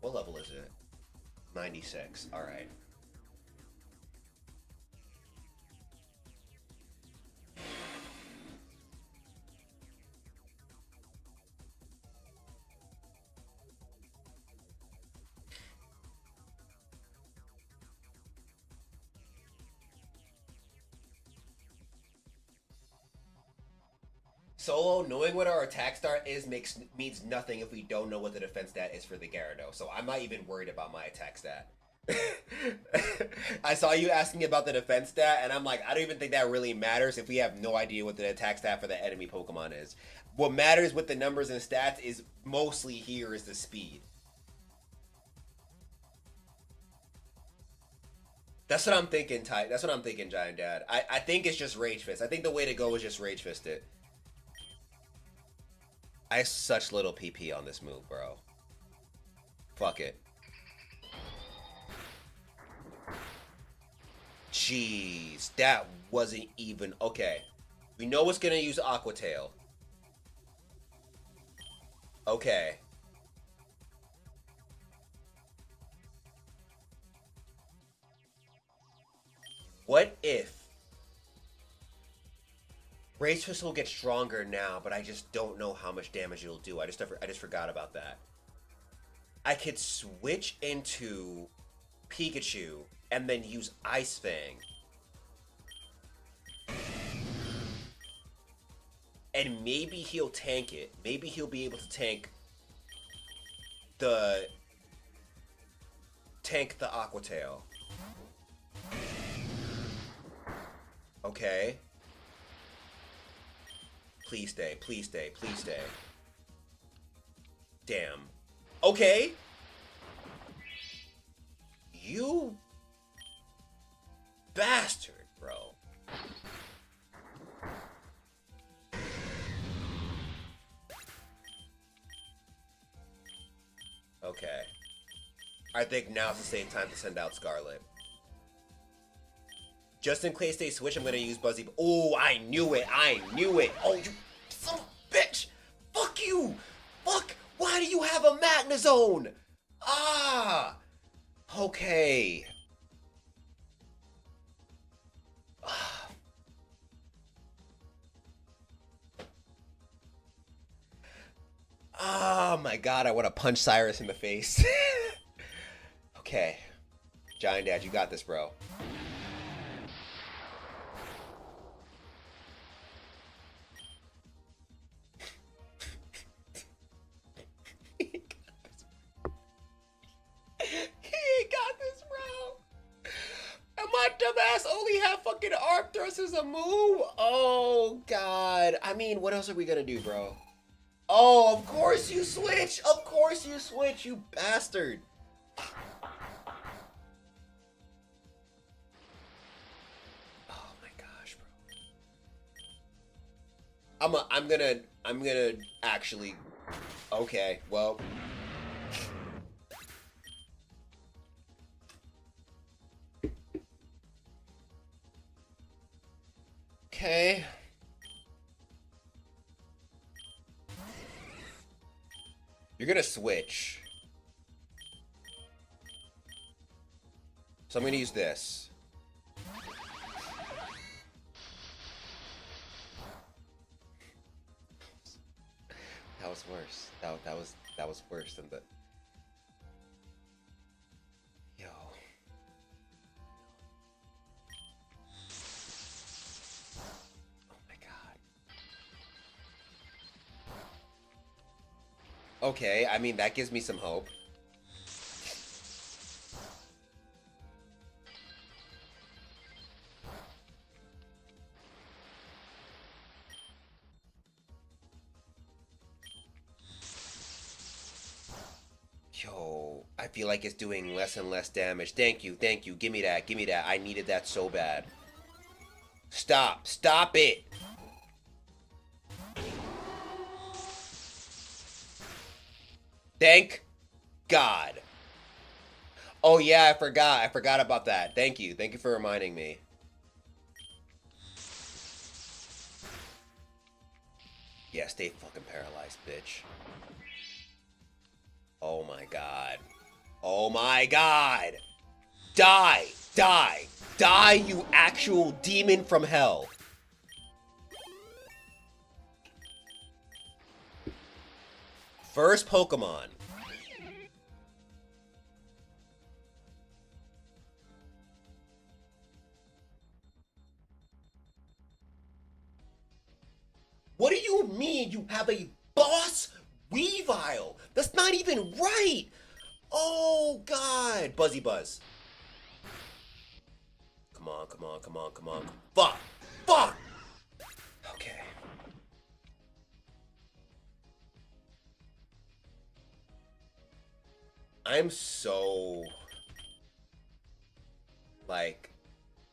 What level is it? 96. All right. Solo, knowing what our attack stat is means nothing if we don't know what the defense stat is for the Gyarados. So I'm not even worried about my attack stat. I saw you asking about the defense stat, and I'm like, I don't even think that really matters if we have no idea what the attack stat for the enemy Pokemon is. What matters with the numbers and stats is mostly here is the speed. That's what I'm thinking, Ty. That's what I'm thinking, Giant Dad. I think it's just Rage Fist. I think the way to go is just Rage Fist it. I have such little PP on this move, bro. Fuck it. Jeez, that wasn't even... Okay. We know it's gonna use Aqua Tail. Okay. What if... Rage Fist will get stronger now, but I just don't know how much damage it'll do. I just forgot about that. I could switch into Pikachu and then use Ice Fang. And maybe he'll tank it. Maybe he'll be able to tank the Aqua Tail. Okay. Please stay, please stay, please stay. Damn. Okay. You bastard, bro. Okay. I think now's the same time to send out Scarlet. Just in case they switch, I'm gonna use Buzzy. Oh, I knew it. I knew it. Oh, you son of a bitch. Fuck you. Fuck. Why do you have a Magnezone? Ah. Okay. Oh my God, I want to punch Cyrus in the face. Okay. Giant Dad, you got this, bro. My dumbass only have fucking arc thrust as a move? Oh, God. I mean, what else are we gonna do, bro? Oh, of course you switch! Of course you switch, you bastard! Oh, my I'm gonna actually. Okay, well. Okay. You're gonna switch. So I'm gonna use this. That was worse. That was worse than the. Yo. Oh my god. Okay, I mean that gives me some hope. Yo, I feel like it's doing less and less damage. Thank you, thank you. Give me that, give me that. I needed that so bad. Stop, stop it! Thank God. Oh yeah, I forgot about that. Thank you for reminding me. Yeah, stay fucking paralyzed, bitch. Oh my god. Oh my god! Die! Die! Die, you actual demon from hell! First Pokemon. What do you mean you have a boss Weavile? That's not even right! Oh god! Buzzy Buzz. Come on, come on, come on, come on. Fuck! Fuck! Okay. I'm so... Like,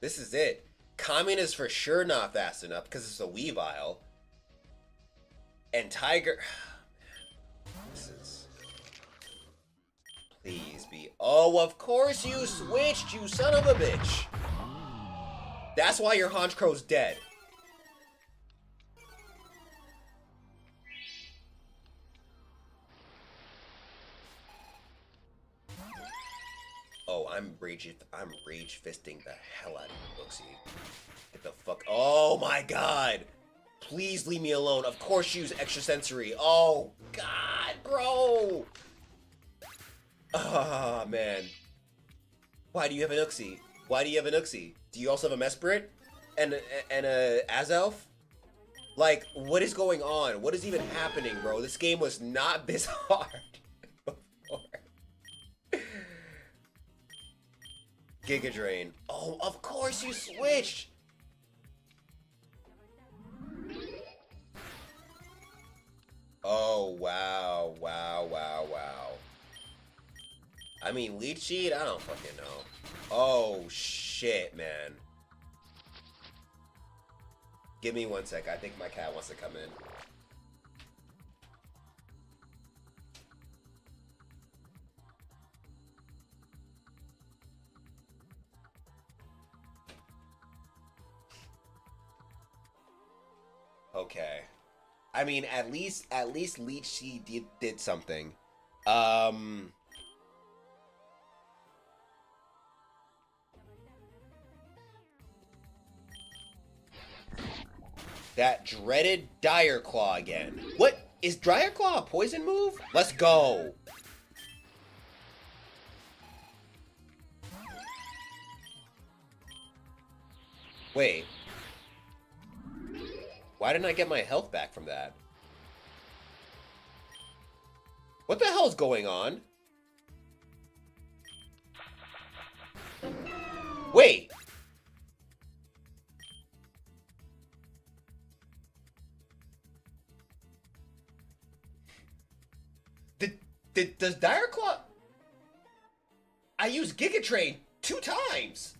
this is it. Common is for sure not fast enough because it's a Weavile. And Tiger... This is... Please be... Oh, of course you switched, you son of a bitch! That's why your Honchkro's dead. Oh, I'm rage fisting the hell out of you, Booksy. Get the fuck... Oh my god! Please leave me alone. Of course use extrasensory. Oh god, bro! Ah, man. Why do you have an Uxie? Why do you have an Uxie? Do you also have a Mesprit? And a Azelf? Like, what is going on? What is even happening, bro? This game was not this hard before. Giga Drain. Oh, of course you switched! Oh, wow, wow, wow, wow. I mean, lead sheet? I don't fucking know. Oh, shit, man. Give me 1 sec. I think my cat wants to come in. Okay. I mean, at least Leech Seed did something. That dreaded Dire Claw again. What? Is Dire Claw a poison move? Let's go. Wait. Why didn't I get my health back from that? What the hell's going on? Wait. Does Dire Claw... I used Giga Train 2 times.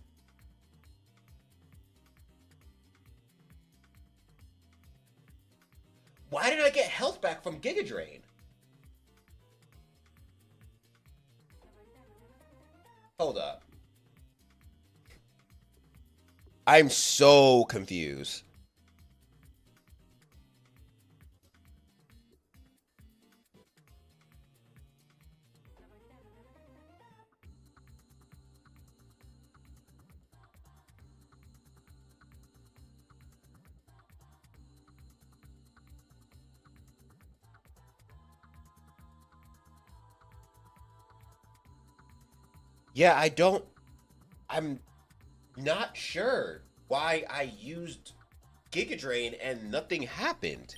Why did I get health back from Giga Drain? Hold up. I'm so confused. Yeah, I'm not sure why I used Giga Drain and nothing happened.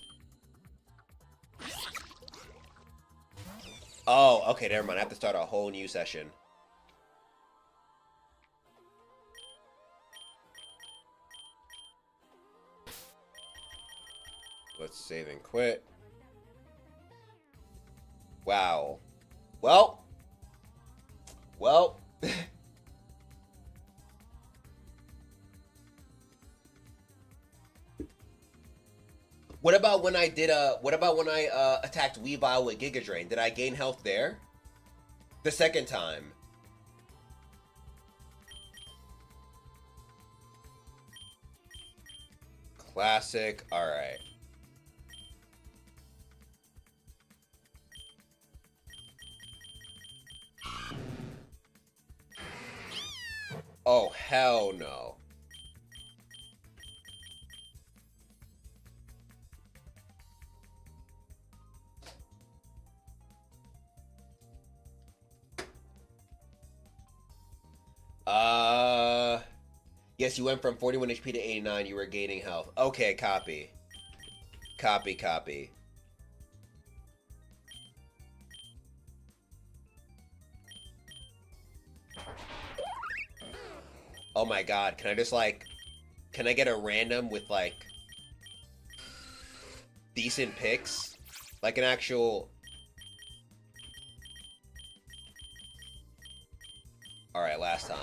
Oh, okay, never mind. I have to start a whole new session. Let's save and quit. Wow. Well. What about when I attacked Weavile with Giga Drain? Did I gain health there? The second time. Classic. All right. Oh, hell no. Yes, you went from 41 HP to 89. You were gaining health. Okay, copy. Copy. Oh my god, can I get a random with, like, decent picks? Like an actual... Alright, last time.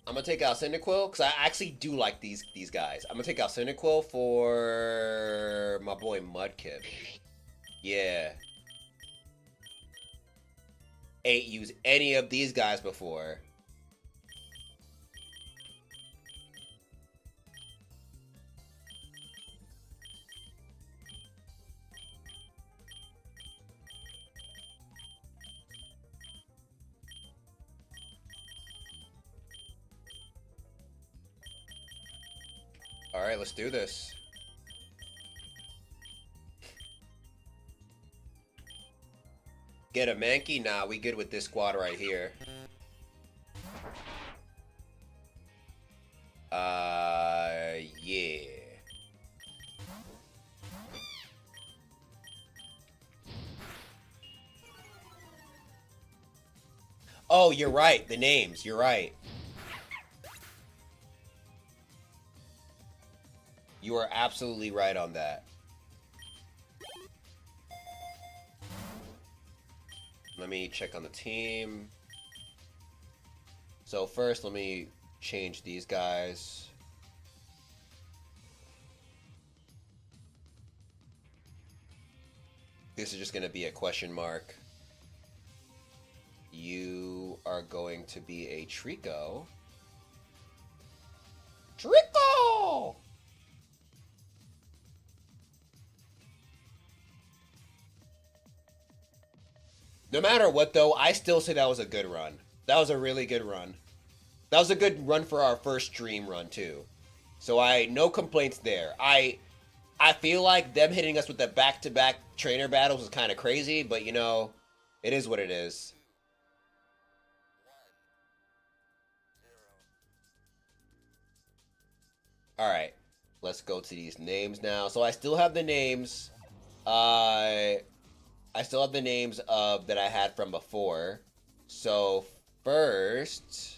I'm gonna take out Cyndaquil, because I actually do like these guys. I'm gonna take out Cyndaquil for my boy Mudkip. Yeah. Ain't used any of these guys before. Alright, let's do this. Get a Mankey? Nah, we good with this squad right here. Yeah. Oh, you're right. The names. You're right. You are absolutely right on that. Let me check on the team. So first, let me change these guys. This is just going to be a question mark. You are going to be a Trico. Trico! No matter what, though, I still say that was a good run. That was a really good run. That was a good run for our first stream run, too. So no complaints there. I feel like them hitting us with the back-to-back trainer battles is kind of crazy, but, you know, it is what it is. Alright, let's go to these names now. So I still have the names. I still have the names of that I had from before. So first,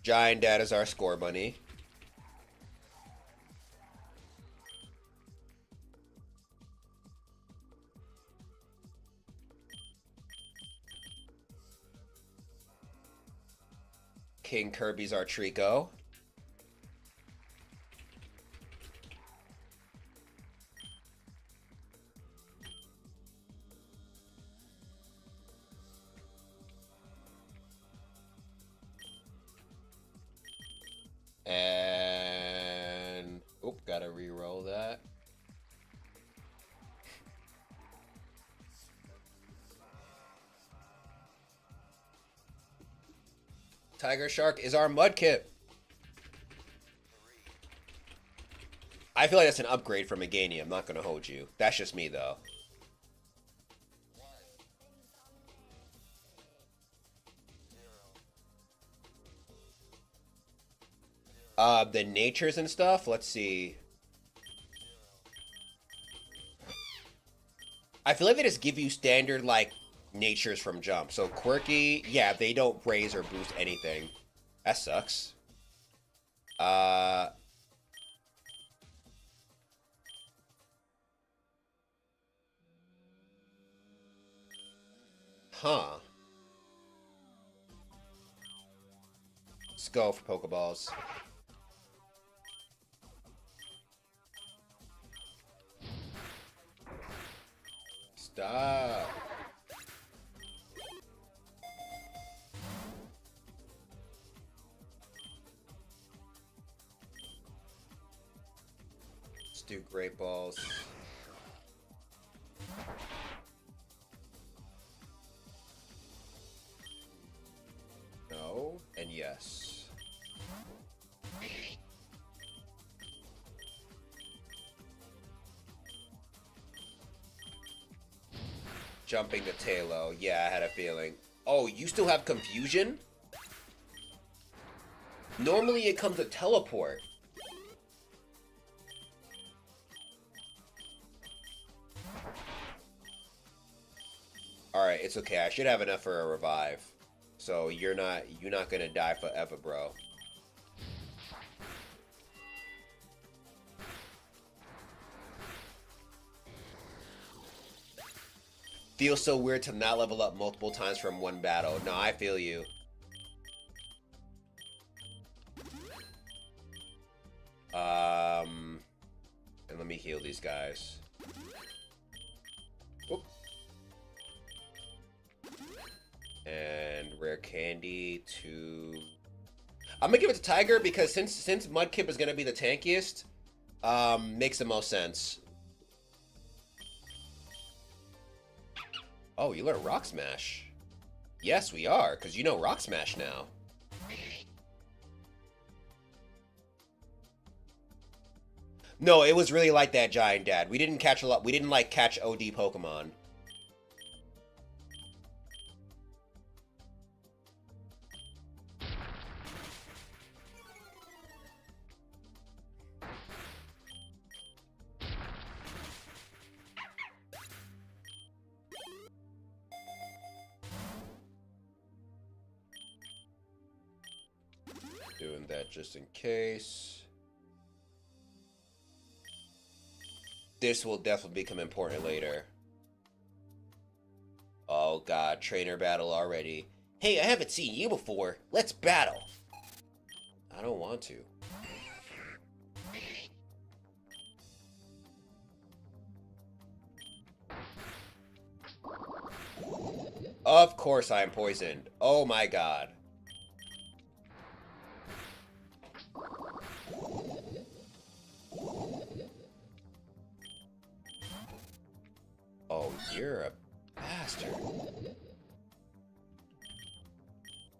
Giant Dad is our score bunny. King Kirby's our Trico. And oop, gotta re-roll that. Tiger Shark is our Mudkip. I feel like that's an upgrade from Meganium. I'm not gonna hold you. That's just me though. The natures and stuff. Let's see. I feel like they just give you standard like natures from jump. So quirky, yeah, they don't raise or boost anything. That sucks. Huh. Let's go for Pokeballs. Stop. Let's do Great Balls. No, and yes. Jumping to Talo. Yeah, I had a feeling. Oh, you still have Confusion? Normally it comes to Teleport. Alright, it's okay. I should have enough for a revive. So you're not gonna die forever, bro. Feels so weird to not level up multiple times from one battle. No, I feel you. And let me heal these guys. Oop. And rare candy to... I'm gonna give it to Tiger because since Mudkip is gonna be the tankiest, makes the most sense. Oh, you learn Rock Smash. Yes, we are, because you know Rock Smash now. No, it was really like that, Giant Dad. We didn't catch a lot. We didn't like catch OD Pokemon. Doing that just in case. This will definitely become important later. Oh god, trainer battle already. Hey, I haven't seen you before. Let's battle. I don't want to. Of course I am poisoned. Oh my god. Oh, you're a bastard.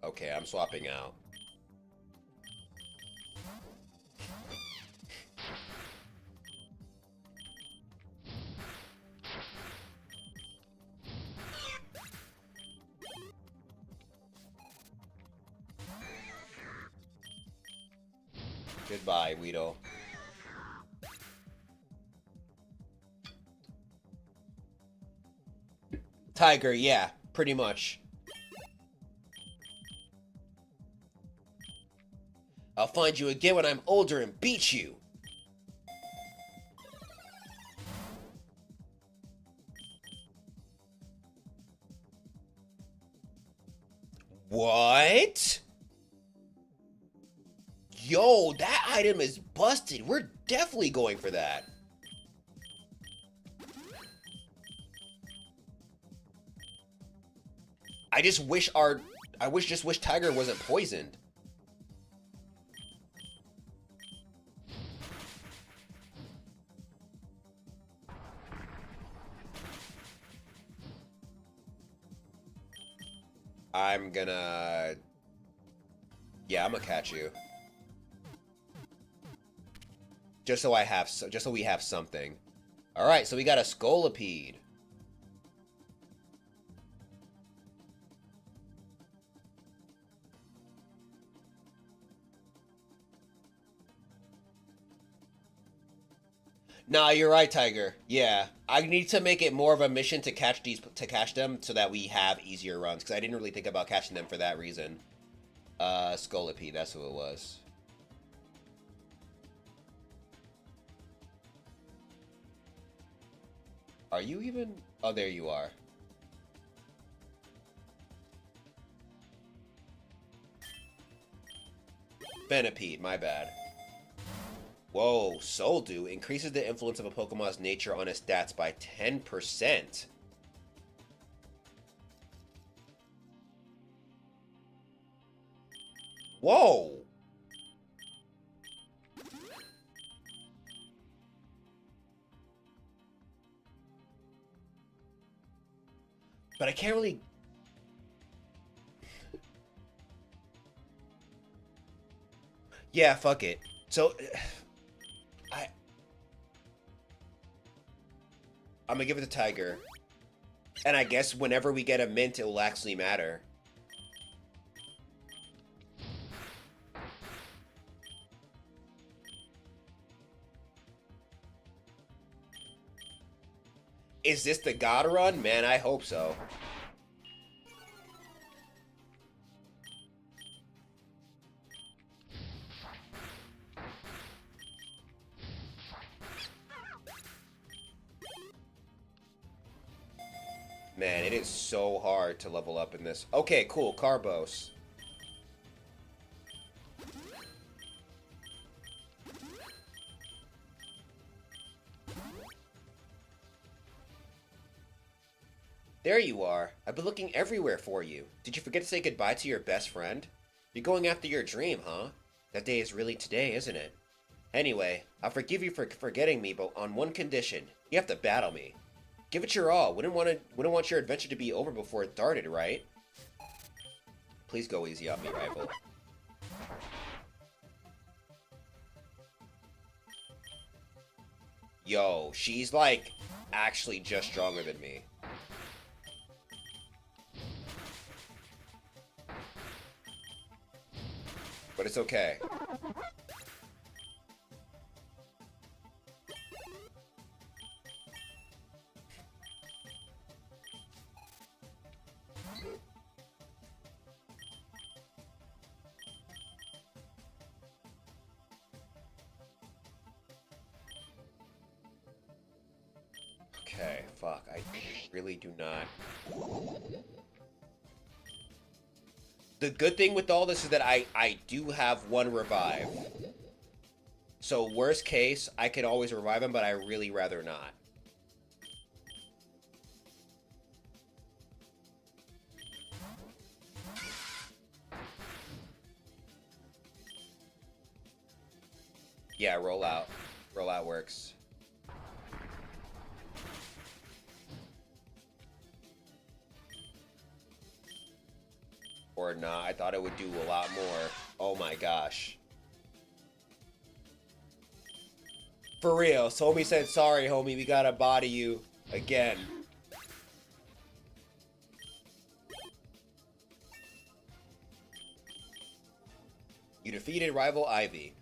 Okay, I'm swapping out. Goodbye, Weedle. Tiger, yeah, pretty much. I'll find you again when I'm older and beat you. What? Yo, that item is busted. We're definitely going for that. I just wish Tiger wasn't poisoned. I'm gonna catch you. Just so we have something. All right, so we got a Scolipede. Nah, you're right, Tiger. Yeah, I need to make it more of a mission to catch them so that we have easier runs. Because I didn't really think about catching them for that reason. Scolipede, that's who it was. Are you even? Oh, there you are. Venipede, my bad. Whoa, Soldew increases the influence of a Pokemon's nature on its stats by 10%. Whoa! But I can't really... Yeah, fuck it. So... I'm gonna give it to Tiger. And I guess whenever we get a mint, it will actually matter. Is this the God run? Man, I hope so. Man, it is so hard to level up in this. Okay, cool. Carbos. There you are. I've been looking everywhere for you. Did you forget to say goodbye to your best friend? You're going after your dream, huh? That day is really today, isn't it? Anyway, I'll forgive you for forgetting me, but on one condition. You have to battle me. Give it your all. Wouldn't want your adventure to be over before it started, right? Please go easy on me, rival. Yo, she's like actually just stronger than me. But it's okay. Okay, fuck, I really do not. The good thing with all this is that I do have one revive. So worst case, I could always revive him, but I really rather not. Yeah, roll out. Roll out works. Or not, I thought it would do a lot more. Oh my gosh. For real, so homie said, sorry homie, we gotta body you again. You defeated rival Ivy.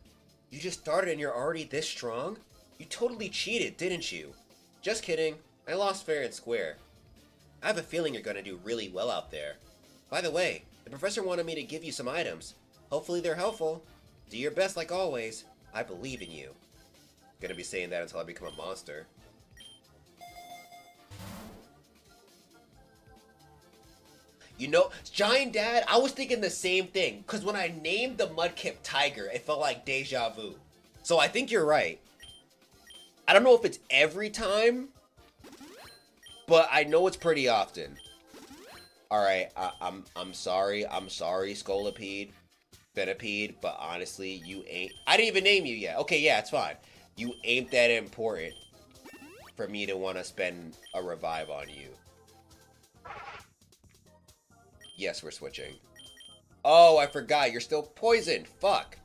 You just started and you're already this strong? You totally cheated, didn't you? Just kidding, I lost fair and square. I have a feeling you're gonna do really well out there. By the way, the professor wanted me to give you some items. Hopefully they're helpful. Do your best like always. I believe in you. Gonna be saying that until I become a monster. You know, Giant Dad, I was thinking the same thing. Because when I named the Mudkip Tiger, it felt like deja vu. So I think you're right. I don't know if it's every time, but I know it's pretty often. Alright, I'm sorry, Scolipede, Venipede, but honestly, you ain't... I didn't even name you yet. Okay, yeah, it's fine. You ain't that important for me to want to spend a revive on you. Yes, we're switching. Oh, I forgot. You're still poisoned. Fuck.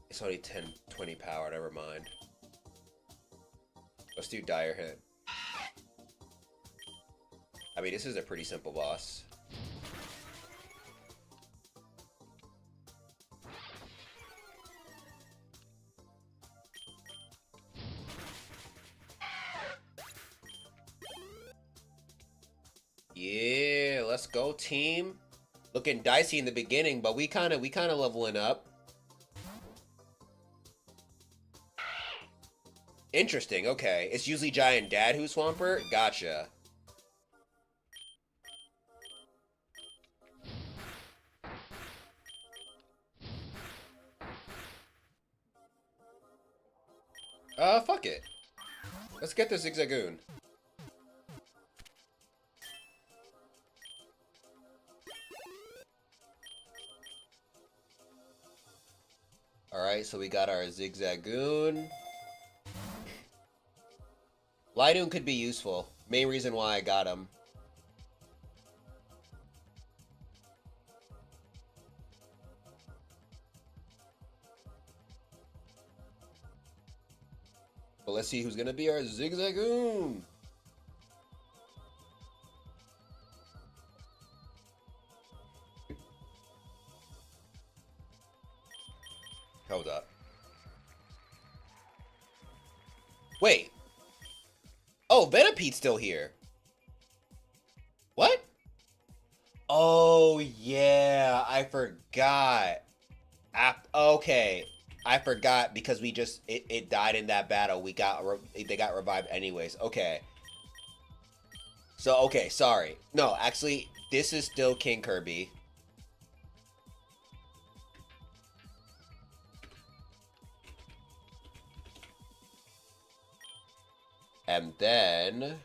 It's only 10, 20 power. Never mind. Let's do Dire Hit. I mean, this is a pretty simple boss. Yeah, let's go, team. Looking dicey in the beginning, but we kind of leveling up. Interesting, okay. It's usually Giant Dad who's Swampert? Gotcha. Fuck it. Let's get the Zigzagoon. Alright, so we got our Zigzagoon. Lidoon could be useful. Main reason why I got him. But let's see who's gonna be our Zigzagoon. Hold up. Wait. Oh, Venipede's still here. What? Oh, yeah. I forgot. Okay. I forgot because we just... It died in that battle. They got revived anyways. Okay. So, okay. Sorry. No, actually, this is still King Kirby. And then...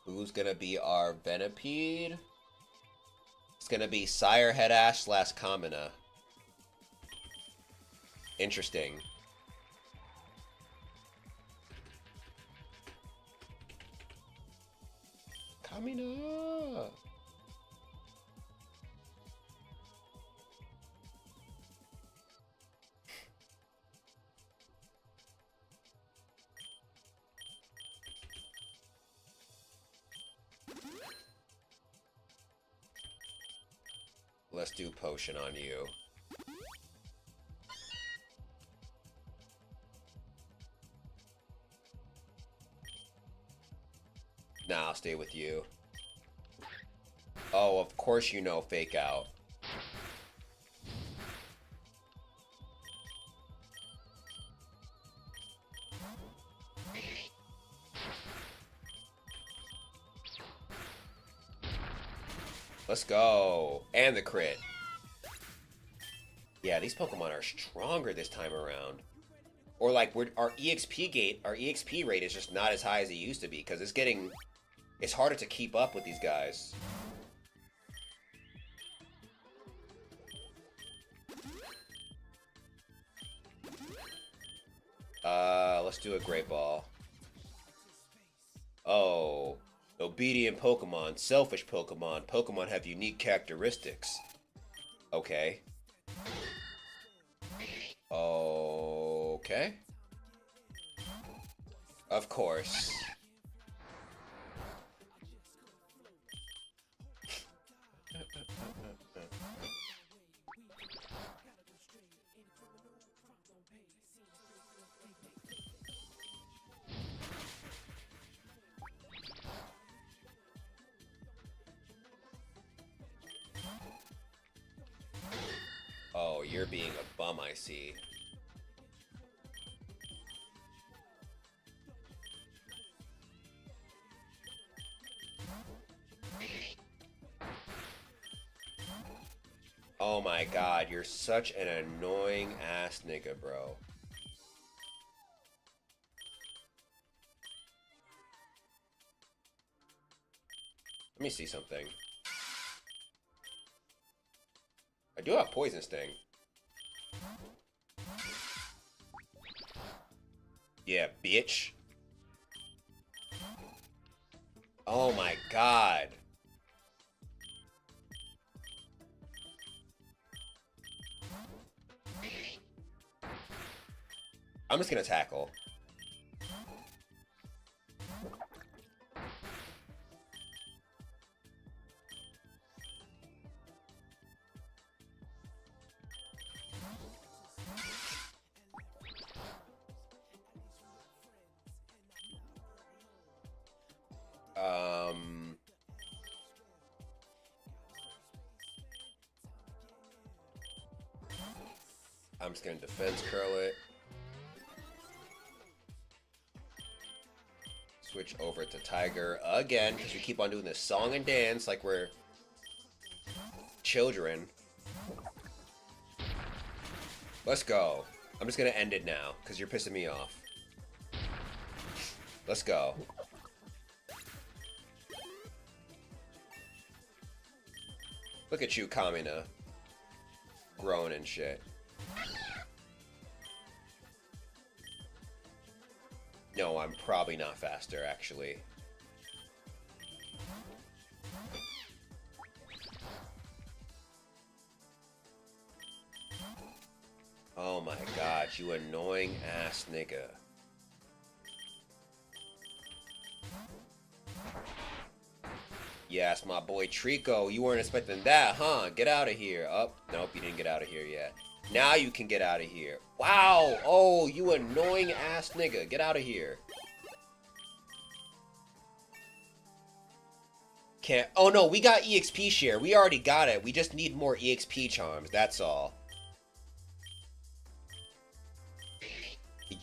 who's gonna be our Venipede? It's gonna be Sire Headash / Kamina. Interesting. Kamina! Let's do potion on you. Nah, I'll stay with you. Oh, of course you know Fake Out. Let's go. And the crit. Yeah, these Pokemon are stronger this time around. Or like our EXP rate is just not as high as it used to be because it's harder to keep up with these guys. Let's do a Great Ball. Oh. Obedient Pokemon, selfish Pokemon. Pokemon have unique characteristics. Okay. Okay. Of course. Oh, you're being a bum, I see. Oh my god, you're such an annoying ass nigga, bro. Let me see something. I do have Poison Sting. Yeah, bitch. Oh my god. I'm just gonna tackle. I'm just gonna defense curl it. Switch over to Tiger again, because we keep on doing this song and dance like we're children. Let's go. I'm just gonna end it now, because you're pissing me off. Let's go. Look at you, Kamina. Growing and shit. No, I'm probably not faster, actually. Oh my god, you annoying ass nigga. Yes, my boy Trico, you weren't expecting that, huh? Get out of here. Oh, nope, you didn't get out of here yet. Now you can get out of here. Wow! Oh, you annoying ass nigga. Get out of here. Can't. Oh no, we got EXP share. We already got it. We just need more EXP charms. That's all.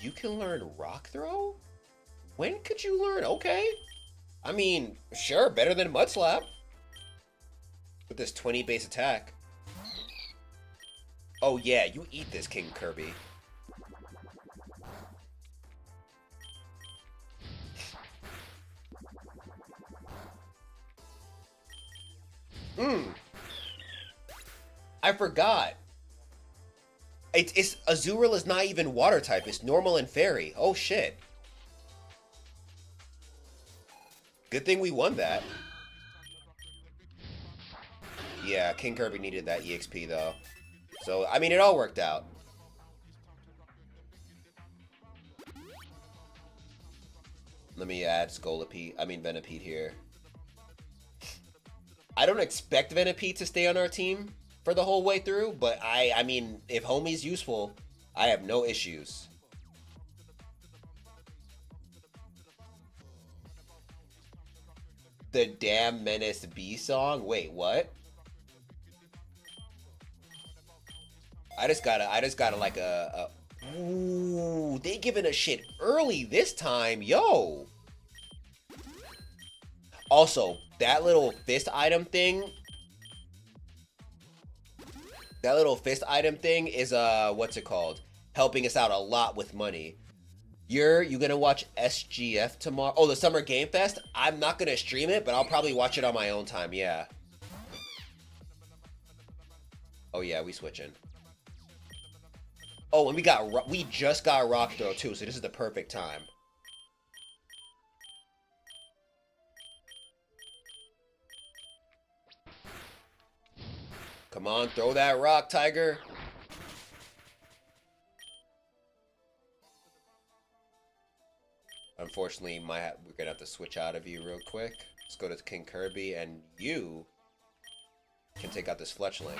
You can learn Rock Throw? When could you learn? Okay. I mean, sure, better than Mud Slap. With this 20 base attack. Oh yeah, you eat this, King Kirby. I forgot. It's Azurill is not even water type. It's normal and fairy. Oh shit. Good thing we won that. Yeah, King Kirby needed that EXP though. So, I mean, it all worked out. Let me add Venipede here. I don't expect Venipede to stay on our team for the whole way through, but I mean, if homie's useful, I have no issues. The Damn Menace B song? Wait, what? I just gotta like a ooh, they giving us shit early this time, yo. Also, that little fist item thing. That little fist item thing is what's it called? Helping us out a lot with money. You gonna watch SGF tomorrow? Oh, the Summer Game Fest? I'm not gonna stream it, but I'll probably watch it on my own time, yeah. Oh yeah, we switching. Oh, and we just got Rock Throw too, so this is the perfect time. Come on, throw that rock, Tiger. unfortunately, we're gonna have to switch out of you real quick. Let's go to King Kirby, and you can take out this fletchling.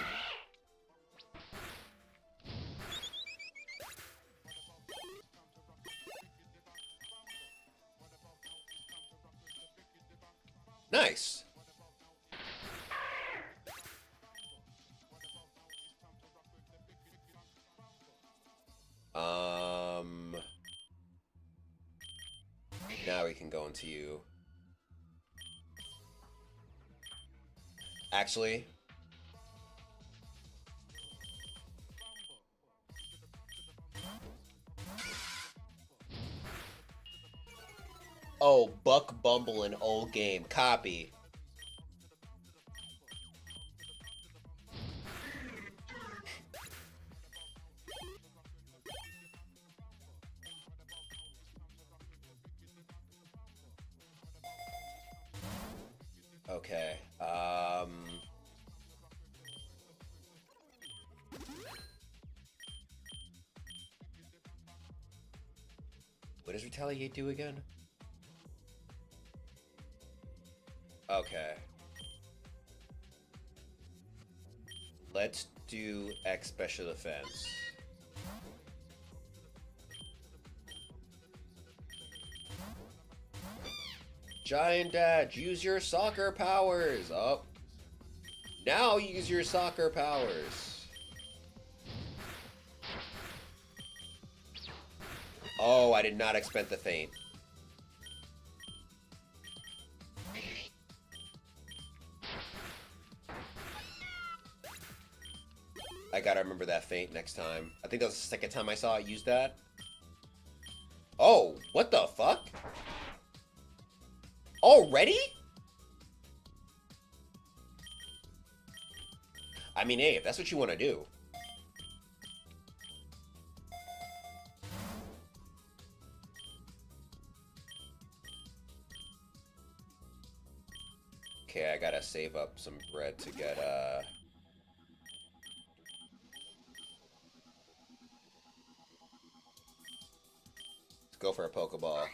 Nice. Now we can go into you. Actually, oh, Buck Bumble in old game. Copy. Okay. What does Retaliate do again? Okay. Let's do X Special Defense. Giant Dad, use your soccer powers! Oh. Now use your soccer powers. Oh, I did not expect the feint. I gotta remember that feint next time. I think that was the second time I saw it use that. Oh, what the fuck? Already? I mean, hey, if that's what you want to do. Okay, I gotta save up some bread to get, let's go for a Pokeball.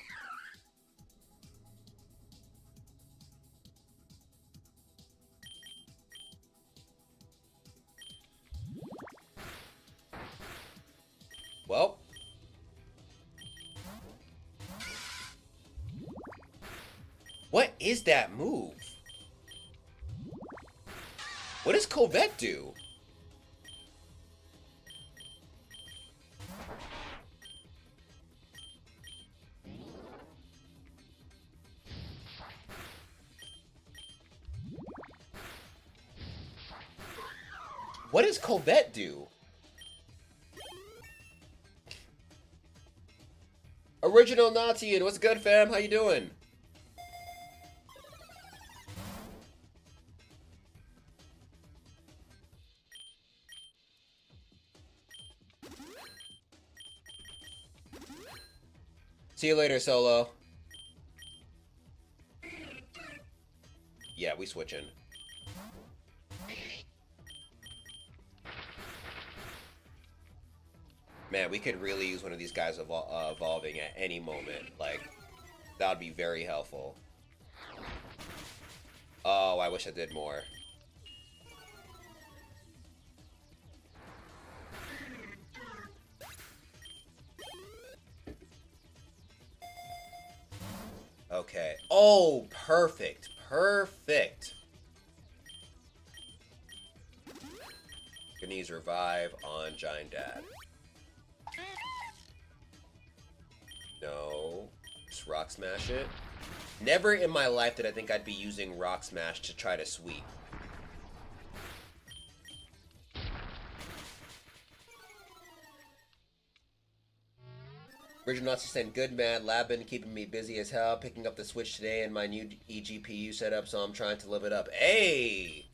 Well. What is that move? What does Covet do? What does Covet do? Original Nautian, what's good, fam? How you doing? See you later, Solo. Yeah, we switching. Man, we could really use one of these guys evolving at any moment. Like, that would be very helpful. Oh, I wish I did more. Okay. Oh, perfect. Perfect. Gonna use Revive on Giant Dad. No. Just Rock Smash it. Never in my life did I think I'd be using Rock Smash to try to sweep. Original Nazi saying, good man, lab been keeping me busy as hell, picking up the Switch today and my new eGPU setup, so I'm trying to live it up. Hey!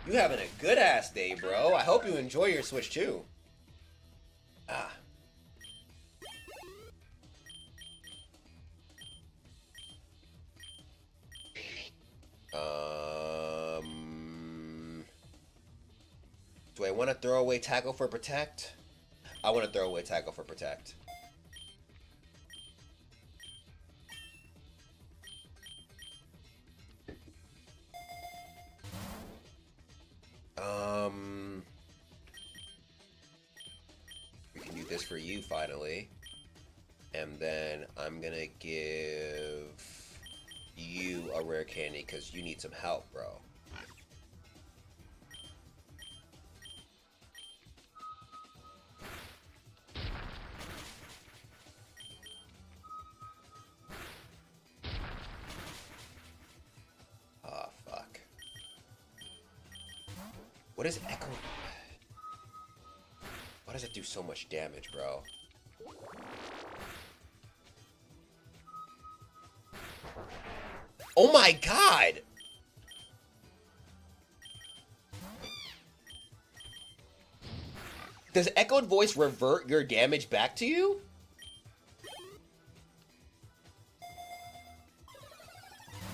You having a good ass day, bro. I hope you enjoy your Switch too. Ah. Do I want to throw away Tackle for Protect? I want to throw away Tackle for Protect. this for you finally. And then I'm gonna give you a rare candy because you need some help, bro. Oh, fuck. What is Echo? Why does it do so much damage, bro? Oh my god! Does Echoed Voice revert your damage back to you?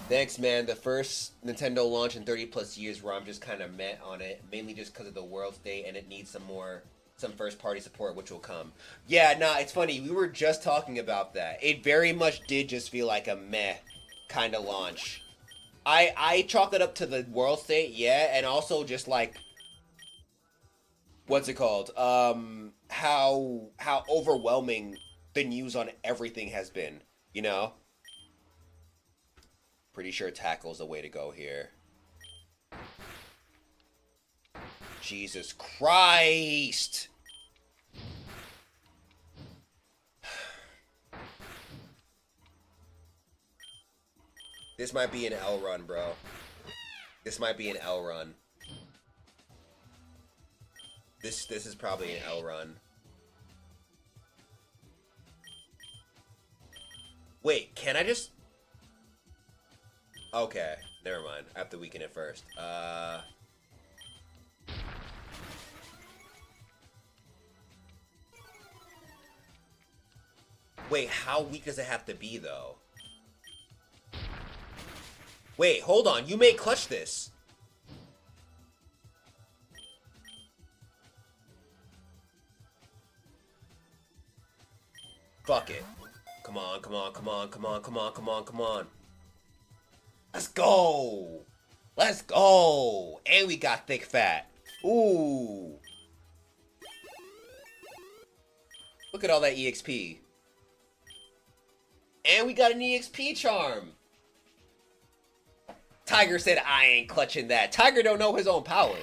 Thanks, man. The first Nintendo launch in 30 plus years where I'm just kind of meh on it, mainly just because of the world state and it needs some first party support, which will come. Yeah, nah, it's funny. We were just talking about that. It very much did just feel like a meh kind of launch. I chalk it up to the world state, yeah, and also just like, what's it called? How overwhelming the news on everything has been, you know? Pretty sure tackle's the way to go here. Jesus Christ! This might be an L run, bro. This might be an L run. This is probably an L run. Wait, can I just... Okay, never mind. I have to weaken it first. Wait, how weak does it have to be, though? Wait, hold on. You may clutch this. Fuck it. Come on, come on, come on, come on, come on, come on, come on. Let's go. Let's go. And we got thick fat. Ooh. Look at all that EXP. And we got an EXP charm. Tiger said, I ain't clutching that. Tiger don't know his own power.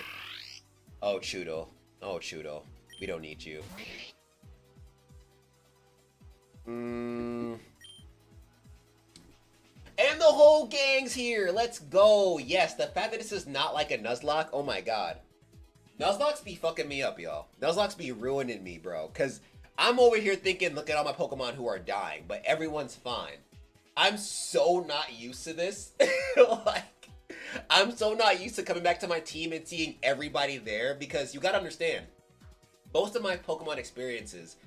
Oh, Chudo. Oh, Chudo. We don't need you. And the whole gang's here. Let's go. Yes, the fact that this is not like a Nuzlocke. Oh, my God. Nuzlocks be fucking me up, y'all. Nuzlocks be ruining me, bro. Because I'm over here thinking, look at all my Pokemon who are dying. But everyone's fine. I'm so not used to this. Like, I'm so not used to coming back to my team and seeing everybody there, because you gotta understand, most of my Pokemon experiences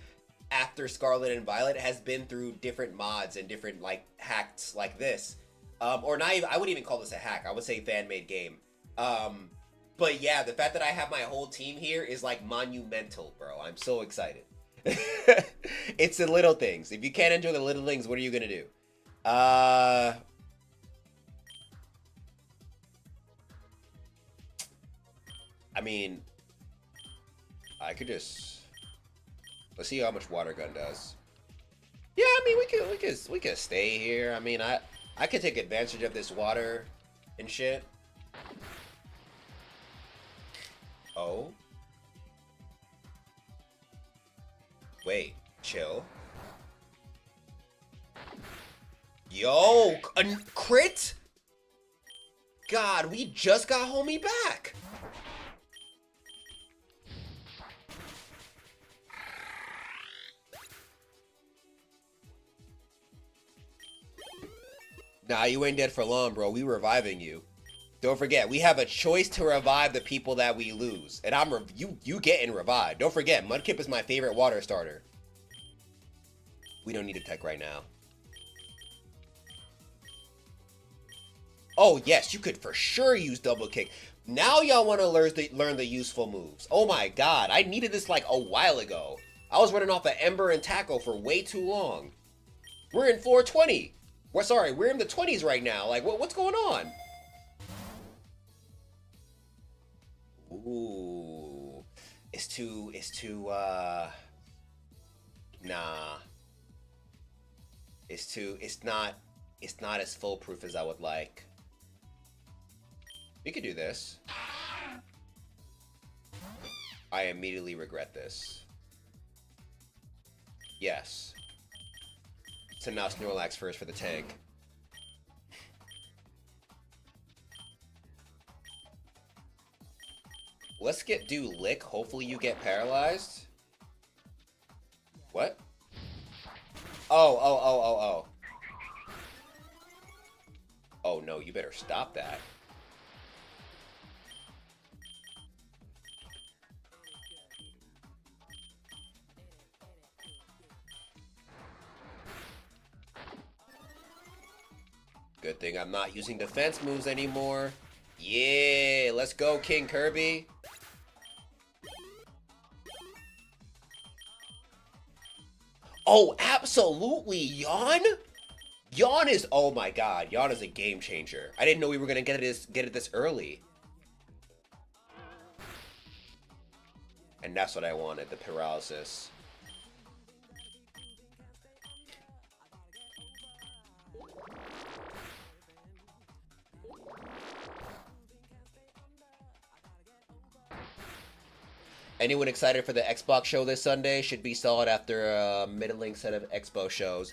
after Scarlet and Violet has been through different mods and different like hacks like this, or not even, I wouldn't even call this a hack. I would say fan-made game. But yeah, the fact that I have my whole team here is like monumental, bro. I'm so excited. It's the little things. If you can't enjoy the little things, what are you gonna do? I mean, I could just, let's see how much Water Gun does. Yeah, I mean, we could stay here. I mean, I could take advantage of this water and shit. Oh. Wait, chill. Yo, a crit? God, we just got homie back. Nah, you ain't dead for long, bro. We reviving you. Don't forget, we have a choice to revive the people that we lose. And you getting revived. Don't forget, Mudkip is my favorite water starter. We don't need a tech right now. Oh, yes, you could for sure use double kick. Now y'all want to learn the useful moves. Oh my god, I needed this like a while ago. I was running off of Ember and Tackle for way too long. We're in 420. We're in the 20s right now. Like, what's going on? Ooh. It's too, Nah. It's not as foolproof as I would like. We could do this. I immediately regret this. Yes. So now Snorlax first for the tank. Let's do Lick. Hopefully you get paralyzed. What? Oh. Oh no, you better stop that. Good thing I'm not using defense moves anymore. Yeah, let's go, King Kirby. Oh, absolutely, Yawn? Yawn is, oh my god, Yawn is a game changer. I didn't know we were gonna get it this early. And that's what I wanted, the paralysis. Anyone excited for the Xbox show this Sunday? Should be solid after a middling set of Expo shows.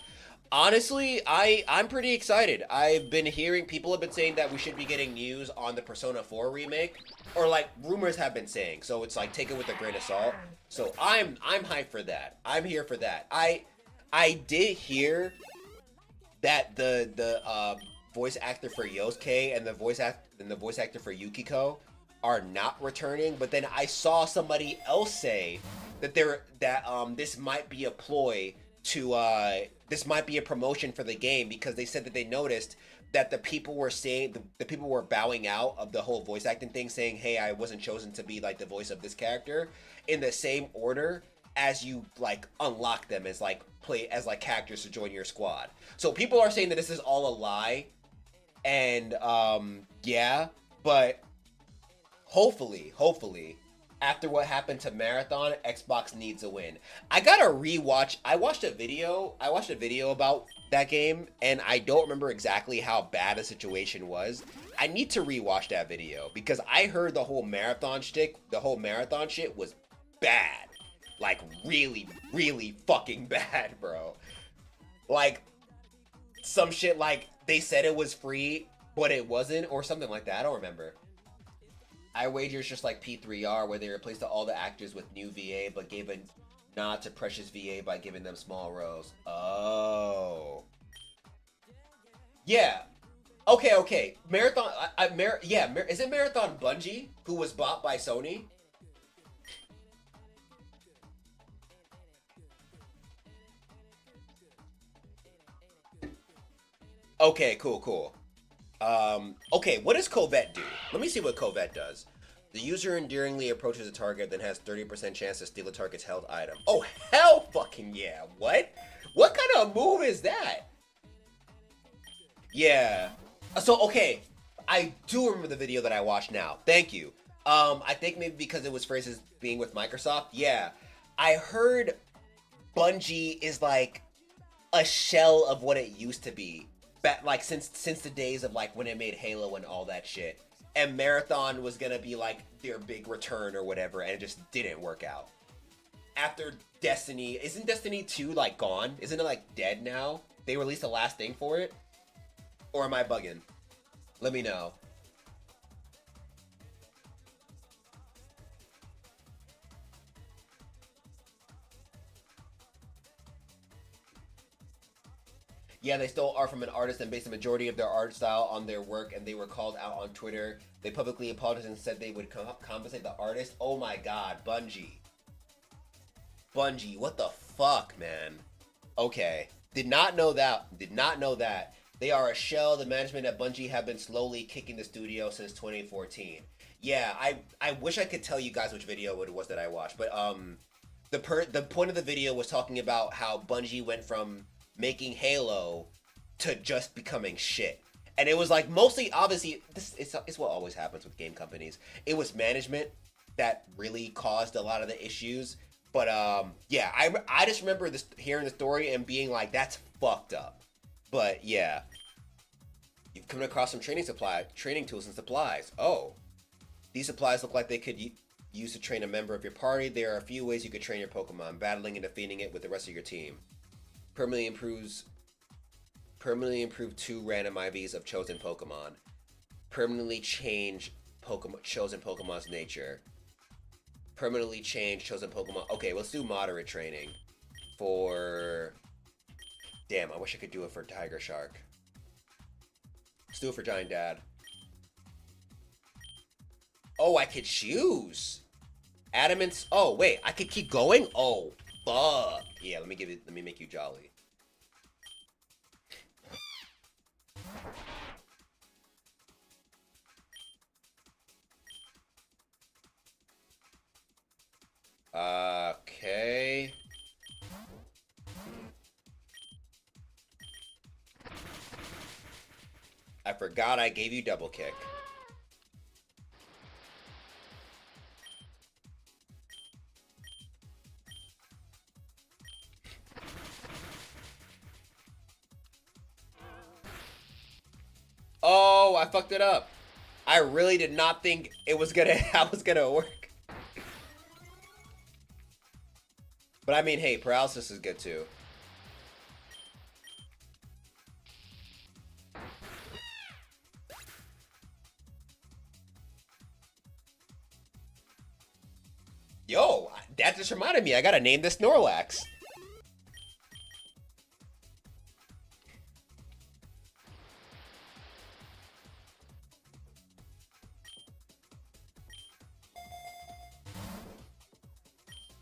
Honestly, I'm pretty excited. I've been hearing, people have been saying that we should be getting news on the Persona 4 remake. Or like, rumors have been saying. So it's like, take it with a grain of salt. So I'm hyped for that. I'm here for that. I did hear that the voice actor for Yosuke and the voice actor for Yukiko are not returning, but then I saw somebody else say that this might be a ploy to this might be a promotion for the game, because they said that they noticed that the people were saying the people were bowing out of the whole voice acting thing, saying, "Hey, I wasn't chosen to be like the voice of this character," in the same order as you like unlock them as like characters to join your squad. So people are saying that this is all a lie, and yeah, but hopefully, after what happened to Marathon, Xbox needs a win. I gotta rewatch. I watched a video about that game, and I don't remember exactly how bad the situation was. I need to rewatch that video, because I heard the whole marathon shit was bad. Like, really, really fucking bad, bro. Like, some shit like, they said it was free, but it wasn't, or something like that. I don't remember. I wager it's just like P3R, where they replaced all the actors with new VA, but gave a nod to Precious VA by giving them small roles. Oh. Yeah. Okay. Marathon, isn't Marathon Bungie, who was bought by Sony? Okay, cool. Okay, what does Covette do? Let me see what Covette does. The user endearingly approaches a target, then has 30% chance to steal a target's held item. Oh, hell fucking yeah. What? What kind of move is that? Yeah. So, okay. I do remember the video that I watched now. Thank you. I think maybe because it was phrases being with Microsoft. Yeah. I heard Bungie is like a shell of what it used to be. Like since the days of like when it made Halo and all that shit, and Marathon was gonna be like their big return or whatever, and it just didn't work out. After Destiny, isn't Destiny 2 like gone? Isn't it like dead now? They released the last thing for it? Or am I bugging? Let me know. Yeah, they stole art from an artist and based the majority of their art style on their work, and they were called out on Twitter. They publicly apologized and said they would compensate the artist. Oh my god, Bungie. Bungie, what the fuck, man? Okay. Did not know that. They are a shell. The management at Bungie have been slowly kicking the studio since 2014. Yeah, I wish I could tell you guys which video it was that I watched, but the point of the video was talking about how Bungie went from making Halo to just becoming shit. And it was like mostly, obviously, this is what always happens with game companies. It was management that really caused a lot of the issues, But yeah, I just remember this hearing the story and being like, that's fucked up. But yeah, you've come across some training tools and supplies. Oh, these supplies look like they could use to train a member of your party. There are a few ways you could train your Pokemon: battling and defeating it with the rest of your team. Permanently improve 2 random IVs of chosen Pokemon. Permanently change chosen Pokemon's nature. Permanently change chosen Pokemon. Okay, let's do moderate training for. Damn, I wish I could do it for Tiger Shark. Let's do it for Giant Dad. Oh, I could choose. Adamant's. Oh wait, I could keep going. Oh fuck. Yeah, let me make you Jolly. Okay. I forgot I gave you double kick. Oh, I fucked it up. I really did not think it was gonna work. But I mean, hey, paralysis is good too. Yo, that just reminded me, I gotta name this Snorlax.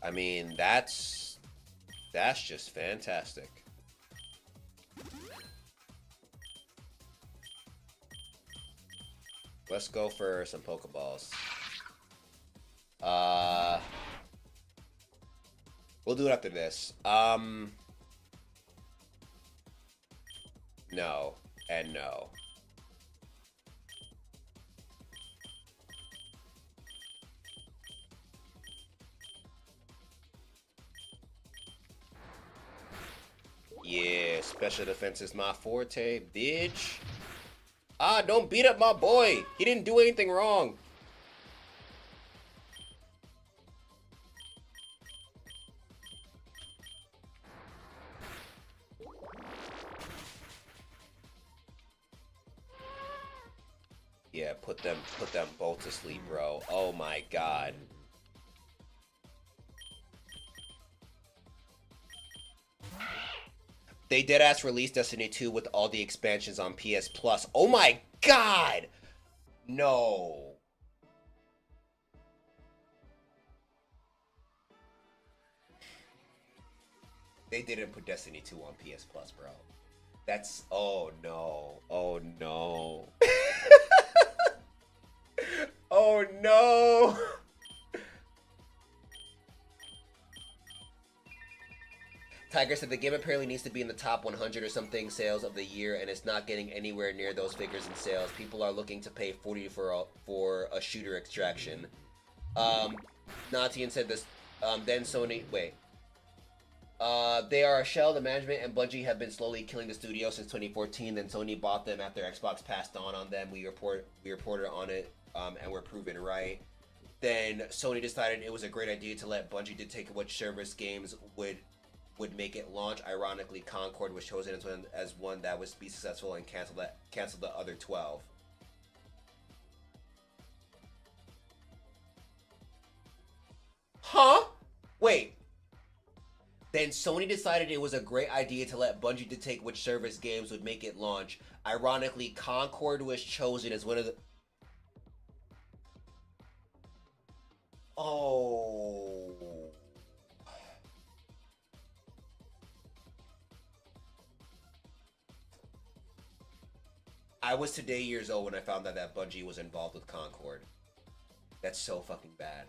I mean, that's just fantastic. Let's go for some Pokeballs. We'll do it after this. No and no. Yeah, special defense is my forte, bitch. Ah, don't beat up my boy. He didn't do anything wrong. Yeah, put them both to sleep, bro. Oh my god. They deadass released Destiny 2 with all the expansions on PS Plus. Oh my god! No. They didn't put Destiny 2 on PS Plus, bro. That's... Oh no. Oh no. Oh no! Tiger said the game apparently needs to be in the top 100 or something sales of the year, and it's not getting anywhere near those figures in sales. People are looking to pay $40 for a shooter extraction. Natian said this. Then Sony. Wait. They are a shell. The management and Bungie have been slowly killing the studio since 2014. Then Sony bought them after Xbox passed on them. We reported on it, and we're proven right. Then Sony decided it was a great idea to let Bungie dictate which service games would make it launch. Ironically, Concord was chosen as one that would be successful and canceled the other 12. Huh? Wait. Then Sony decided it was a great idea to let Bungie dictate which service games would make it launch. Ironically, Concord was chosen as one of the... Oh... I was today years old when I found out that Bungie was involved with Concord. That's so fucking bad.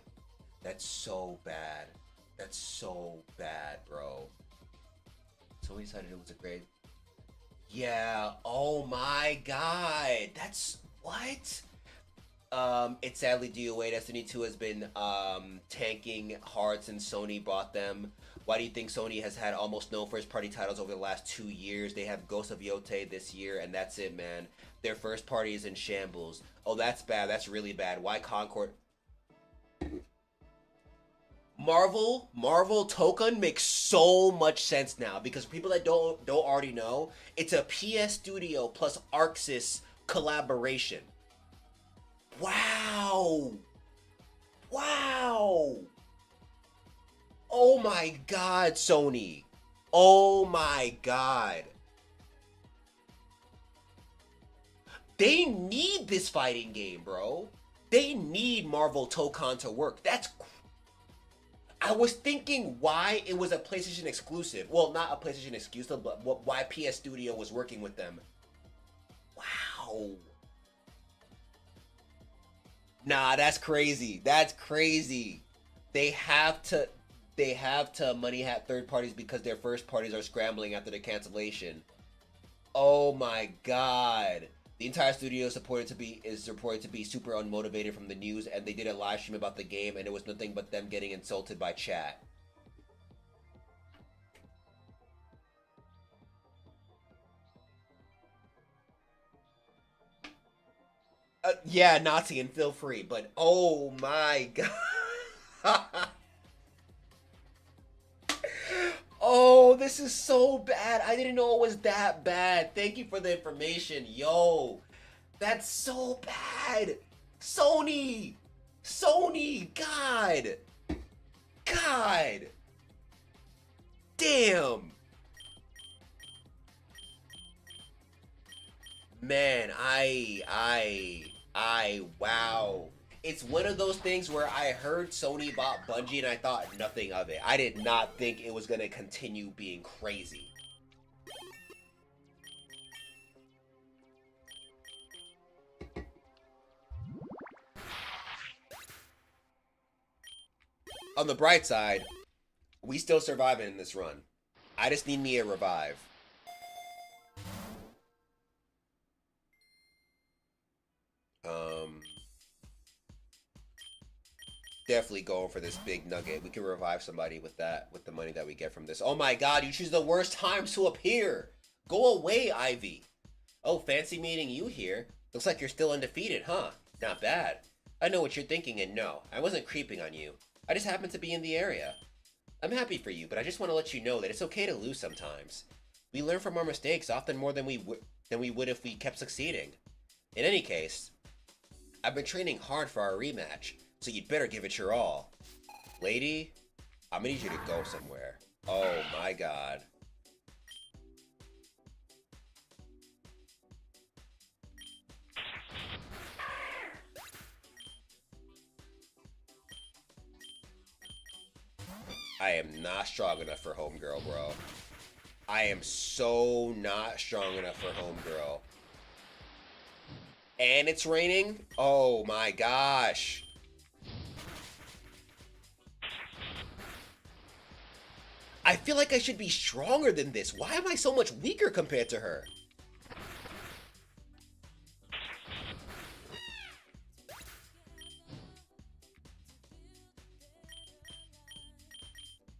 That's so bad. That's so bad, bro. So we decided it was a great... Yeah, oh my god. That's... What? It's sadly due away. Destiny 2 has been tanking hard since Sony bought them. Why do you think Sony has had almost no first party titles over the last 2 years? They have Ghost of Yote this year, and that's it, man. Their first party is in shambles. Oh, that's bad. That's really bad. Why Concord? Marvel Tokon makes so much sense now because for people that don't already know, it's a PS Studio plus Arxis collaboration. Wow. Wow. Oh my god, Sony. Oh my god. They need this fighting game, bro. They need Marvel Tokon to work. I was thinking why it was a PlayStation exclusive. Well, not a PlayStation exclusive, but why PS Studio was working with them. Wow. Nah, that's crazy. That's crazy. They have to money hat third parties because their first parties are scrambling after the cancellation. Oh my god. The entire studio is reported to be super unmotivated from the news, and they did a live stream about the game, and it was nothing but them getting insulted by chat. Yeah, Nazi and feel free, but oh my god. Oh, this is so bad. I didn't know it was that bad. Thank you for the information. Yo, that's so bad. Sony. God. Damn. Man, wow. It's one of those things where I heard Sony bought Bungie and I thought nothing of it. I did not think it was going to continue being crazy. On the bright side, we still surviving in this run. I just need me a revive. Definitely going for this big nugget. We can revive somebody with that, with the money that we get from this. Oh my god, you choose the worst times to appear. Go away, Ivy. Oh, fancy meeting you here. Looks like you're still undefeated, huh? Not bad. I know what you're thinking, and no, I wasn't creeping on you. I just happened to be in the area. I'm happy for you, but I just want to let you know that it's okay to lose sometimes. We learn from our mistakes often more than we would if we kept succeeding. In any case, I've been training hard for our rematch, so you'd better give it your all. Lady, I'm gonna need you to go somewhere. Oh my god. I am not strong enough for homegirl, bro. I am so not strong enough for homegirl. And it's raining? Oh my gosh. I feel like I should be stronger than this. Why am I so much weaker compared to her?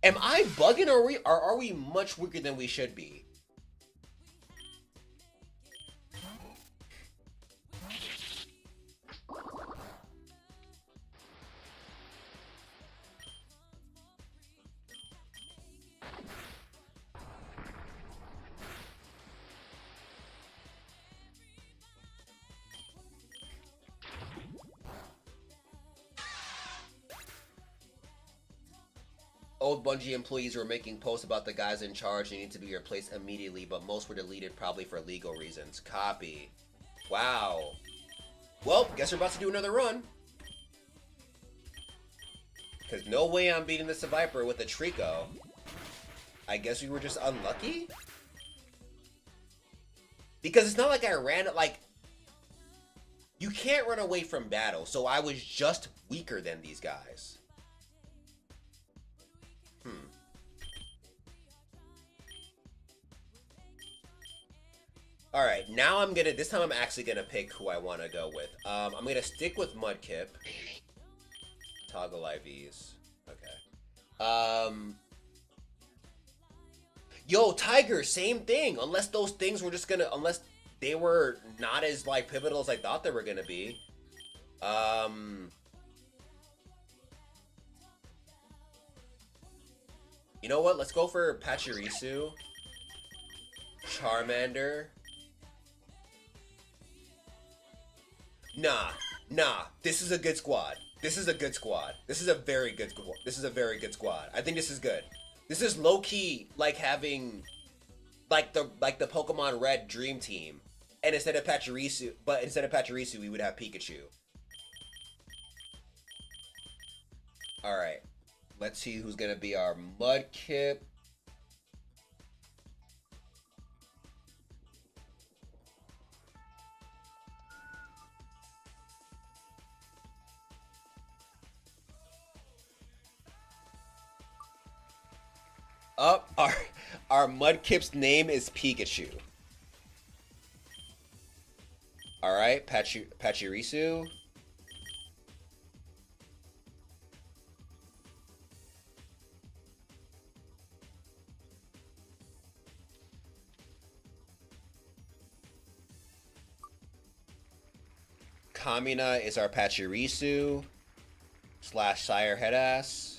Am I bugging or are we much weaker than we should be? Old Bungie employees were making posts about the guys in charge needing to be replaced immediately, but most were deleted probably for legal reasons. Copy. Wow. Well, guess we're about to do another run. Because no way I'm beating this Viper with a Trico. I guess we were just unlucky? Because it's not like I ran it like... You can't run away from battle, so I was just weaker than these guys. All right, now this time I'm actually gonna pick who I want to go with. I'm gonna stick with Mudkip. Toggle IVs. Okay. Yo, Tiger, same thing. Unless those things were just gonna, unless they were not as like pivotal as I thought they were gonna be. You know what? Let's go for Pachirisu, Charmander. Nah. This is a good squad. This is a good squad. This is a very good squad. This is a very good squad. I think this is good. This is low key like having like the Pokemon Red Dream Team, and instead of Pachirisu, we would have Pikachu. All right, let's see who's gonna be our Mudkip. Up, our Mudkip's name is Pikachu. All right, Pachirisu. Kamina is our Pachirisu / Sire Headass.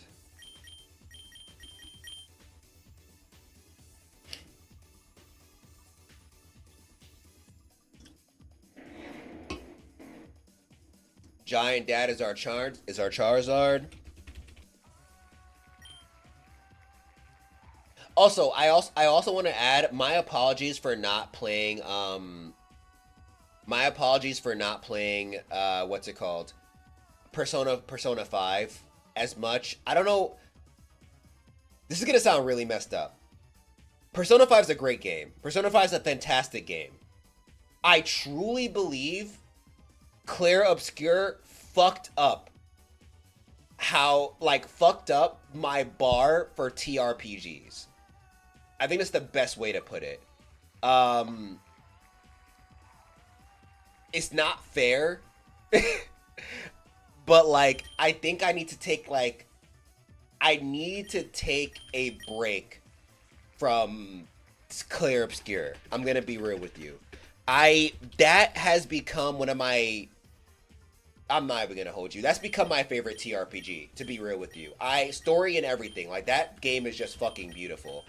Giant Dad is our Charizard. Also, I also want to add my apologies for not playing what's it called? Persona 5 as much. I don't know. This is going to sound really messed up. Persona 5 is a great game. Persona 5 is a fantastic game. I truly believe Clair Obscur fucked up my bar for TRPGs. I think that's the best way to put it. It's not fair, but like I think I need to take a break from Clair Obscur. I'm gonna be real with you. That has become one of my. I'm not even gonna hold you. That's become my favorite TRPG, to be real with you. Story and everything, like that game is just fucking beautiful.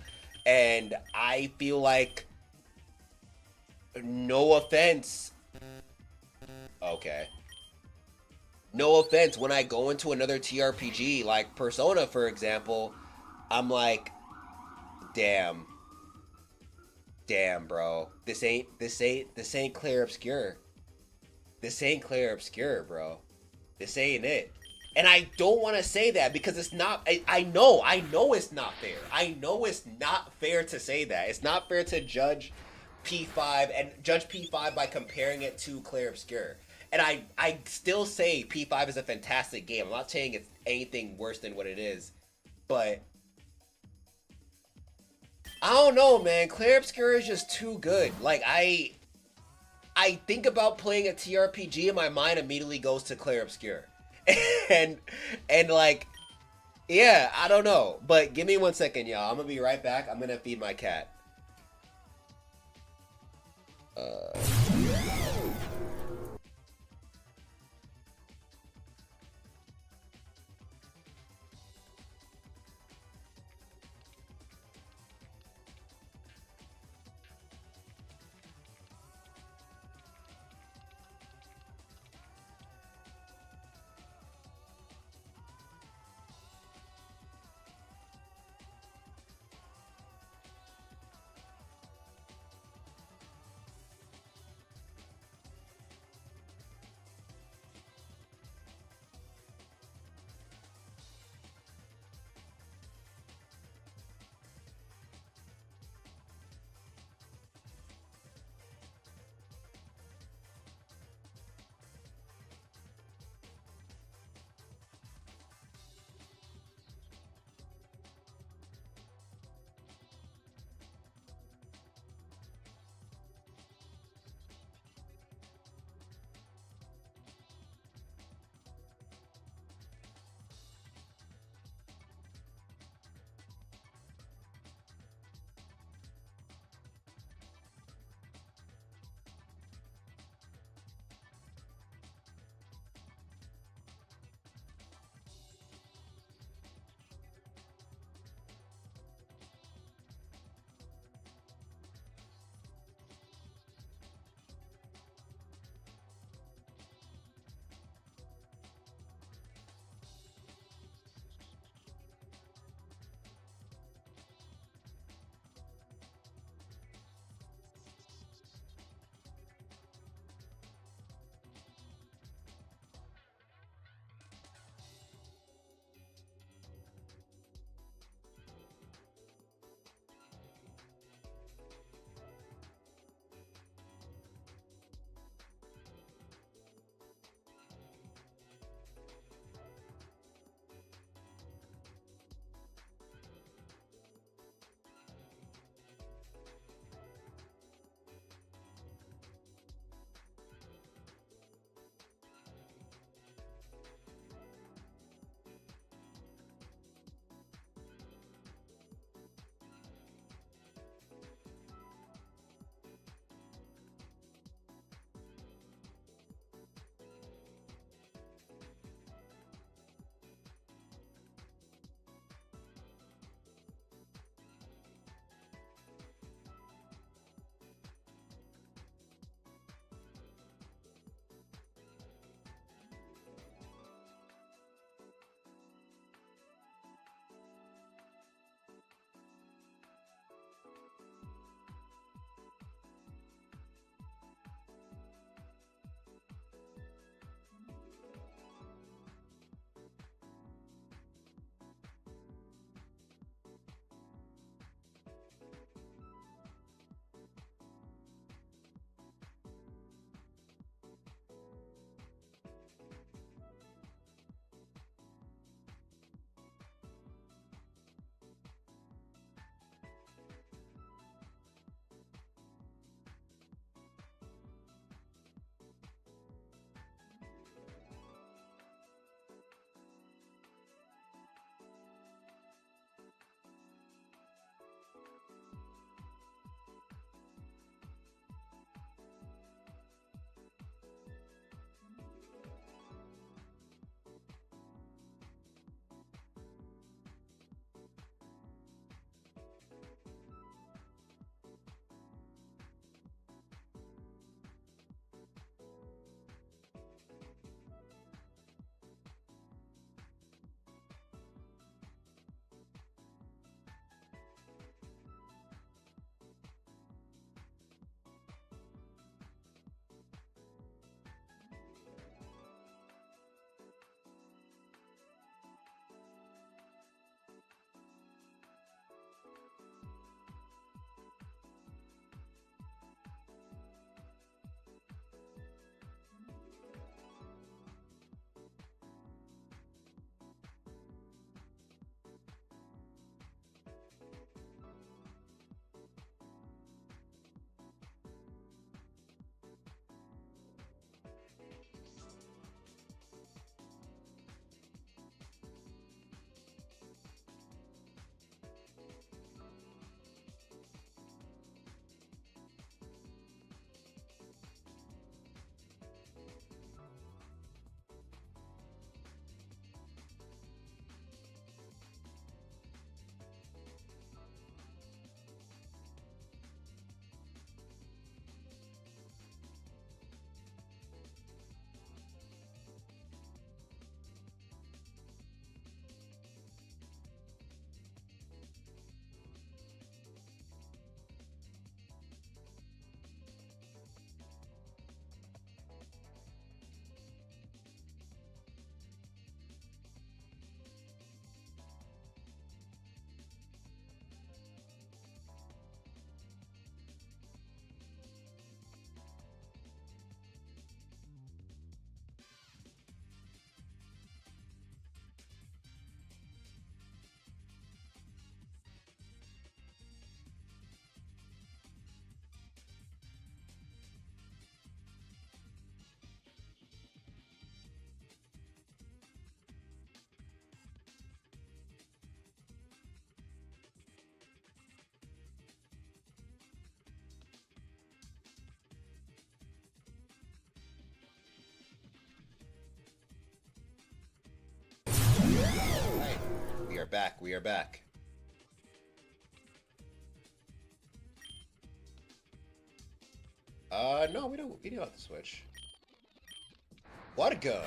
And I feel like, no offense. Okay. No offense, when I go into another TRPG, like Persona, for example, I'm like, damn, bro. This ain't Clair Obscur. This ain't Clair Obscur, bro. This ain't it. And I don't want to say that because it's not. I know it's not fair. I know it's not fair to say that. It's not fair to judge P5 by comparing it to Clair Obscur. And I still say P5 is a fantastic game. I'm not saying it's anything worse than what it is, but I don't know, man. Clair Obscur is just too good. Like I think about playing a TRPG and my mind immediately goes to Clair Obscur. and like, yeah, I don't know. But give me 1 second, y'all. I'm gonna be right back. I'm gonna feed my cat. Alright, we are back, we are back. No, we don't have to switch. What a gun!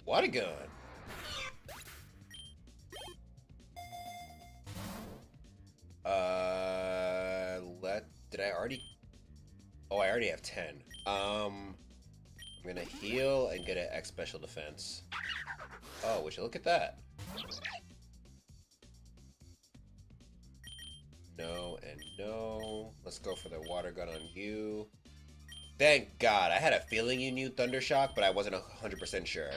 What a gun! Did I already? Oh, I already have 10. I'm gonna heal and get an X special defense. Oh, would you look at that? No and no. Let's go for the water gun on you. Thank God. I had a feeling you knew Thundershock, but I wasn't 100% sure.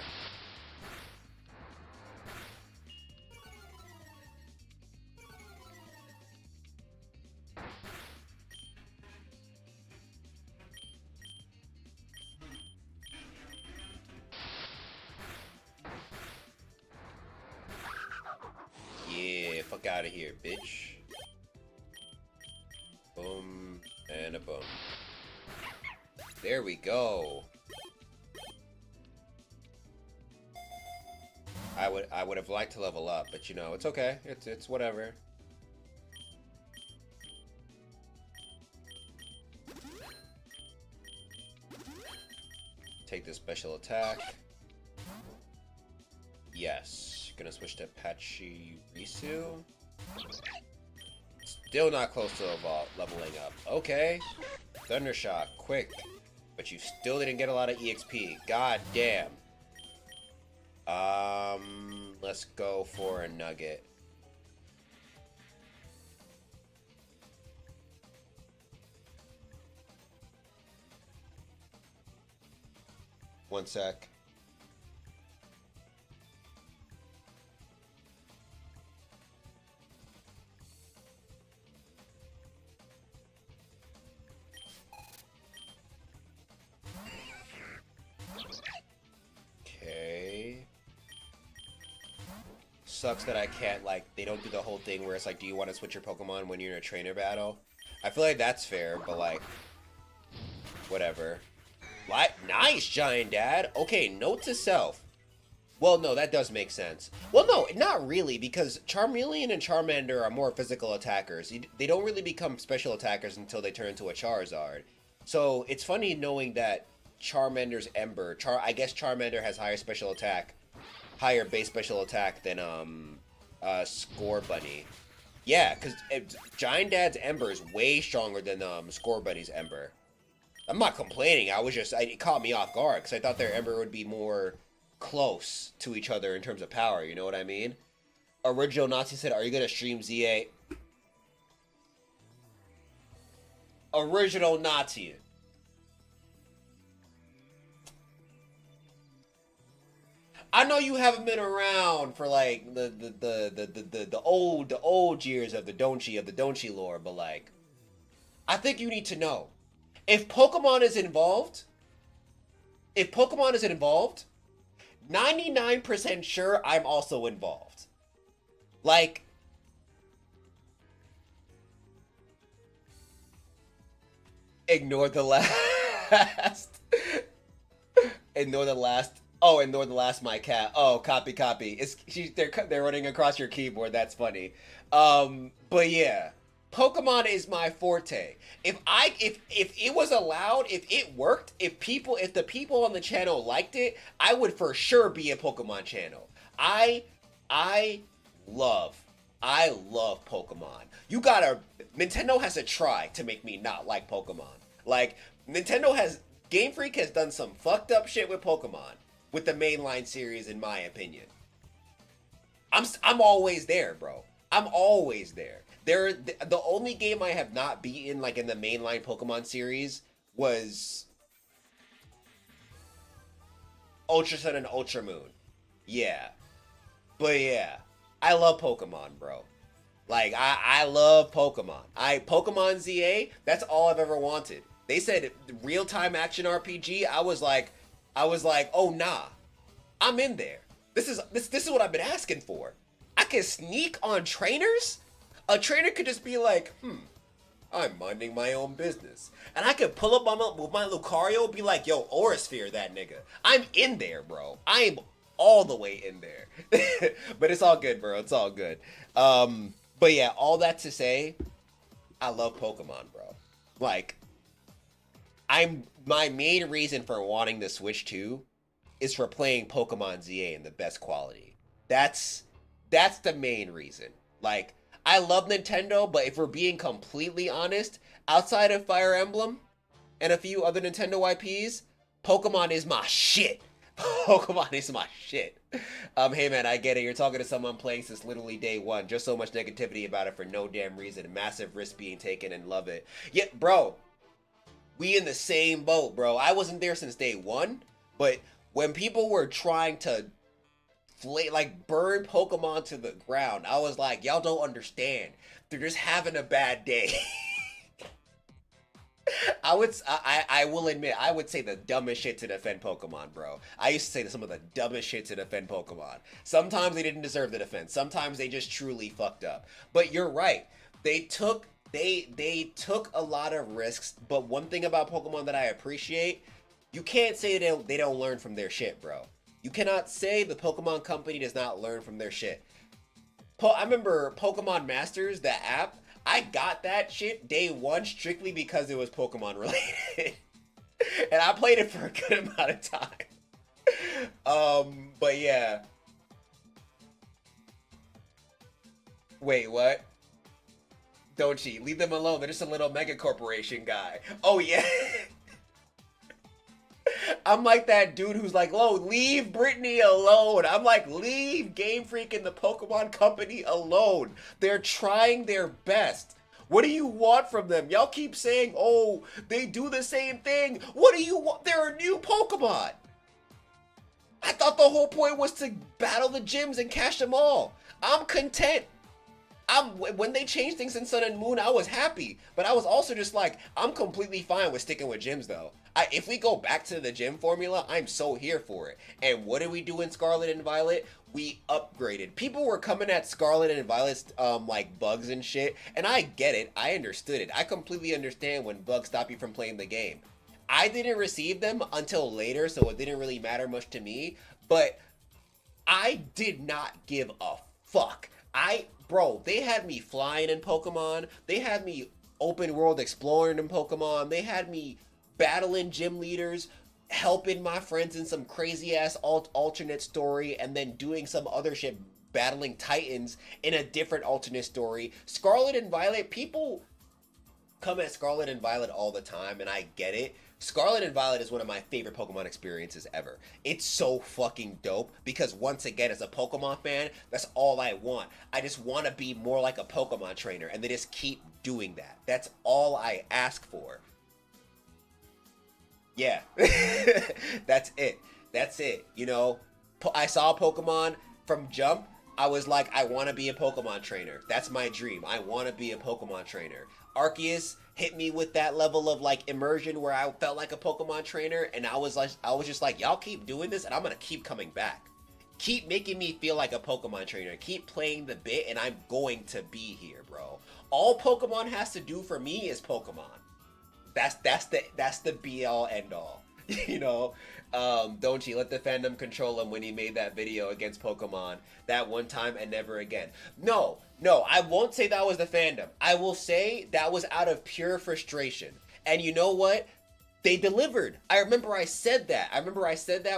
Yeah, fuck out of here, bitch. Boom, and a boom. There we go. I would have liked to level up, but you know, it's okay. It's whatever. Take this special attack. Yes. Gonna switch to Pachirisu. Still not close to leveling up. Okay. Thundershock, quick. But you still didn't get a lot of EXP. God damn. Let's go for a nugget. One sec. Okay. Sucks that I can't, like, they don't do the whole thing where it's like, do you want to switch your Pokemon when you're in a trainer battle? I feel like that's fair, but like, whatever. What? Nice, Giant Dad! Okay, note to self. Well, no, that does make sense. Well, no, not really, because Charmeleon and Charmander are more physical attackers. They don't really become special attackers until they turn into a Charizard. So, it's funny knowing that Charmander's Ember, I guess Charmander has higher base special attack than, Scorbunny. Yeah, because Giant Dad's Ember is way stronger than, Scorbunny's Ember. I'm not complaining, it caught me off guard, because I thought their Ember would be more close to each other in terms of power, you know what I mean? Original Nazi said, are you gonna stream ZA? Original Nazi. I know you haven't been around for like the old years of the Donchi lore, but like, I think you need to know. If Pokemon is involved, 99% sure I'm also involved. Like, ignore the last. Ignore the last. Oh, ignore the last my cat. Oh, copy. They're running across your keyboard. That's funny. But yeah. Pokemon is my forte. If it was allowed, if it worked, if the people on the channel liked it, I would for sure be a Pokemon channel. I love Pokemon. Nintendo has to try to make me not like Pokemon. Like, Game Freak has done some fucked up shit with Pokemon, with the mainline series, in my opinion. I'm always there, bro. I'm always there. The only game I have not beaten, like, in the mainline Pokemon series was Ultra Sun and Ultra Moon. Yeah. But yeah, I love Pokemon, bro. Like, I love Pokemon. Pokemon ZA, that's all I've ever wanted. They said real-time action RPG, I was like, oh nah, I'm in there. This is what I've been asking for. I can sneak on trainers? A trainer could just be like, I'm minding my own business. And I could pull up with my Lucario and be like, yo, Aura Sphere that nigga. I'm in there, bro. I'm all the way in there. But it's all good, bro. It's all good. But yeah, all that to say, I love Pokemon, bro. Like, my main reason for wanting the Switch 2 is for playing Pokemon ZA in the best quality. That's the main reason. Like, I love Nintendo, but if we're being completely honest, outside of Fire Emblem and a few other Nintendo IPs, Pokemon is my shit. Pokemon is my shit. Hey man, I get it. You're talking to someone playing since literally day one. Just so much negativity about it for no damn reason. Massive risk being taken and love it. Yeah, bro. We in the same boat, bro. I wasn't there since day one, but when people were trying to burn Pokemon to the ground, I was like, y'all don't understand. They're just having a bad day. I will admit, I would say the dumbest shit to defend Pokemon, bro. I used to say some of the dumbest shit to defend Pokemon. Sometimes they didn't deserve the defense. Sometimes they just truly fucked up. But you're right. They took a lot of risks, but one thing about Pokemon that I appreciate, you can't say they don't learn from their shit, bro. You cannot say the Pokemon company does not learn from their shit. I remember Pokemon Masters, the app, I got that shit day one strictly because it was Pokemon related. And I played it for a good amount of time. But yeah. Wait, what? Don't cheat. Leave them alone. They're just a little mega corporation guy. Oh yeah. I'm like that dude who's like, "Oh, leave Brittany alone." I'm like, leave Game Freak and the Pokemon Company alone. They're trying their best. What do you want from them? Y'all keep saying, "Oh, they do the same thing." What do you want? They're a new Pokemon. I thought the whole point was to battle the gyms and catch them all. I'm content. When they changed things in Sun and Moon, I was happy, but I was also just like, I'm completely fine with sticking with gyms though. If we go back to the gym formula, I'm so here for it. And what did we do in Scarlet and Violet? We upgraded. People were coming at Scarlet and Violet's like bugs and shit, and I get it. I understood it. I completely understand when bugs stop you from playing the game. I didn't receive them until later, so it didn't really matter much to me, but I did not give a fuck. Bro, they had me flying in Pokemon. They had me open world exploring in Pokemon. They had me battling gym leaders, helping my friends in some crazy ass alternate story, and then doing some other shit, battling Titans in a different alternate story. Scarlet and Violet, people come at Scarlet and Violet all the time, and I get it. Scarlet and Violet is one of my favorite Pokemon experiences ever. It's so fucking dope because once again, as a Pokemon fan, that's all I want. I just want to be more like a Pokemon trainer, and they just keep doing that. That's all I ask for. Yeah, that's it. That's it. You know, I saw Pokemon from Jump. I was like, I want to be a Pokemon trainer. That's my dream. I want to be a Pokemon trainer. Arceus hit me with that level of like immersion where I felt like a Pokemon trainer, and I was just like, y'all keep doing this, and I'm gonna keep coming back. Keep making me feel like a Pokemon trainer. Keep playing the bit, and I'm going to be here, bro. All Pokemon has to do for me is Pokemon. That's the be all end all. You know, don't you let the fandom control him when he made that video against Pokemon that one time and never again. No, I won't say that was the fandom. I will say that was out of pure frustration. And you know what? They delivered. I remember I said that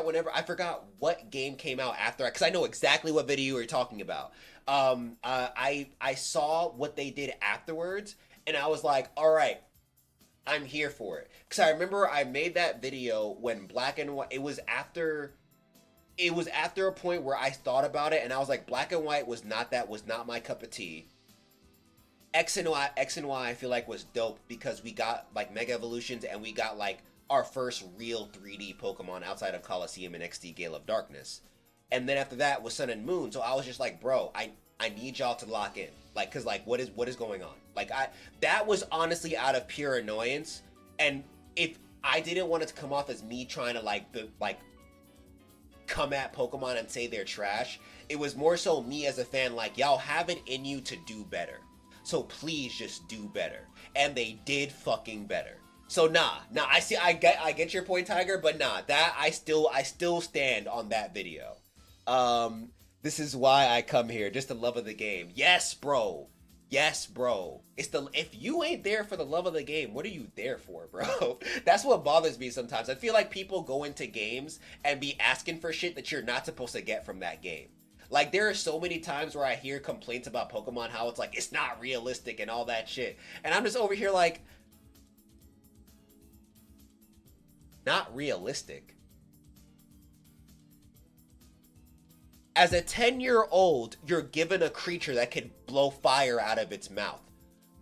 whenever I forgot what game came out after, because I know exactly what video you're talking about. I saw what they did afterwards, and I was like, all right, I'm here for it. Because I remember I made that video when Black and White, it was after a point where I thought about it, and I was like, Black and White was not my cup of tea. X and Y I feel like was dope because we got like Mega Evolutions, and we got like our first real 3D Pokemon outside of Coliseum and XD Gale of Darkness. And then after that was Sun and Moon, so I was just like, bro, I need y'all to lock in. Like, cause like what is going on? Like that was honestly out of pure annoyance. And if I didn't want it to come off as me trying to like come at Pokemon and say they're trash, it was more so me as a fan like, y'all have it in you to do better. So please just do better. And they did fucking better. So nah, I get your point, Tiger, but nah, that I still stand on that video. This is why I come here, just the love of the game. Yes, bro. Yes, bro. It's the if you ain't there for the love of the game, what are you there for, bro? That's what bothers me sometimes. I feel like people go into games and be asking for shit that you're not supposed to get from that game. Like there are so many times where I hear complaints about Pokemon, how it's like it's not realistic and all that shit. And I'm just over here like, not realistic. As a 10-year-old, you're given a creature that can blow fire out of its mouth.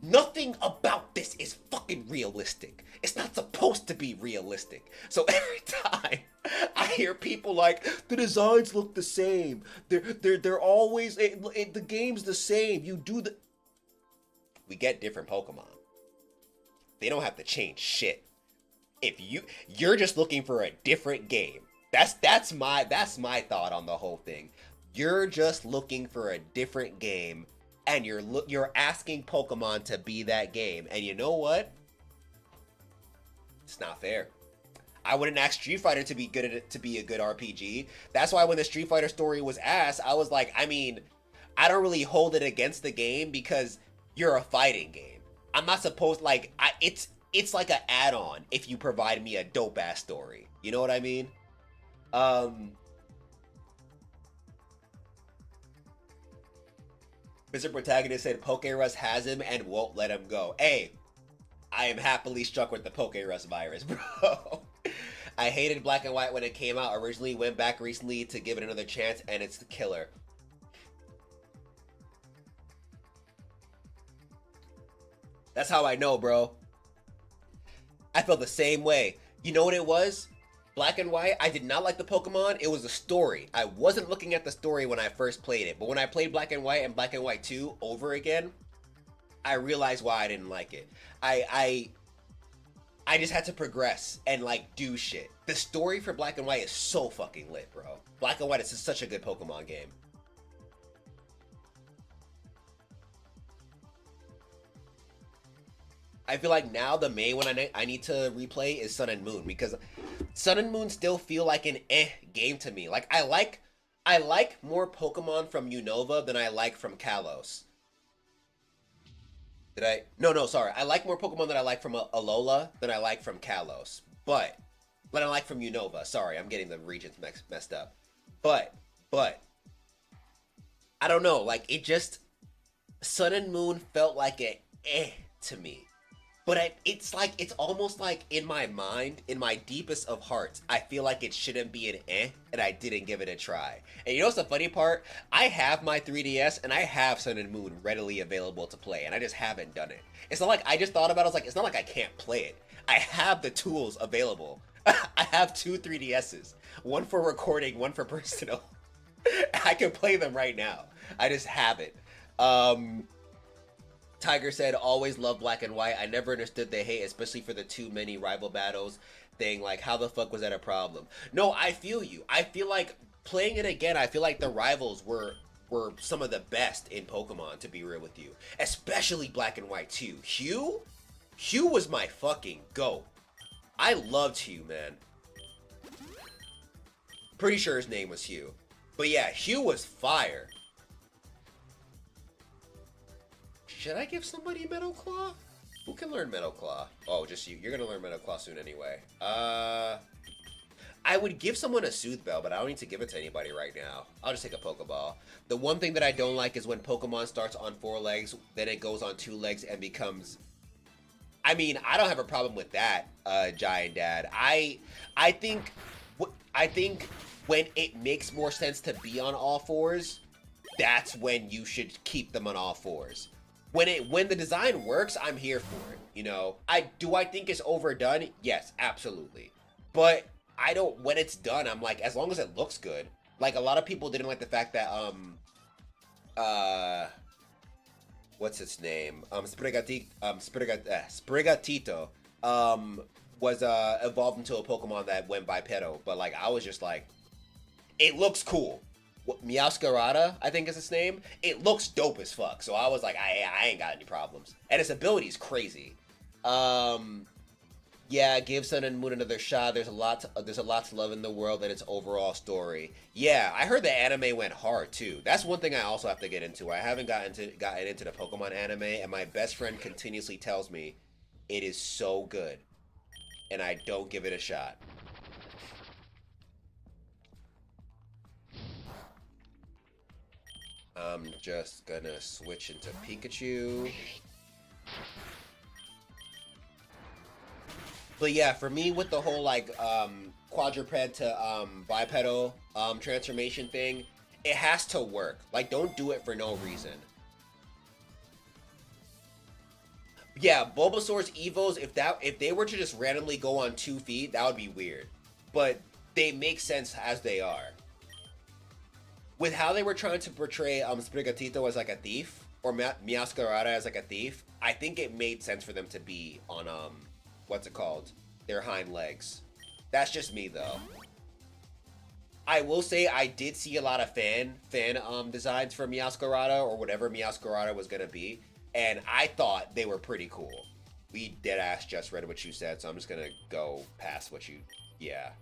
Nothing about this is fucking realistic. It's not supposed to be realistic. So every time I hear people like, the designs look the same. They're always, the game's the same. You do the... We get different Pokemon. They don't have to change shit. If you're just looking for a different game. That's my thought on the whole thing. You're just looking for a different game, and you're asking Pokemon to be that game. And you know what? It's not fair. I wouldn't ask Street Fighter to be good at it, to be a good RPG. That's why when the Street Fighter story was asked, I was like, I mean, I don't really hold it against the game because you're a fighting game. I'm not supposed it's like an add-on if you provide me a dope ass story. You know what I mean? Mr. Protagonist said PokeRogue has him and won't let him go. Hey, I am happily struck with the PokeRogue virus, bro. I hated Black and White when it came out originally, went back recently to give it another chance, and it's the killer. That's how I know, bro. I felt the same way. You know what it was? Black and White, I did not like the Pokemon. It was the story. I wasn't looking at the story when I first played it. But when I played Black and White and Black and White 2 over again, I realized why I didn't like it. I just had to progress and like do shit. The story for Black and White is so fucking lit, bro. Black and White is such a good Pokemon game. I feel like now the main one I need to replay is Sun and Moon, because Sun and Moon still feel like an game to me. Like I like more Pokemon from Unova than I like from Kalos. Did I? No, sorry. I like more Pokemon than I like from Alola than I like from Kalos. But I like from Unova. Sorry, I'm getting the regions messed up. But I don't know. Like it just Sun and Moon felt like a to me. But it's almost like in my mind, in my deepest of hearts, I feel like it shouldn't be an and I didn't give it a try. And you know what's the funny part? I have my 3DS and I have Sun and Moon readily available to play, and I just haven't done it. It's not like I just thought about it, I was like, it's not like I can't play it. I have the tools available. I have 2 3DSs. One for recording, one for personal. I can play them right now. I just haven't. Tiger said, always love Black and White. I never understood the hate, especially for the too many rival battles thing. Like, how the fuck was that a problem? No, I feel you. I feel like playing it again, I feel like the rivals were some of the best in Pokemon, to be real with you. Especially Black and White 2. Hugh? Hugh was my fucking GOAT. I loved Hugh, man. Pretty sure his name was Hugh. But yeah, Hugh was fire. Should I give somebody Metal Claw? Who can learn Metal Claw? Oh, just you. You're gonna learn Metal Claw soon anyway. I would give someone a Soothe Bell, but I don't need to give it to anybody right now. I'll just take a Pokeball. The one thing that I don't like is when Pokemon starts on 4 legs, then it goes on 2 legs and becomes... I mean, I don't have a problem with that, Giant Dad. I think when it makes more sense to be on all 4s, that's when you should keep them on all 4s. When the design works, I'm here for it. You know, I think it's overdone? Yes, absolutely. But I don't. When it's done, I'm like, as long as it looks good. Like a lot of people didn't like the fact that what's its name? Sprigatito was evolved into a Pokemon that went bipedal. But like, I was just like, it looks cool. Meowscarada, I think is its name. It looks dope as fuck. So I was like, I ain't got any problems. And its ability is crazy. Yeah, give Sun and Moon another shot. There's a lot to love in the world and its overall story. Yeah, I heard the anime went hard too. That's one thing I also have to get into. I haven't gotten into the Pokemon anime, and my best friend continuously tells me it is so good, and I don't give it a shot. I'm just gonna switch into Pikachu. But yeah, for me with the whole like quadruped to bipedal transformation thing, it has to work. Like, don't do it for no reason. Yeah, Bulbasaur's Evos, if they were to just randomly go on 2 feet, that would be weird. But they make sense as they are. With how they were trying to portray Sprigatito as like a thief, or Meowscarada as like a thief, I think it made sense for them to be on what's it called? Their hind legs. That's just me though. I will say I did see a lot of fan designs for Meowscarada or whatever Meowscarada was gonna be, and I thought they were pretty cool. We deadass just read what you said, so I'm just gonna go past what you. Yeah.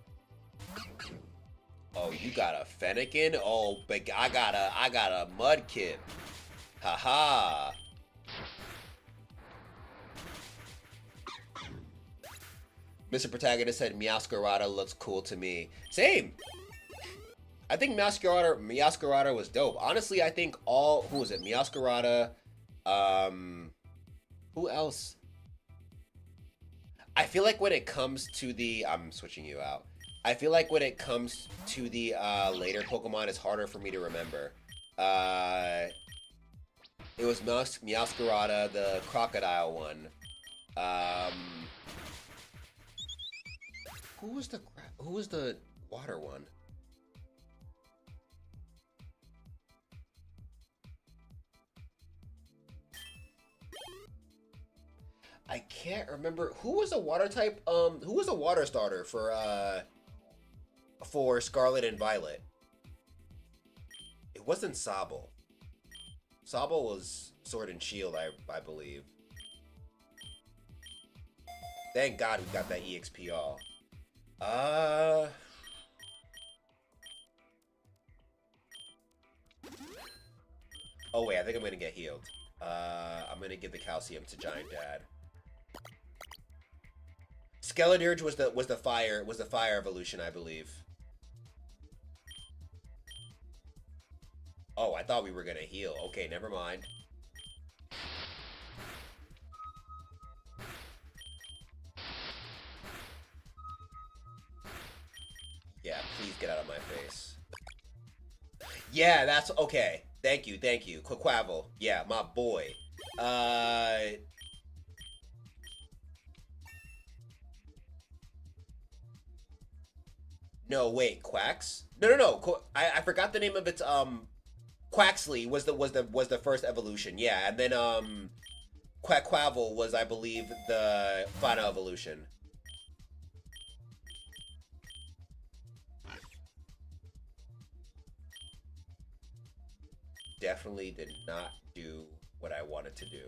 Oh, you got a Fennekin? Oh, but I got a Mudkip. Haha. Mr. Protagonist said Meowscarada looks cool to me. Same. I think Meowscarada was dope. Honestly, I think who was it? Meowscarada. Who else? I feel like when it comes to the, I'm switching you out. I feel like when it comes to the later Pokemon, it's harder for me to remember. It was Meowscarada, the crocodile one. Who was the water one? I can't remember who was a water type. Who was a water starter for Scarlet and Violet? It wasn't Sobble. Sobble was Sword and Shield, I believe. Thank God we got that EXP all. Oh wait, I think I'm gonna get healed. I'm gonna give the calcium to Giant Dad. Skeledirge was the fire evolution, I believe. Oh, I thought we were gonna heal. Okay, never mind. Yeah, please get out of my face. Yeah, that's okay. Thank you. Quaquavel. Yeah, my boy. No, wait, Quacks? No. I forgot the name of its Quaxley was the first evolution. Yeah, and then Quaquavel was, I believe, the final evolution. Definitely did not do what I wanted to do.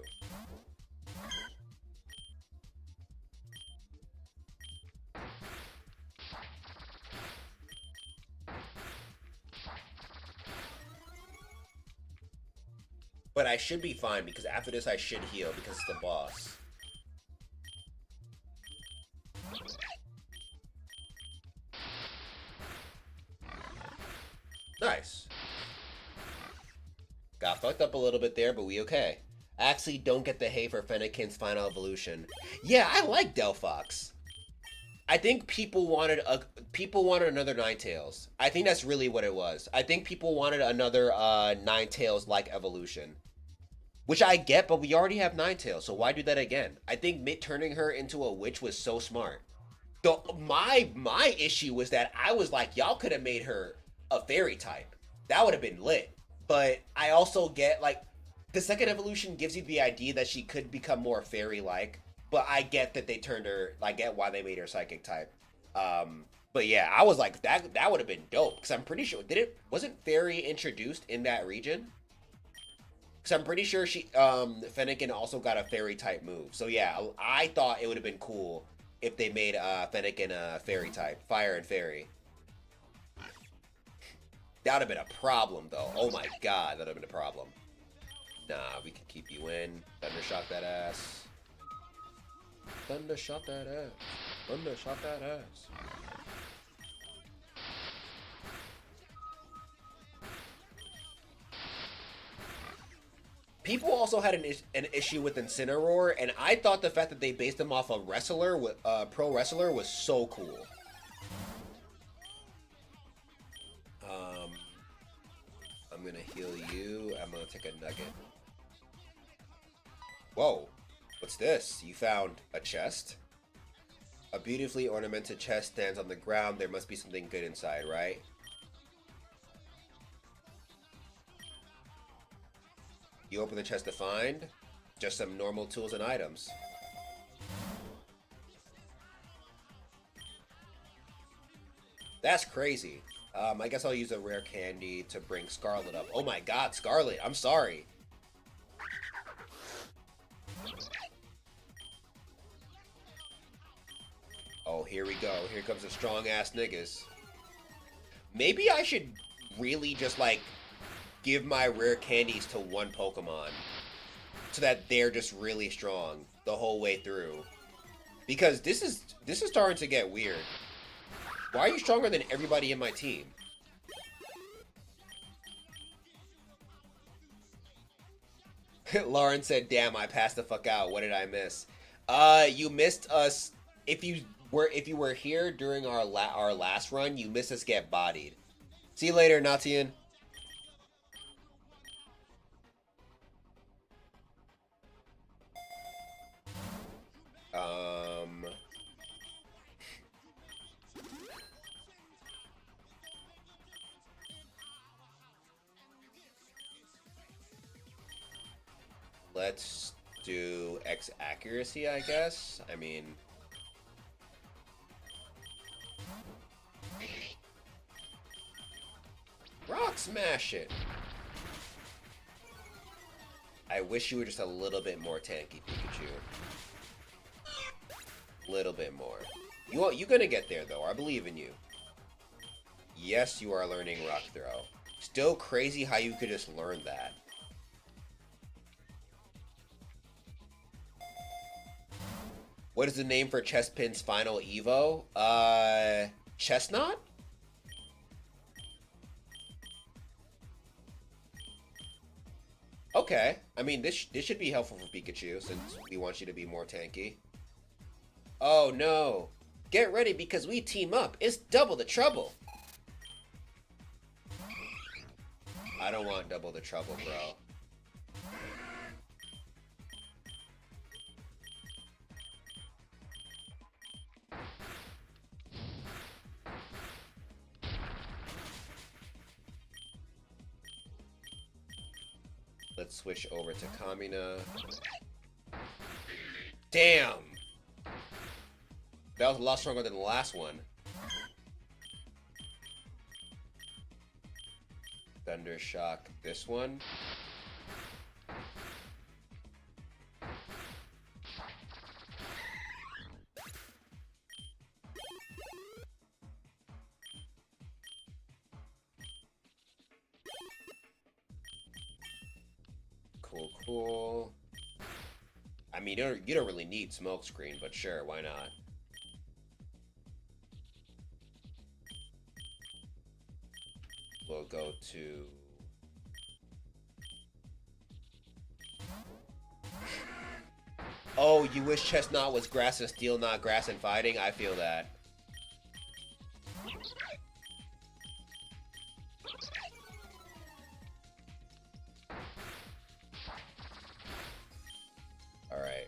But I should be fine because after this I should heal because it's the boss. Nice. Got fucked up a little bit there, but we okay. I actually don't get the hay for Fennekin's final evolution. Yeah, I like Delphox. I think people wanted another Ninetales. I think that's really what it was. I think people wanted another Ninetales like evolution. Which I get, but we already have Ninetales, so why do that again? I think turning her into a witch was so smart. My issue was that I was like, y'all could have made her a fairy type. That would have been lit. But I also get, like, the second evolution gives you the idea that she could become more fairy-like. But I get that they turned her, I get why they made her psychic type. But yeah, I was like, that would have been dope. Because I'm pretty sure, wasn't fairy introduced in that region? Because I'm pretty sure Fennekin also got a fairy type move. So yeah, I thought it would have been cool if they made Fennekin a fairy type, fire and fairy. That would have been a problem, though. Oh my god, that would have been a problem. Nah, we can keep you in. Thundershock that ass. Thundershock that ass. Thundershock that ass. People also had an issue with Incineroar, and I thought the fact that they based him off a wrestler, pro wrestler, was so cool. I'm gonna heal you. I'm gonna take a nugget. Whoa, what's this? You found a chest? A beautifully ornamented chest stands on the ground. There must be something good inside, right? You open the chest to find just some normal tools and items. That's crazy. I guess I'll use a rare candy to bring Scarlet up. Oh my god, Scarlet, I'm sorry. Oh, here we go. Here comes the strong ass niggas. Maybe I should really just like give my rare candies to one Pokemon so that they're just really strong the whole way through. Because this is starting to get weird. Why are you stronger than everybody in my team? Lauren said, "Damn, I passed the fuck out. What did I miss?" You missed us. If you were here during our last run, you missed us get bodied. See you later, Natian. Let's do X accuracy, I guess. I mean, rock smash it. I wish you were just a little bit more tanky, Pikachu. Little bit more. You're gonna get there, though. I believe in you. Yes, you are learning Rock Throw. Still crazy how you could just learn that. What is the name for Chespin's final Evo? Chestnut? Okay. I mean, this should be helpful for Pikachu, since we want you to be more tanky. Oh, no. Get ready, because we team up. It's double the trouble. I don't want double the trouble, bro. Let's switch over to Kamina. Damn! That was a lot stronger than the last one. Thunder Shock this one. Cool. I mean, you don't really need Smokescreen, but sure, why not? We'll go to... Oh, you wish Chestnut was grass and steel, not grass and fighting? I feel that. Alright.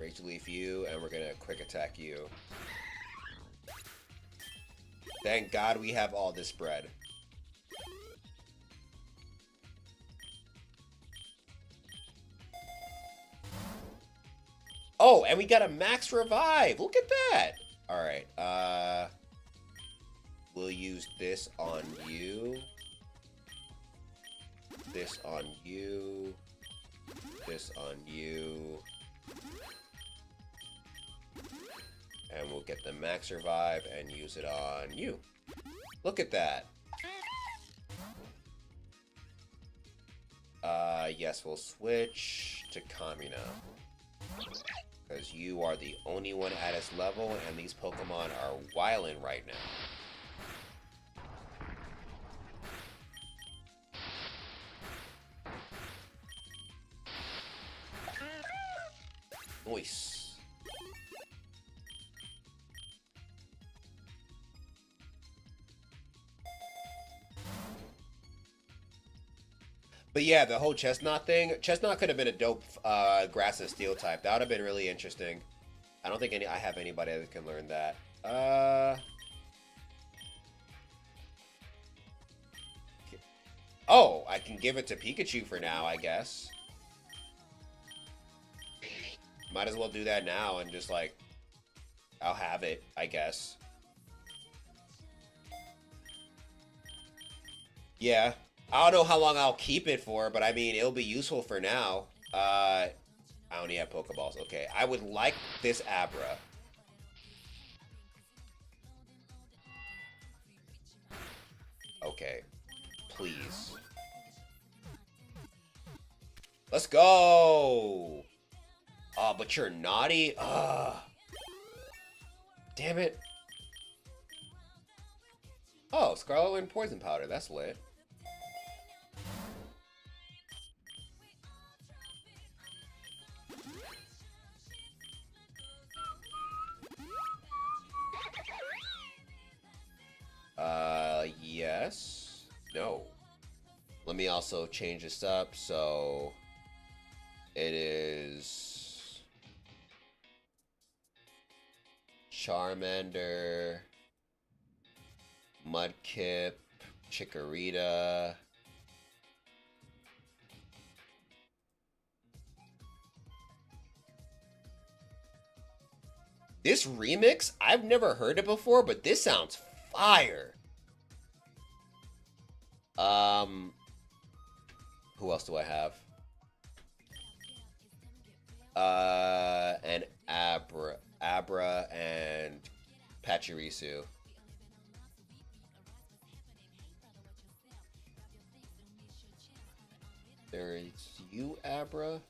Rage Leaf you, and we're gonna quick attack you. Thank God we have all this bread. Oh, and we got a max revive. Look at that. All right. We'll use this on you. This on you. This on you. And we'll get the max revive and use it on you. Look at that. Yes, we'll switch to Kamina. Because you are the only one at its level, and these Pokemon are wildin' right now. Nice. But yeah, the whole Chestnut thing. Chestnut could have been a dope Grass and Steel type. That would have been really interesting. I don't think I have anybody that can learn that. Oh, I can give it to Pikachu for now, I guess. Might as well do that now and just like, I'll have it, I guess. Yeah. I don't know how long I'll keep it for, but I mean, it'll be useful for now. I only have Pokeballs. Okay, I would like this Abra. Okay, please. Let's go! Oh, but you're naughty? Damn it. Oh, Scarlet Wind Poison Powder. That's lit. Yes. No. Let me also change this up, so it is Charmander, Mudkip, Chikorita, this remix, I've never heard it before, but this sounds fire. Who else do I have? And Abra and Pachirisu. There's you, Abra.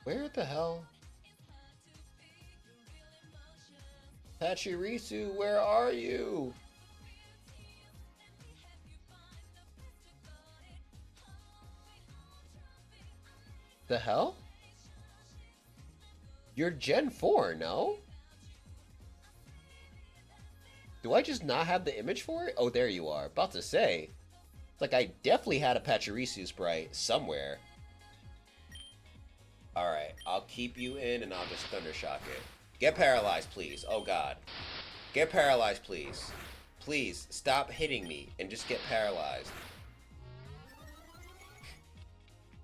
Where the hell? Pachirisu, where are you? The hell? You're Gen 4, no? Do I just not have the image for it? Oh, there you are. About to say. It's like I definitely had a Pachirisu sprite somewhere. Alright, I'll keep you in and I'll just Thundershock it. Get paralyzed, please. Oh, God. Get paralyzed, please. Please, stop hitting me and just get paralyzed.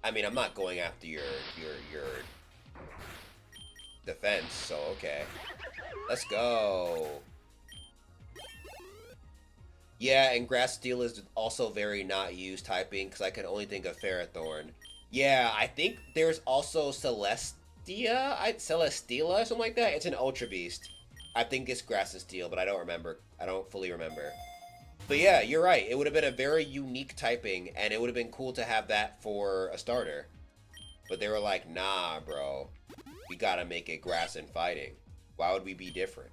I mean, I'm not going after your defense, so okay. Let's go. Yeah, and Grass Steel is also very not used typing because I can only think of Ferrothorn. Yeah, I think there's also Celestia, Celesteela, something like that. It's an Ultra Beast. I think it's Grass and Steel, but I don't remember. I don't fully remember. But yeah, you're right. It would have been a very unique typing, and it would have been cool to have that for a starter. But they were like, nah, bro. We gotta make it Grass and Fighting. Why would we be different?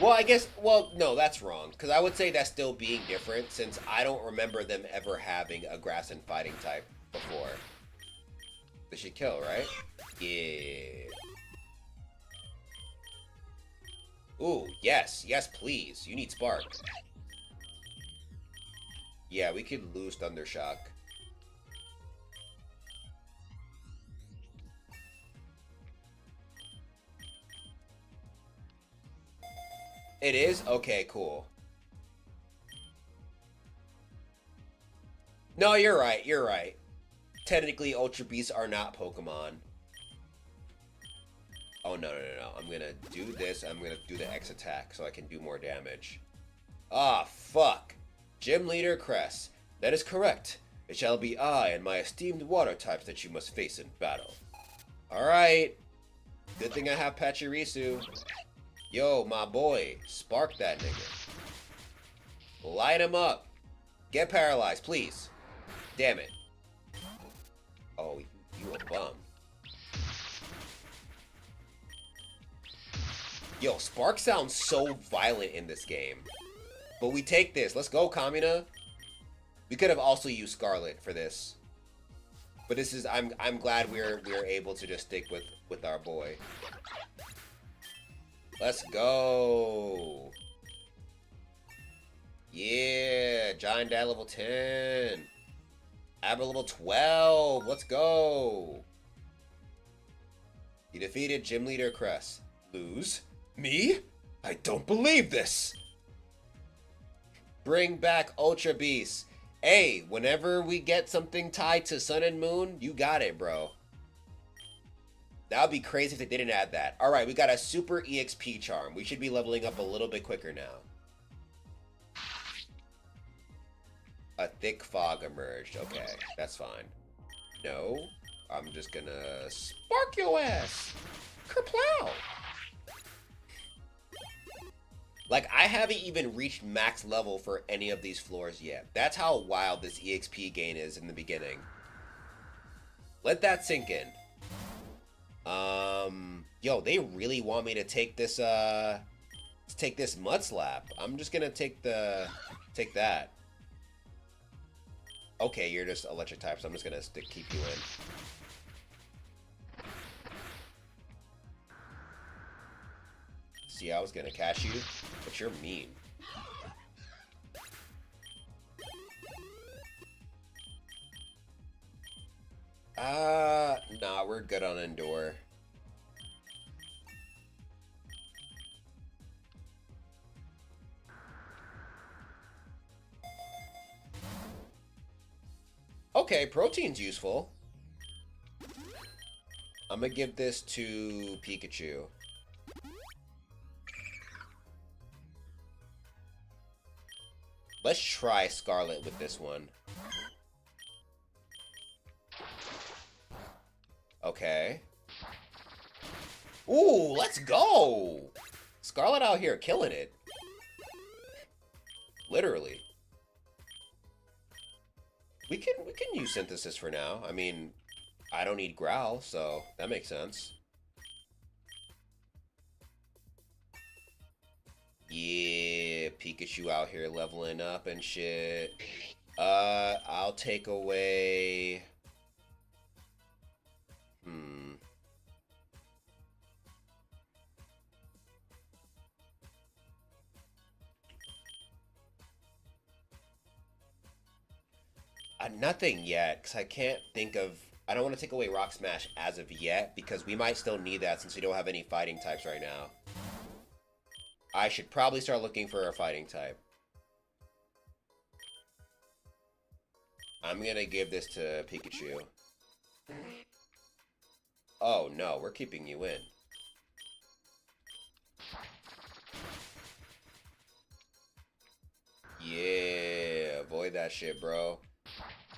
Well, I guess, well, no, that's wrong. Because I would say that's still being different, since I don't remember them ever having a Grass and Fighting type before. They should kill, right? Yeah. Ooh, yes. Yes, please. You need Spark. Yeah, we could lose Thundershock. It is? Okay, cool. No, you're right. You're right. Technically, Ultra Beasts are not Pokemon. Oh, no, no, no, no. I'm gonna do this. I'm gonna do the X attack so I can do more damage. Ah, fuck. Gym Leader Cress. That is correct. It shall be I and my esteemed water types that you must face in battle. Alright. Good thing I have Pachirisu. Yo, my boy. Spark that nigga. Light him up. Get paralyzed, please. Damn it. Oh, you a bum. Yo, Spark sounds so violent in this game. But we take this. Let's go, Kamina. We could have also used Scarlet for this. But this is I'm glad we're able to just stick with our boy. Let's go. Yeah, Giant Dad level 10. Aber level 12. Let's go. You defeated Gym Leader Cress. Lose? Me? I don't believe this. Bring back Ultra Beast. Hey, whenever we get something tied to Sun and Moon, you got it, bro. That would be crazy if they didn't add that. Alright, we got a Super EXP Charm. We should be leveling up a little bit quicker now. A thick fog emerged. Okay, that's fine. No, I'm just gonna spark your ass. Kerplow! Like, I haven't even reached max level for any of these floors yet. That's how wild this EXP gain is in the beginning. Let that sink in. Yo, they really want me to take this, Mud Slap. I'm just gonna take that. Okay, you're just electric type, so I'm just gonna keep you in. See, I was gonna catch you, but you're mean. Nah, we're good on Endure. Okay, protein's useful. I'm gonna give this to Pikachu. Let's try Scarlet with this one. Okay. Ooh, let's go! Scarlet out here killing it. Literally. We can use Synthesis for now. I mean, I don't need Growl, so that makes sense. Yeah, Pikachu out here leveling up and shit. I'll take away... Nothing yet, because I can't think of... I don't want to take away Rock Smash as of yet, because we might still need that since we don't have any fighting types right now. I should probably start looking for a fighting type. I'm gonna give this to Pikachu. Oh no, we're keeping you in. Yeah, avoid that shit, bro.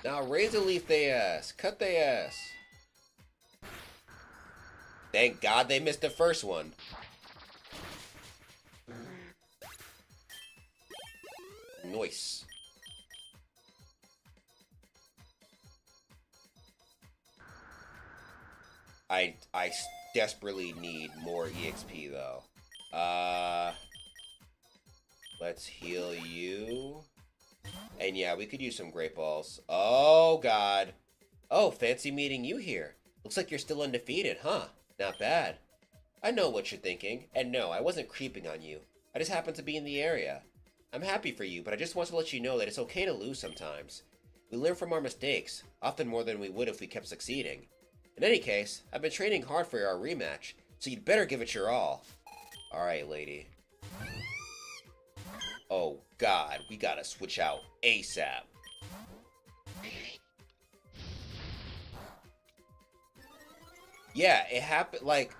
Now Razor Leaf they ass. Cut they ass. Thank God they missed the first one. Nice. I desperately need more EXP though. Let's heal you. And yeah, we could use some Great Balls. Oh God. Oh, fancy meeting you here. Looks like you're still undefeated, huh? Not bad. I know what you're thinking, and no, I wasn't creeping on you. I just happened to be in the area. I'm happy for you, but I just want to let you know that it's okay to lose sometimes. We learn from our mistakes, often more than we would if we kept succeeding. In any case, I've been training hard for our rematch, so you'd better give it your all. Alright, lady. Oh God, we gotta switch out ASAP. Yeah, it happened, like...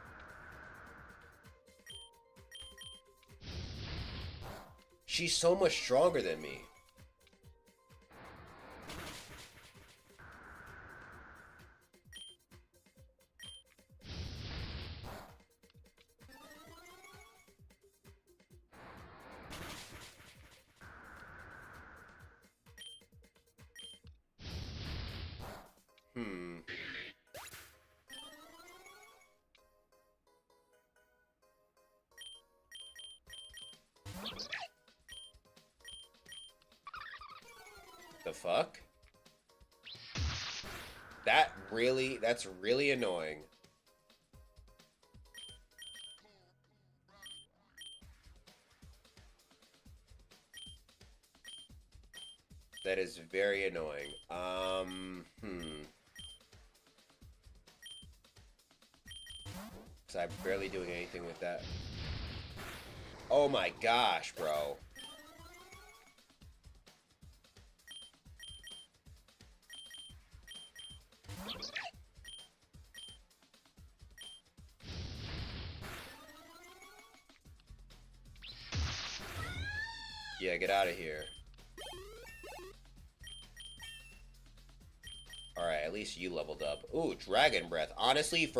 She's so much stronger than me. The fuck? That's really annoying. That is very annoying. So I'm barely doing anything with that. Oh my gosh, bro. Yeah, get out of here. Alright, at least you leveled up. Ooh, Dragon Breath. Honestly,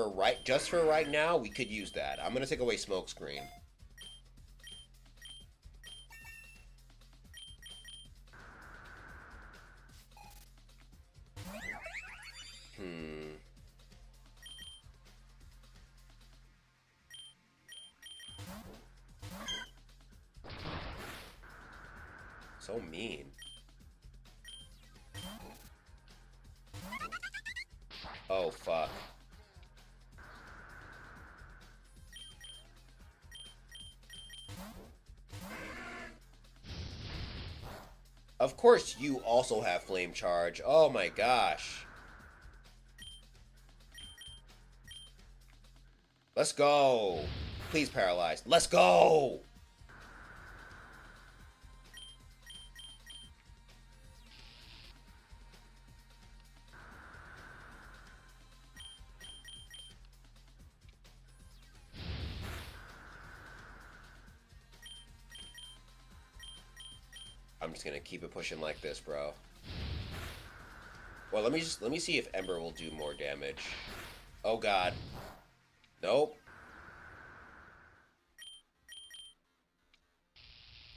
just for right now, we could use that. I'm gonna take away Smokescreen. So mean. Oh, fuck. Of course you also have Flame Charge. Oh my gosh. Let's go. Please paralyze. Let's go. I'm just gonna keep it pushing like this, bro. Well, let me see if Ember will do more damage. Oh god. Nope.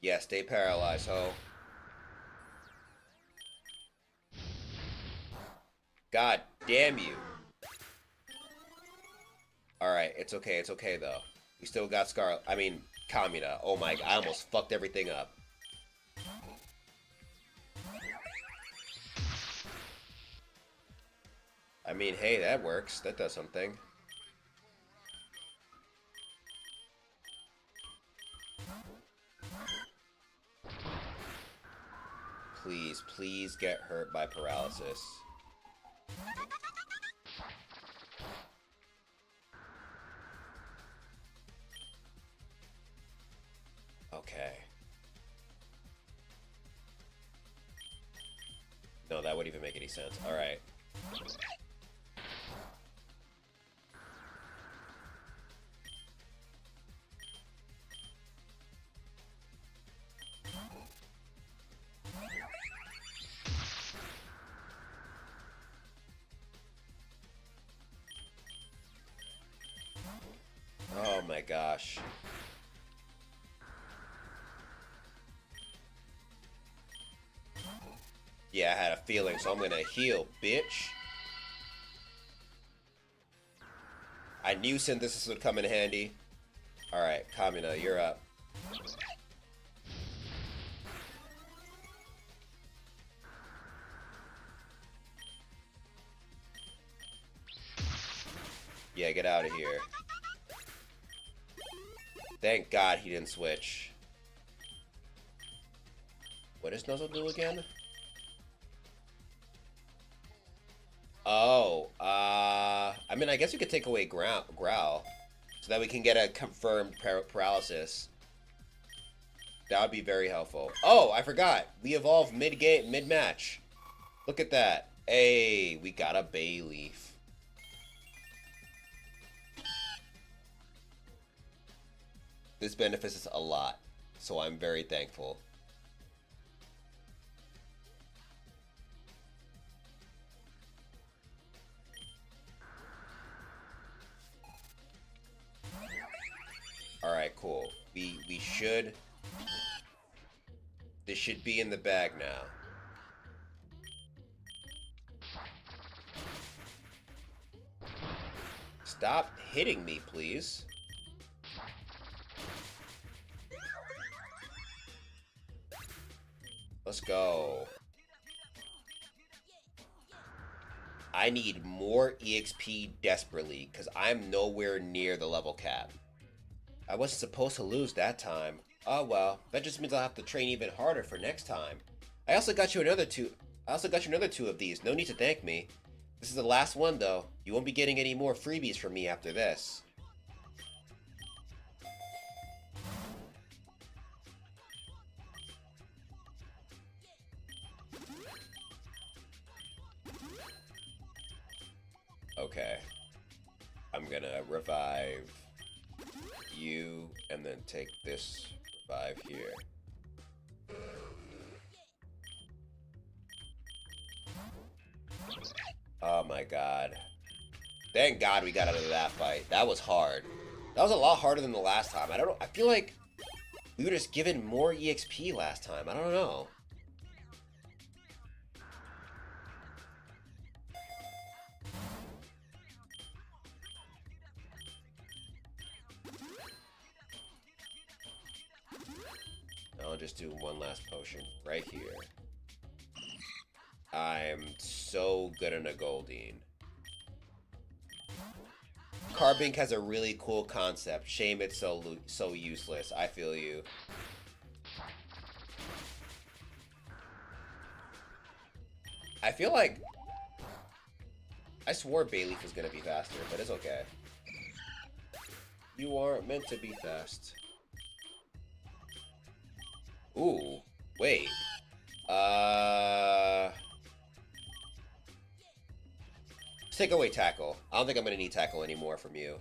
Yeah, stay paralyzed, ho. God damn you. Alright, it's okay though. We still got Kamina. Oh my, I almost fucked everything up. I mean, hey, that works. That does something. Please, please get hurt by paralysis. Okay. No, that wouldn't even make any sense. Alright. Oh my gosh. Yeah, I had a feeling, so I'm gonna heal, bitch. I knew Synthesis would come in handy. Alright, Kamina, you're up. Yeah, get out of here. Thank God he didn't switch. What does Nuzzle do again? Oh, I mean, I guess we could take away Growl, so that we can get a confirmed paralysis. That would be very helpful. Oh, I forgot. We evolved mid-game, mid-match. Look at that. Hey, we got a Bayleaf. This benefits us a lot. So I'm very thankful. Alright, cool. We should... This should be in the bag now. Stop hitting me, please. Let's go. I need more EXP desperately, because I'm nowhere near the level cap. I wasn't supposed to lose that time. Oh well, that just means I'll have to train even harder for next time. I also got you another two of these. No need to thank me. This is the last one though. You won't be getting any more freebies from me after this. Okay. I'm gonna revive you and then take this revive here. Oh my god. Thank god we got out of that fight. That was hard. That was a lot harder than the last time. I don't know. I feel like we were just given more EXP last time. I don't know. I'll just do one last potion right here. I'm so good in a Goldeen. Carbink has a really cool concept. Shame it's so useless. I feel you. I feel like... I swore Bayleaf was gonna be faster, but it's okay. You aren't meant to be fast. Ooh, wait. Let's take away tackle. I don't think I'm gonna need tackle anymore from you.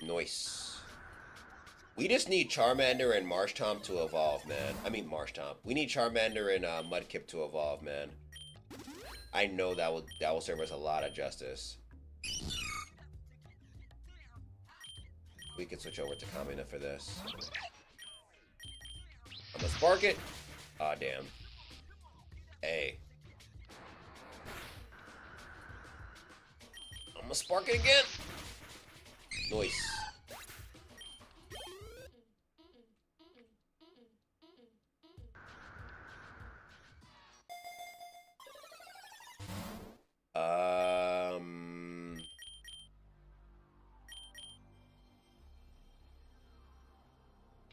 Nice. We just need Charmander and Marshtomp to evolve, man. I mean Marshtomp. We need Charmander and Mudkip to evolve, man. I know that will serve us a lot of justice. We can switch over to Kamina for this. I'm gonna spark it. Aw, damn. Hey. I'm gonna spark it again. Nice.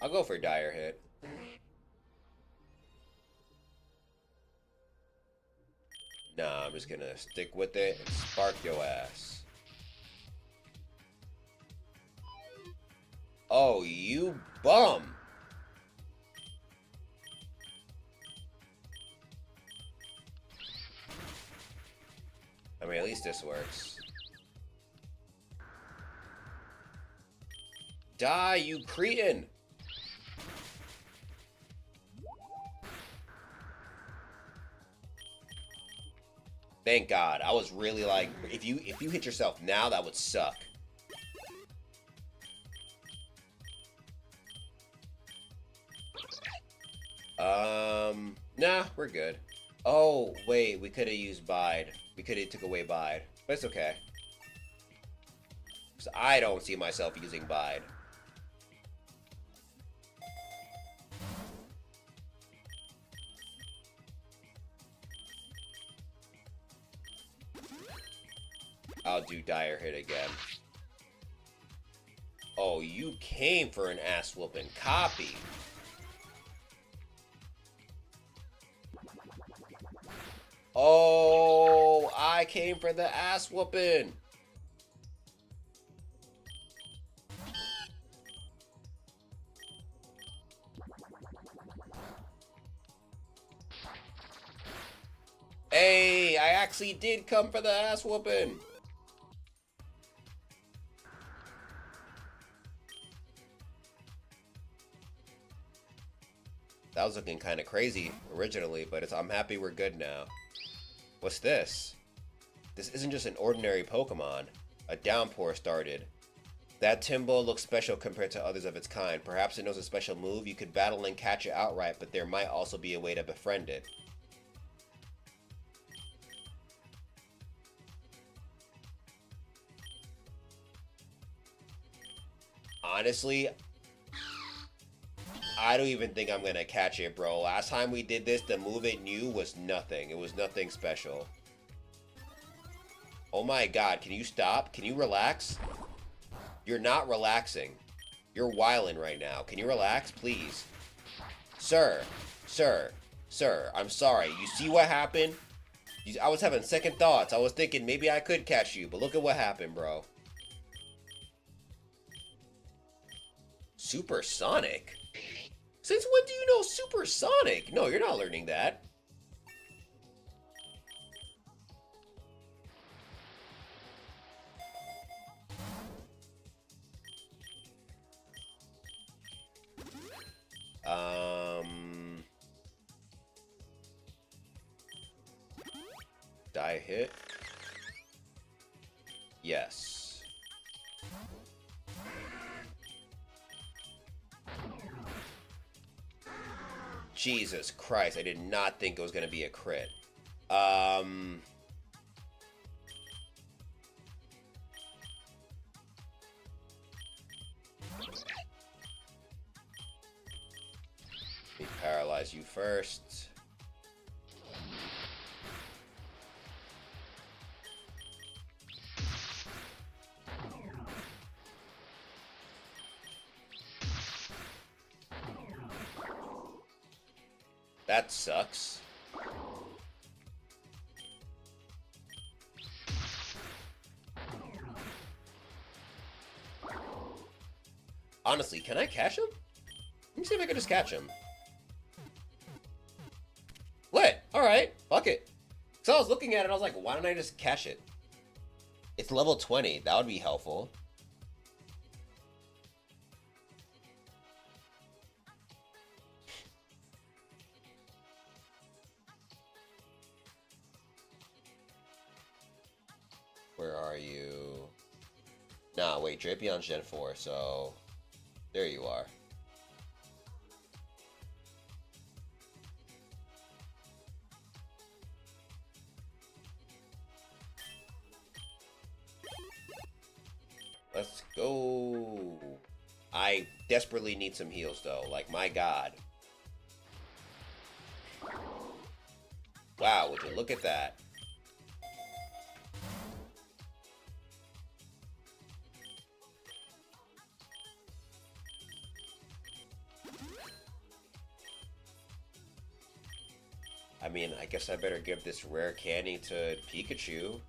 I'll go for Dire Hit. Nah, I'm just gonna stick with it and spark your ass. Oh, you bum! I mean, at least this works. Die, you cretin! Thank God. I was really like, if you hit yourself now, that would suck. Nah, we're good. Oh, wait, we could have used Bide. We could have took away Bide, but it's okay. So I don't see myself using Bide. I'll do Dire Hit again. Oh, you came for an ass whooping. Copy. Oh, I came for the ass whooping. Hey, I actually did come for the ass whooping. That was looking kind of crazy originally, but I'm happy we're good now. What's this? This isn't just an ordinary Pokemon. A downpour started. That Timbo looks special compared to others of its kind. Perhaps it knows a special move. You could battle and catch it outright, but there might also be a way to befriend it. Honestly, I don't even think I'm gonna catch it, bro. Last time we did this, the move it knew was nothing. It was nothing special. Oh my god, can you stop? Can you relax? You're not relaxing. You're wildin' right now. Can you relax, please? Sir, I'm sorry. You see what happened? I was having second thoughts. I was thinking maybe I could catch you, but look at what happened, bro. Supersonic? Since when do you know supersonic? No, you're not learning that. Die hit? Yes. Jesus Christ, I did not think it was gonna be a crit. Let me paralyze you first. That sucks. Honestly, can I catch him? Let me see if I can just catch him. Lit! Alright, fuck it. So I was looking at it, I was like, why don't I just catch it? It's level 20, that would be helpful. Where are you? Nah, wait, Drapion's Gen 4, so... There you are. Let's go. I desperately need some heals, though. Like, my god. Wow, would you look at that? I mean, I guess I better give this rare candy to Pikachu.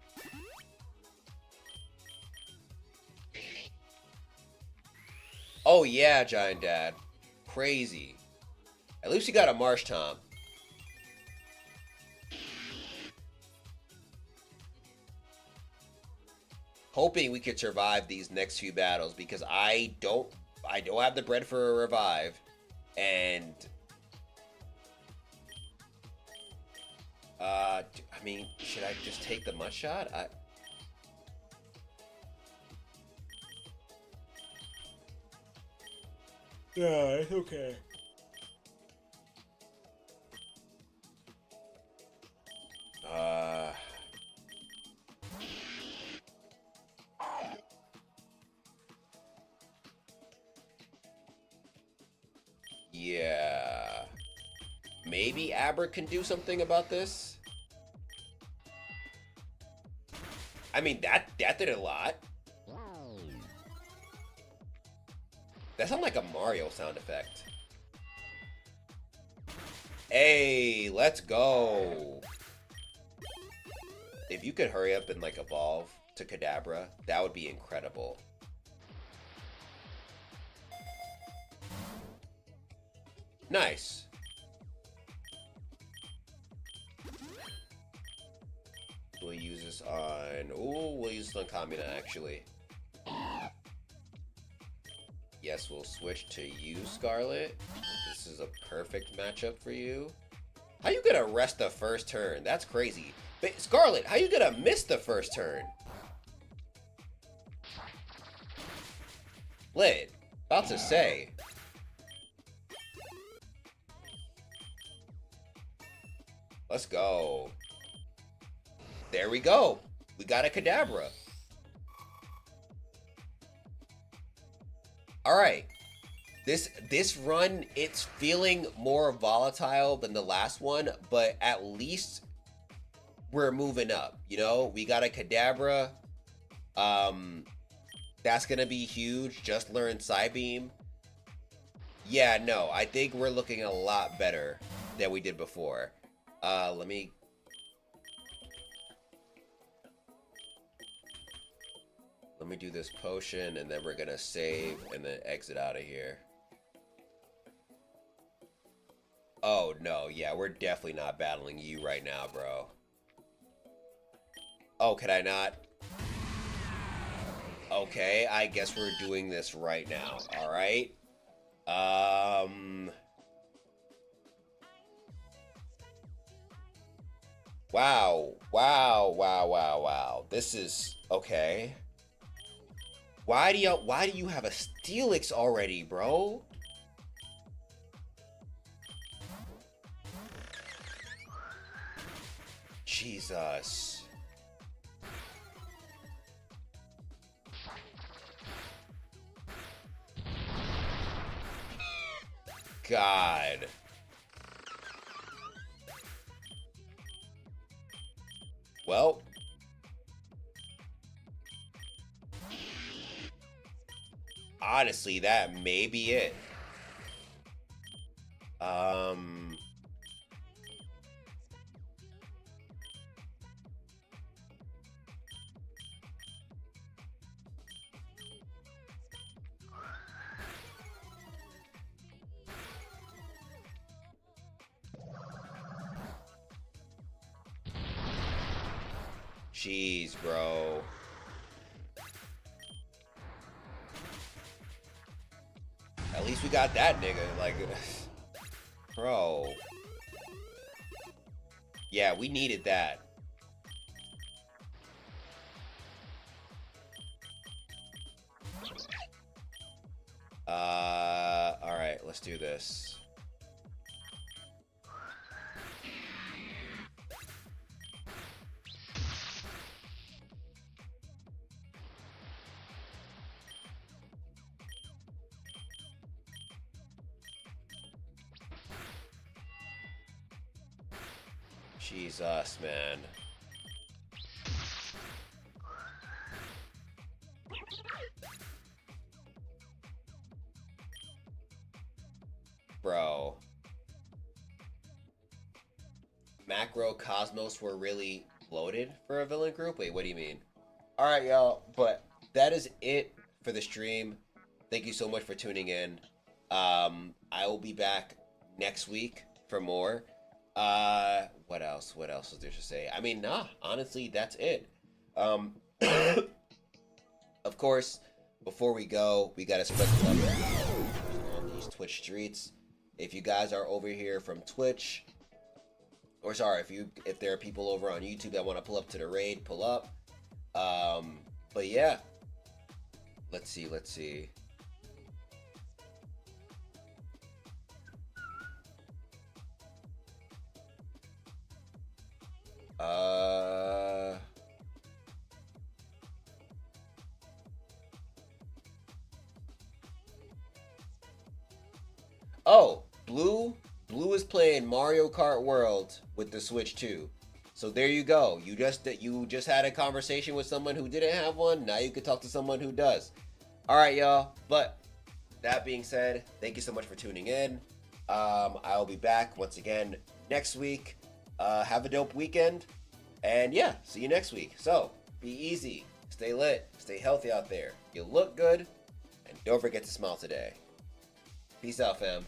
Oh yeah, Giant Dad. Crazy. At least you got a Marsh Tomb. Hoping we could survive these next few battles because I don't have the bread for a revive, and I mean, should I just take the mud shot? Yeah, it's okay. Yeah. Maybe Aber can do something about this? I mean, that did a lot. That sounds like a Mario sound effect. Hey, let's go. If you could hurry up and like evolve to Kadabra, that would be incredible. Nice. We'll use this on... Ooh, we'll use this on Kamina, actually. Yes, we'll switch to you, Scarlet. this is a perfect matchup for you. How you gonna rest the first turn? That's crazy. But Scarlet, how you gonna miss the first turn? Lit. About to say. Let's go. There we go. We got a Kadabra. Alright. This run, it's feeling more volatile than the last one, but at least we're moving up. You know, we got a Kadabra. That's gonna be huge. Just learned Psybeam. Yeah, no, I think we're looking a lot better than we did before. Let me do this potion, and then we're gonna save and then exit out of here. Oh, no, yeah, we're definitely not battling you right now, bro. Oh, can I not? Okay, I guess we're doing this right now, alright? Wow. This is... okay. Why do you have a Steelix already, bro? Jesus. God. Well. Honestly, that may be it. Jeez, bro. At least we got that nigga, like, bro. Yeah, we needed that. Alright, let's do this. Jesus, man. Bro. Macro Cosmos were really loaded for a villain group? Wait, what do you mean? Alright, y'all, but that is it for the stream. Thank you so much for tuning in. I will be back next week for more. What else? What else is there to say? I mean, nah, honestly, that's it. Of course, before we go, we gotta spread the love on these Twitch streets. If you guys are over here from Twitch, or sorry, if there are people over on YouTube that want to pull up to the raid, pull up. But yeah, let's see. Oh, Blue is playing Mario Kart World with the Switch 2. So there you go. You just had a conversation with someone who didn't have one. Now you can talk to someone who does. All right, y'all. But that being said, thank you so much for tuning in. I will be back once again next week. Have a dope weekend. And yeah, see you next week. So be easy, stay lit, stay healthy out there. You look good, and don't forget to smile today. Peace out, fam.